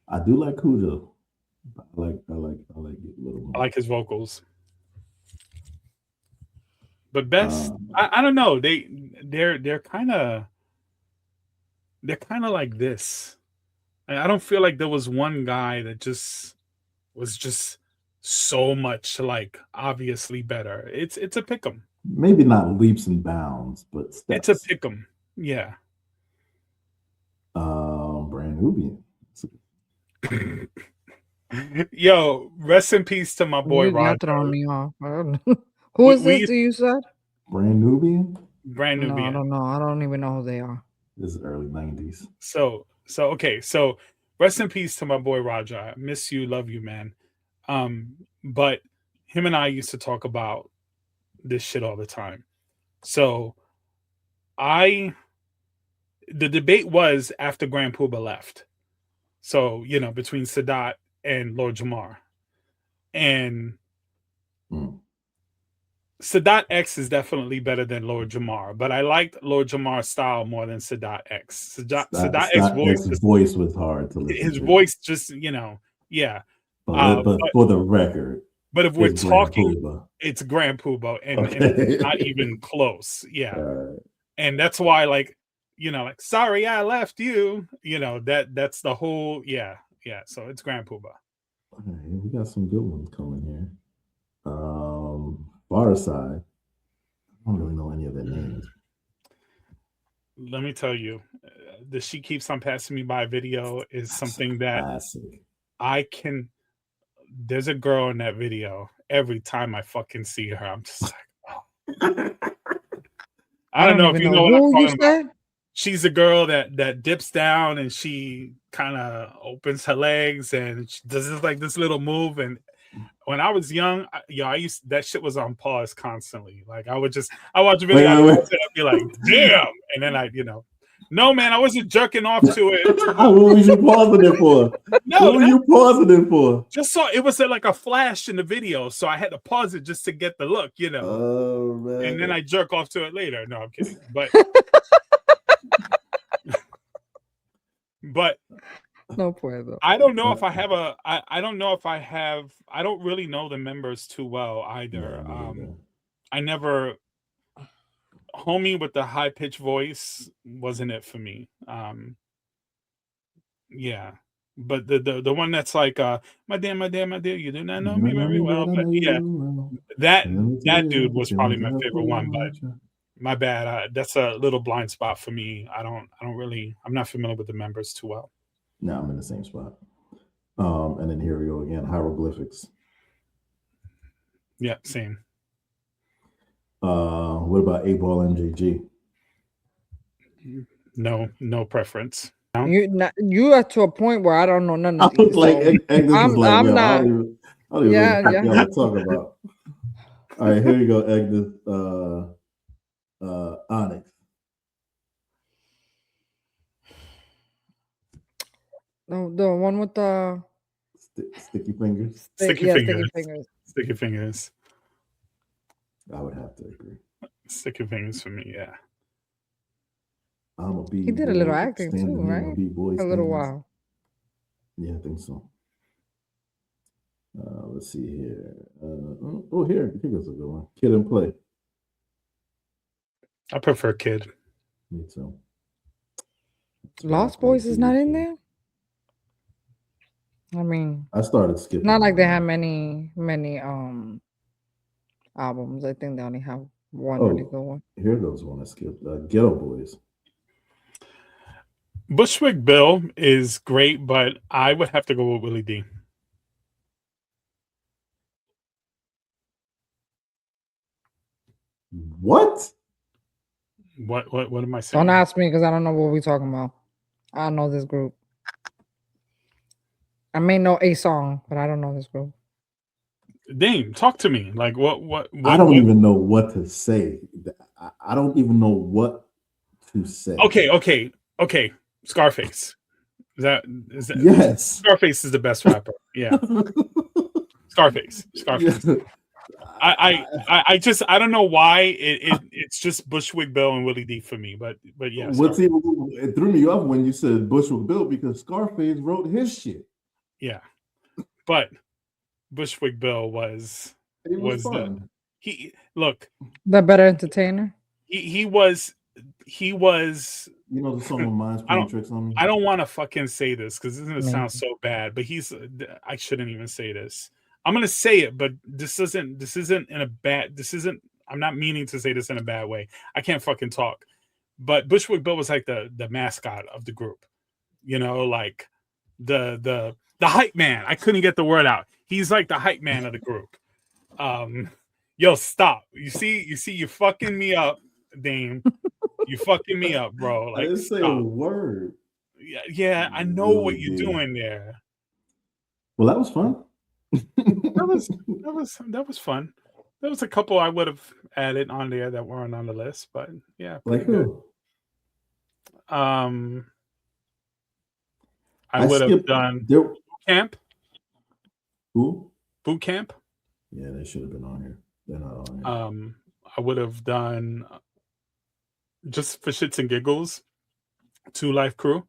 I do like Cujo. I like it a little more. I like his vocals. But best, I don't know. They're kind of like this. I don't feel like there was one guy that was just so much like obviously better. It's a pick'em. Maybe not leaps and bounds, but steps. It's a pick'em. Yeah. Brand Nubian. Yo, rest in peace to my boy Roger. You're throwing me off. I don't know. Who is this? You said Brand Nubian. Brand Nubian. No, I don't know. I don't even know who they are. This is early 90s. So okay. So rest in peace to my boy Roger. I miss you, love you, man. But him and I used to talk about this shit all the time. So the debate was after Grand Poobah left. So, between Sadat and Lord Jamar. And Sadat X is definitely better than Lord Jamar, but I liked Lord Jamar's style more than Sadat X. Sadat X's voice was hard to listen to. His voice just, yeah. But for the record, but if we're talking, it's Grand Poobah, and it's not even close. Yeah. And that's why, like, sorry I left you. That's the whole, yeah. So it's Grand Poobah. Okay, we got some good ones coming here. Barside. I don't really know any of their names. Let me tell you, the She Keeps on Passing Me By video is something that classic. There's a girl in that video. Every time I fucking see her, I'm just like, oh. I don't know if you know what I'm talking about. She's a girl that dips down and she kind of opens her legs and she does this little move. And when I was young, that shit was on pause constantly. Like I watch a video and I'd be like, damn. And then no, man, I wasn't jerking off to it. What was you pausing it for? What were you pausing it for? Just so it was like a flash in the video, so I had to pause it just to get the look, Oh, man. And then I jerk off to it later. No, I'm kidding. But but no puedo. I don't know if I have I don't know if I have. I don't really know the members too well either. I never. Homie with the high pitched voice wasn't it for me. Yeah, but the one that's like my dear, you do not know me very well, but yeah, that dude was probably my favorite one. But My bad. That's a little blind spot for me. I'm not familiar with the members too well. No, I'm in the same spot. And then here we go again. Hieroglyphics. Yeah, same. What about 8-Ball MJG? No preference. You are to a point where I don't know none I of was these. like, so I'm not. I don't even know Yeah, what yeah. y'all are talking about. All right, here we go, Agnes. Onyx. The one with the Sticky fingers. Sticky fingers. Sticky fingers. I would have to agree. Sticky fingers for me, yeah. I'm a B. He did a little acting too, right? A little while. Yeah, I think so. Let's see here. Here goes a good one. Kid and Play. I prefer Kid. Me too. Lost Boys is not in there. I mean, I started skipping. Not like they have many albums. I think they only have one really good one. Here goes one I skipped. Ghetto Boys. Bushwick Bill is great, but I would have to go with Willie D. What? What am I saying? Don't ask me because I don't know what we're talking about. I don't know this group. I may know a song, but I don't know this group. Dame, talk to me. Like what I don't even know what to say. I don't even know what to say. Okay. Scarface. Is that yes? Scarface is the best rapper. Yeah. Scarface. Yes. I don't know why it's just Bushwick Bill and Willie D for me, but yeah. It threw me off when you said Bushwick Bill because Scarface wrote his shit. Yeah, but Bushwick Bill was fun. The better entertainer. He was. You know the song of Mine's Playing Tricks on Me? I don't want to fucking say this because this is gonna sound so bad, but I shouldn't even say this. I'm gonna say it, but I'm not meaning to say this in a bad way. I can't fucking talk. But Bushwick Bill was like the mascot of the group. You know, like the hype man. I couldn't get the word out. He's like the hype man of the group. Yo, stop. You see, you're fucking me up, Dame. You fucking me up, bro. Like, I didn't say a word. Yeah, I know what you're doing there. Well, that was fun. that was fun. There was a couple I would have added on there that weren't on the list, but yeah. Like who? I would have done Boot Camp. Who? Boot Camp. Yeah, they should have been on here. They're not on here. I would have done just for shits and giggles. 2 Life Crew.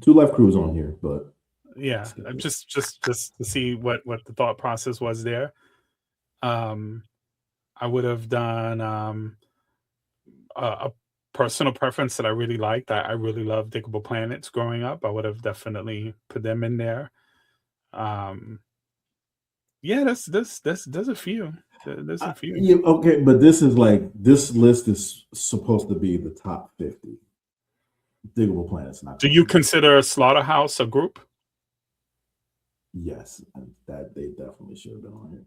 2 Life Crew is on here, but yeah, just to see what the thought process was there. I would have done a personal preference that I really liked. I really loved Diggable Planets growing up. I would have definitely put them in there. Yeah, there's a few. There's a few. Yeah, okay, but this list is supposed to be the top 50. Diggable Planets not. Do you consider Slaughterhouse a group? Yes, that they definitely should have been on here.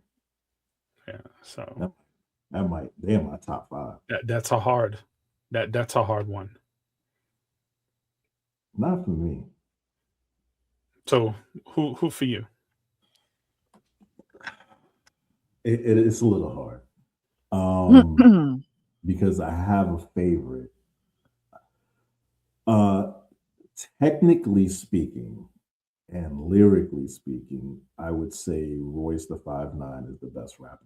Yeah, so they're in my top 5. That's a hard one. Not for me. So who for you? It's a little hard. Because I have a favorite. Technically speaking and lyrically speaking, I would say Royce the 5'9" is the best rapper.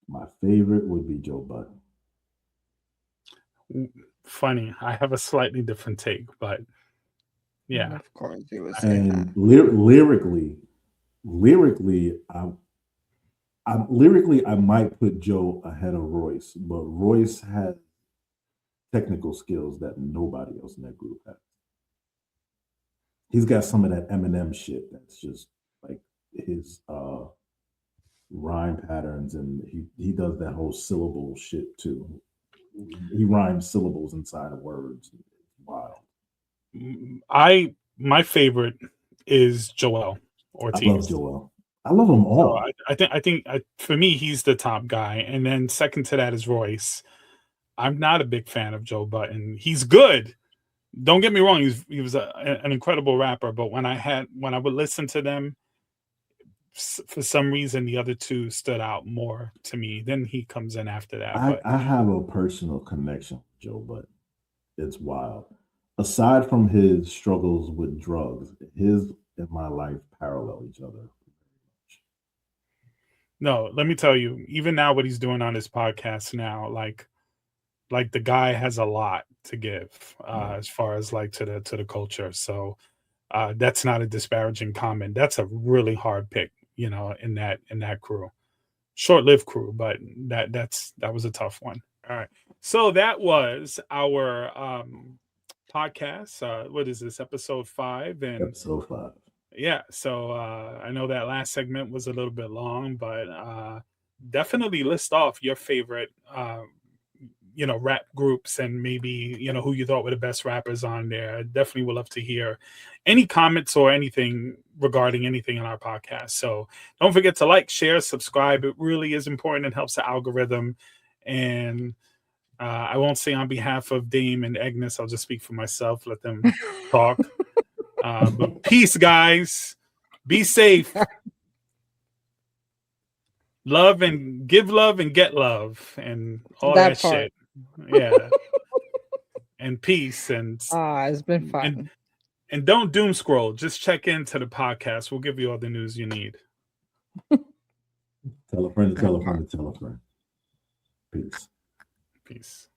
My favorite would be Joe Budden. Funny, I have a slightly different take, but yeah, of course you would say and that. lyrically, I might put Joe ahead of Royce, but Royce had technical skills that nobody else in that group has. He's got some of that Eminem shit that's just like his rhyme patterns, and he does that whole syllable shit too. He rhymes syllables inside of words. Wow. My favorite is Joel Ortiz. I love Joel. I love them all. So I think for me, he's the top guy, and then second to that is Royce. I'm not a big fan of Joe Budden. He's good. Don't get me wrong. He was an incredible rapper, but when I would listen to them, for some reason the other two stood out more to me. Then he comes in after that. I have a personal connection with Joe Budden. It's wild. Aside from his struggles with drugs, his and my life parallel each other. No, let me tell you, even now what he's doing on his podcast now, like the guy has a lot to give as far as like to the culture. So that's not a disparaging comment. That's a really hard pick, in that crew. Short-lived crew, but that was a tough one. All right. So that was our podcast. What is this, episode 5? And episode 5. Yeah, so I know that last segment was a little bit long, but definitely list off your favorite rap groups, and maybe who you thought were the best rappers on there. I definitely would love to hear any comments or anything regarding anything in our podcast. So don't forget to like, share, subscribe. It really is important. It helps the algorithm. And I won't say on behalf of Dame and Agnes, I'll just speak for myself. Let them talk. But peace, guys. Be safe. Love and give love and get love and all that shit. Yeah. And peace. And it's been fun. And don't doom scroll. Just check into the podcast. We'll give you all the news you need. Tell a friend to tell a friend to tell a friend. Peace. Peace.